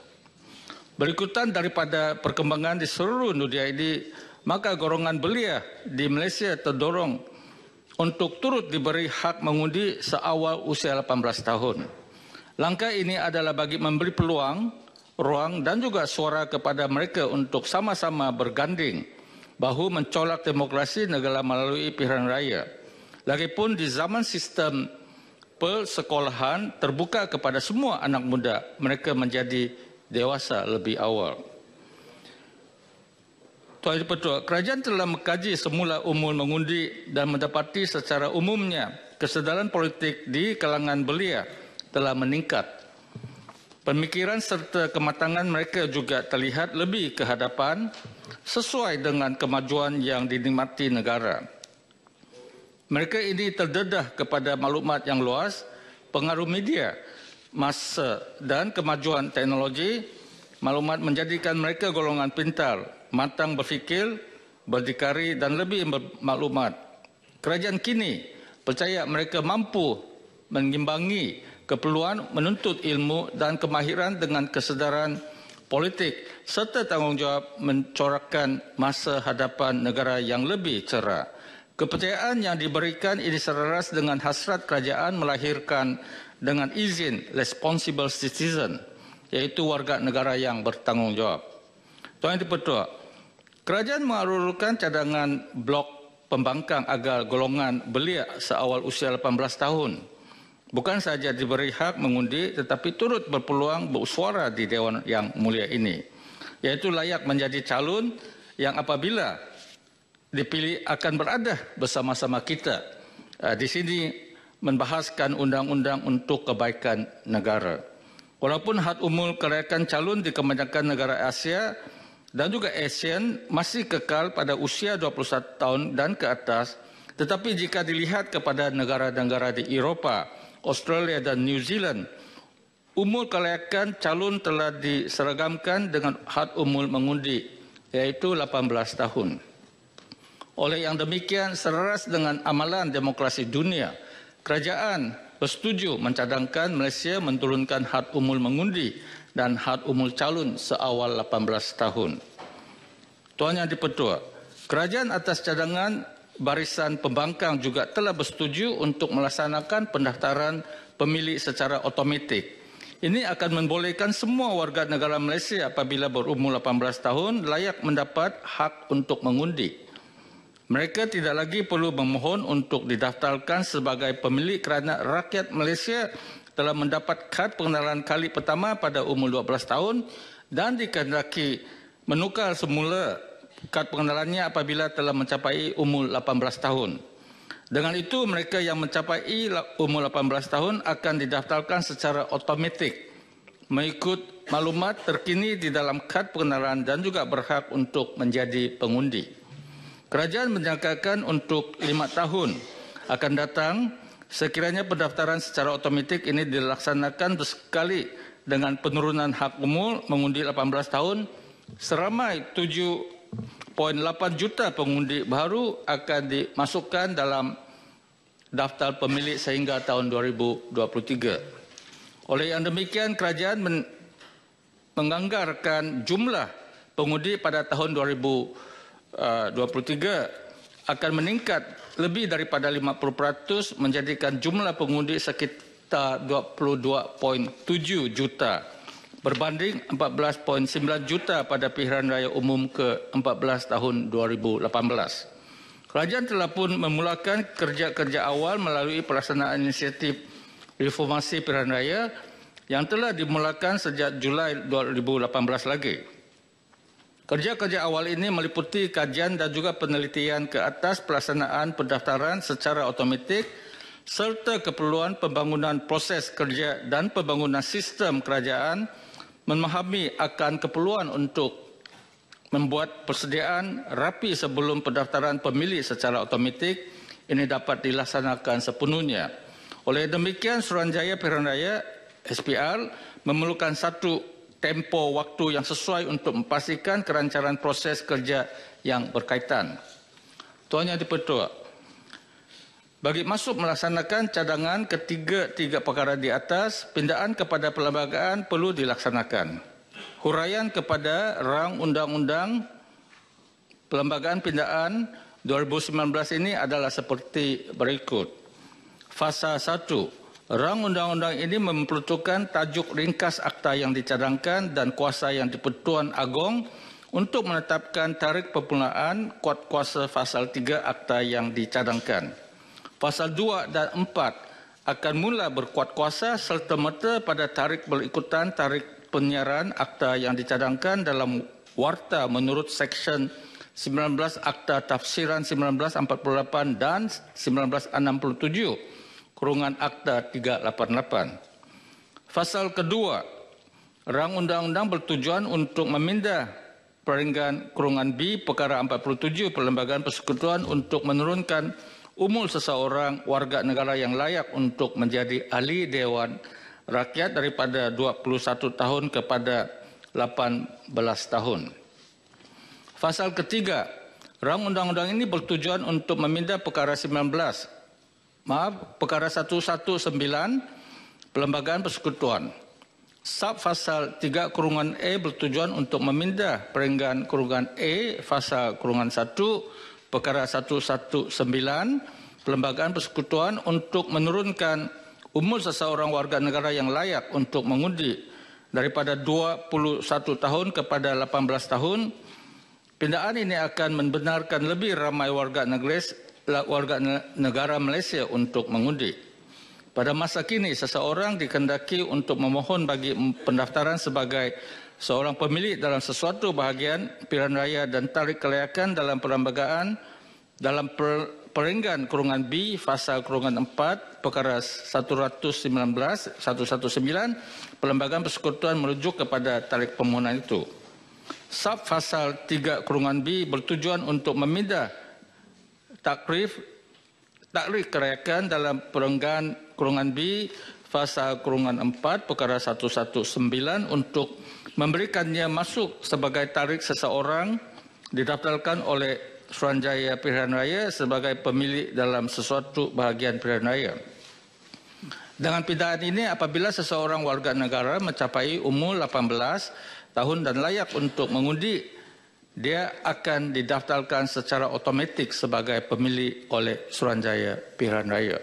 Berikutan daripada perkembangan di seluruh dunia ini, maka golongan belia di Malaysia terdorong untuk turut diberi hak mengundi seawal usia 18 tahun. Langkah ini adalah bagi memberi peluang, ruang dan juga suara kepada mereka untuk sama-sama berganding bahu mencolak demokrasi negara melalui pilihan raya. Lagipun di zaman sistem persekolahan terbuka kepada semua anak muda, mereka menjadi dewasa lebih awal. Tuan Dipertua, kerajaan telah mengkaji semula umur mengundi dan mendapati secara umumnya kesedaran politik di kalangan belia telah meningkat. Pemikiran serta kematangan mereka juga terlihat lebih ke hadapan sesuai dengan kemajuan yang dinikmati negara. Mereka ini terdedah kepada maklumat yang luas, pengaruh media, masa dan kemajuan teknologi. Maklumat menjadikan mereka golongan pintar, matang berfikir, berdikari dan lebih bermaklumat. Kerajaan kini percaya mereka mampu mengimbangi keperluan menuntut ilmu dan kemahiran dengan kesedaran politik serta tanggungjawab mencorakkan masa hadapan negara yang lebih cerah. Kepercayaan yang diberikan ini selaras dengan hasrat kerajaan melahirkan dengan izin responsible citizen, iaitu warga negara yang bertanggungjawab. Tuan Dipertua, kerajaan mengalurkan cadangan blok pembangkang agar golongan belia seawal usia 18 tahun bukan saja diberi hak mengundi tetapi turut berpeluang bersuara di Dewan Yang Mulia ini, iaitu layak menjadi calon yang apabila dipilih akan berada bersama-sama kita di sini membahaskan undang-undang untuk kebaikan negara. Walaupun had umur kelayakan calon di kebanyakan negara Asia dan juga ASEAN masih kekal pada usia 21 tahun dan ke atas, tetapi jika dilihat kepada negara-negara di Eropah, Australia dan New Zealand, umur kelayakan calon telah diseragamkan dengan had umur mengundi, iaitu 18 tahun. Oleh yang demikian, selaras dengan amalan demokrasi dunia, kerajaan bersetuju mencadangkan Malaysia menurunkan had umur mengundi dan had umur calon seawal 18 tahun. Tuan Yang Dipertua, kerajaan atas cadangan Barisan Pembangkang juga telah bersetuju untuk melaksanakan pendaftaran pemilih secara otomatik. Ini akan membolehkan semua warga negara Malaysia apabila berumur 18 tahun layak mendapat hak untuk mengundi. Mereka tidak lagi perlu memohon untuk didaftarkan sebagai pemilih kerana rakyat Malaysia telah mendapat kad pengenalan kali pertama pada umur 12 tahun dan dikehendaki menukar semula kad pengenalannya apabila telah mencapai umur 18 tahun. Dengan itu, mereka yang mencapai umur 18 tahun akan didaftarkan secara otomatik mengikut maklumat terkini di dalam kad pengenalan dan juga berhak untuk menjadi pengundi. Kerajaan menjangkakan untuk 5 tahun akan datang sekiranya pendaftaran secara otomatik ini dilaksanakan bersekali dengan penurunan hak umur mengundi 18 tahun, seramai 7.8 juta pengundi baru akan dimasukkan dalam daftar pemilih sehingga tahun 2023. Oleh yang demikian, kerajaan menganggarkan jumlah pengundi pada tahun 2023 akan meningkat lebih daripada 50%, menjadikan jumlah pengundi sekitar 22.7 juta berbanding 14.9 juta pada pilihan raya umum ke-14 tahun 2018. Kerajaan telah pun memulakan kerja-kerja awal melalui pelaksanaan inisiatif reformasi pilihan raya yang telah dimulakan sejak Julai 2018 lagi. Kerja-kerja awal ini meliputi kajian dan juga penelitian ke atas pelaksanaan pendaftaran secara otomatik serta keperluan pembangunan proses kerja dan pembangunan sistem kerajaan, memahami akan keperluan untuk membuat persediaan rapi sebelum pendaftaran pemilih secara otomatik ini dapat dilaksanakan sepenuhnya. Oleh demikian, Suruhanjaya Pilihan Raya SPR memerlukan satu tempo waktu yang sesuai untuk memastikan kelancaran proses kerja yang berkaitan. Tuan Yang di-Pertua, bagi masuk melaksanakan cadangan ketiga perkara di atas, pindaan kepada perlembagaan perlu dilaksanakan. Huraian kepada rang undang-undang Perlembagaan Pindaan 2019 ini adalah seperti berikut. Fasa 1. Rang undang-undang ini memperuntukkan tajuk ringkas akta yang dicadangkan dan kuasa yang di-Pertuan Agong untuk menetapkan tarikh penggunaan kuat kuasa Fasal 3 akta yang dicadangkan. Pasal 2 dan 4 akan mula berkuat kuasa serta-merta pada tarikh berikutan tarikh penyiaran akta yang dicadangkan dalam warta menurut Seksyen 19 Akta Tafsiran 1948 dan 1967 kurungan Akta 388. Pasal kedua, rang undang-undang bertujuan untuk memindah peringgan kurungan B perkara 47 Perlembagaan Persekutuan untuk menurunkan umur seseorang warga negara yang layak untuk menjadi ahli Dewan Rakyat daripada 21 tahun kepada 18 tahun. Pasal ketiga, rang undang-undang ini bertujuan untuk memindah perkara 119 Perlembagaan Persekutuan. Sub-Fasal 3 kurungan E bertujuan untuk memindah peringgan kurungan E Fasal kurungan 1 perkara 119 Perlembagaan Persekutuan untuk menurunkan umur seseorang warga negara yang layak untuk mengundi daripada 21 tahun kepada 18 tahun. Pindaan ini akan membenarkan lebih ramai warga negara Malaysia untuk mengundi. Pada masa kini, seseorang dikehendaki untuk memohon bagi pendaftaran sebagai seorang pemilih dalam sesuatu bahagian pilihan raya dan tarikh kelayakan dalam perlembagaan dalam peringgan kurungan B Fasal kurungan 4 perkara 119 Perlembagaan Persekutuan merujuk kepada tarikh permohonan itu. Sub Fasal 3 kurungan B bertujuan untuk memindah takrif kelayakan dalam perenggan kurungan B Fasal kurungan 4 perkara 119 untuk memberikannya masuk sebagai tarikh seseorang didaftarkan oleh Suruhanjaya Pilihan Raya sebagai pemilih dalam sesuatu bahagian pilihan raya. Dengan pindaan ini, apabila seseorang warga negara mencapai umur 18 tahun dan layak untuk mengundi, dia akan didaftarkan secara otomatik sebagai pemilih oleh Suruhanjaya Pilihan Raya.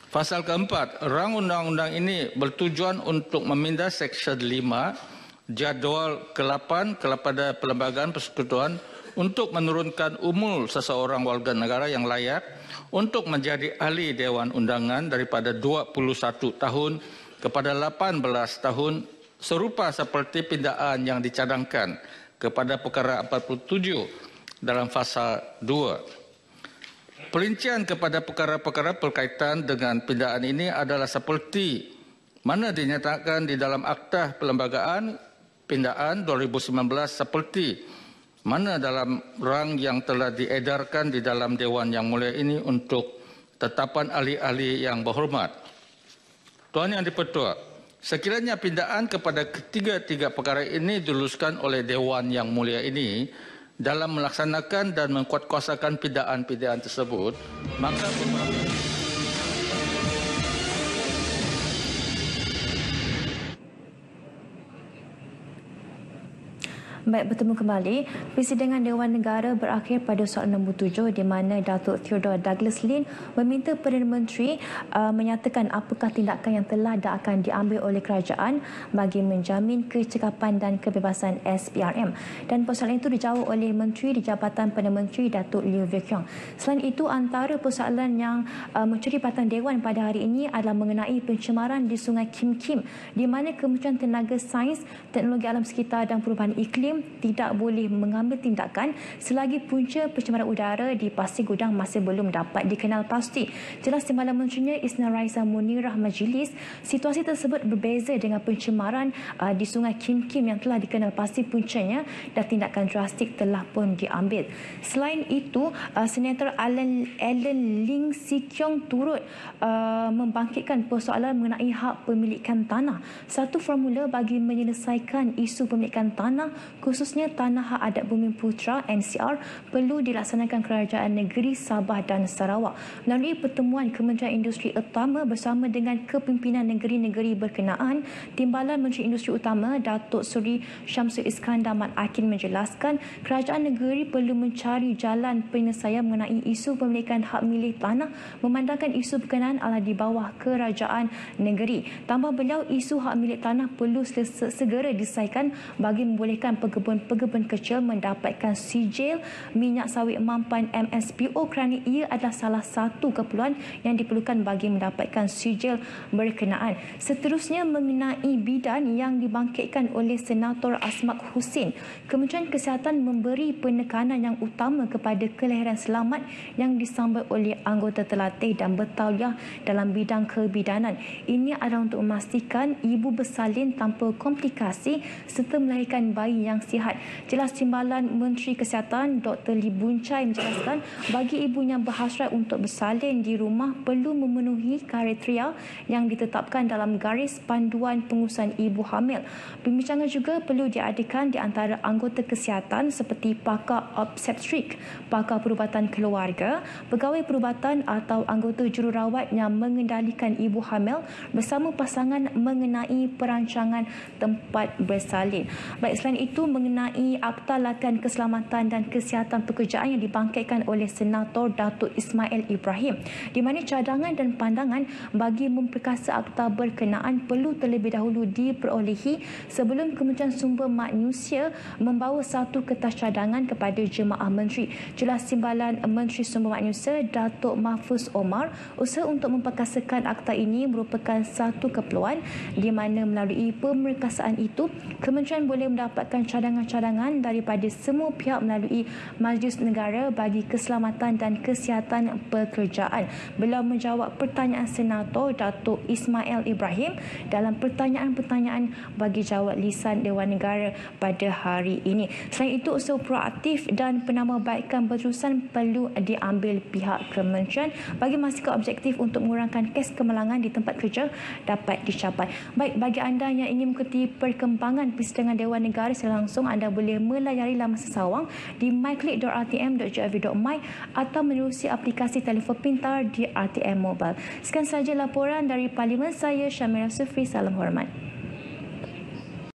Pasal keempat, rang undang-undang ini bertujuan untuk memindah Seksyen 5 jadual ke-8 kepada Perlembagaan Persekutuan untuk menurunkan umur seseorang warga negara yang layak untuk menjadi ahli Dewan Undangan daripada 21 tahun kepada 18 tahun serupa seperti pindaan yang dicadangkan kepada perkara 47 dalam fasa 2. Perincian kepada perkara-perkara berkaitan dengan pindaan ini adalah seperti mana dinyatakan di dalam Akta Perlembagaan Pindaan 2019 seperti mana dalam rang yang telah diedarkan di dalam Dewan Yang Mulia ini untuk tetapan ahli-ahli yang berhormat. Tuan Yang di-Pertua, sekiranya pindaan kepada ketiga-tiga perkara ini diluluskan oleh Dewan Yang Mulia ini dalam melaksanakan dan mengkuatkuasakan pindaan-pindaan tersebut, maka Baik, bertemu kembali. Persidangan Dewan Negara berakhir pada soalan nombor 7 di mana Datuk Theodore Douglas Lin meminta Perdana Menteri menyatakan apakah tindakan yang telah dan akan diambil oleh kerajaan bagi menjamin kecekapan dan kebebasan SPRM. Dan persoalan itu dijawab oleh Menteri di Jabatan Perdana Menteri Datuk Liew Vick Yong. Selain itu, antara persoalan yang mencuri perhatian Dewan pada hari ini adalah mengenai pencemaran di Sungai Kim Kim, di mana Kementerian Tenaga Sains, Teknologi Alam Sekitar dan Perubahan Iklim tidak boleh mengambil tindakan selagi punca pencemaran udara di Pasir Gudang masih belum dapat dikenal pasti. Jelas Timbalan Menterinya Isna Raisa Munirah Majlis, situasi tersebut berbeza dengan pencemaran di Sungai Kim Kim yang telah dikenal pasti puncanya dan tindakan drastik telah pun diambil. Selain itu, Senator Alan Ling Si Keong turut membangkitkan persoalan mengenai hak pemilikan tanah. Satu formula bagi menyelesaikan isu pemilikan tanah, khususnya Tanah Hak Adat Bumi Putra NCR, perlu dilaksanakan Kerajaan Negeri Sabah dan Sarawak melalui pertemuan Kementerian Industri Utama bersama dengan kepimpinan negeri-negeri berkenaan. Timbalan Menteri Industri Utama Datuk Seri Syamsul Iskandar Mat Akin menjelaskan kerajaan negeri perlu mencari jalan penyelesaian mengenai isu pemilikan hak milik tanah memandangkan isu berkenaan adalah di bawah kerajaan negeri. Tambah beliau, isu hak milik tanah perlu segera diselesaikan bagi membolehkan pekebun kecil mendapatkan sijil minyak sawit mampan MSPO kerana ia adalah salah satu keperluan yang diperlukan bagi mendapatkan sijil berkenaan. Seterusnya, mengenai bidan yang dibangkitkan oleh Senator Asmak Hussein, Kementerian Kesihatan memberi penekanan yang utama kepada kelahiran selamat yang disambut oleh anggota terlatih dan bertauliah dalam bidang kebidanan. Ini adalah untuk memastikan ibu bersalin tanpa komplikasi serta melahirkan bayi yang sihat. Jelas Timbalan Menteri Kesihatan Dr. Lee Boon Chye menjelaskan bagi ibu yang berhasrat untuk bersalin di rumah perlu memenuhi kriteria yang ditetapkan dalam garis panduan pengurusan ibu hamil. Pembincangan juga perlu diadakan di antara anggota kesihatan seperti pakar obstetrik, pakar perubatan keluarga, pegawai perubatan atau anggota jururawat yang mengendalikan ibu hamil bersama pasangan mengenai perancangan tempat bersalin. Baik, selain itu, mengenai Akta Latihan Keselamatan dan Kesihatan Pekerjaan yang dibangkitkan oleh Senator Datuk Ismail Ibrahim, di mana cadangan dan pandangan bagi memperkasa akta berkenaan perlu terlebih dahulu diperolehi sebelum Kementerian Sumber Manusia membawa satu kertas cadangan kepada Jemaah Menteri. Jelas Timbalan Menteri Sumber Manusia Datuk Mahfuz Omar, usaha untuk memperkasakan akta ini merupakan satu keperluan di mana melalui pemerkasaan itu Kementerian boleh mendapatkan cadangan-cadangan daripada semua pihak melalui Majlis Negara bagi Keselamatan dan Kesihatan Pekerjaan. Beliau menjawab pertanyaan Senator Datuk Ismail Ibrahim dalam pertanyaan-pertanyaan bagi jawab lisan Dewan Negara pada hari ini. Selain itu, usaha proaktif dan penambahbaikan berterusan perlu diambil pihak Kementerian bagi memastikan objektif untuk mengurangkan kes kemalangan di tempat kerja dapat dicapai. Baik, bagi anda yang ingin mengikuti perkembangan persidangan Dewan Negara secara langsung, anda boleh melayari laman sesawang di myclick.rtm.gov.my atau menerusi aplikasi telefon pintar di RTM Mobile. Sekian sahaja laporan dari Parlimen, saya Syamira Sufri. Salam hormat.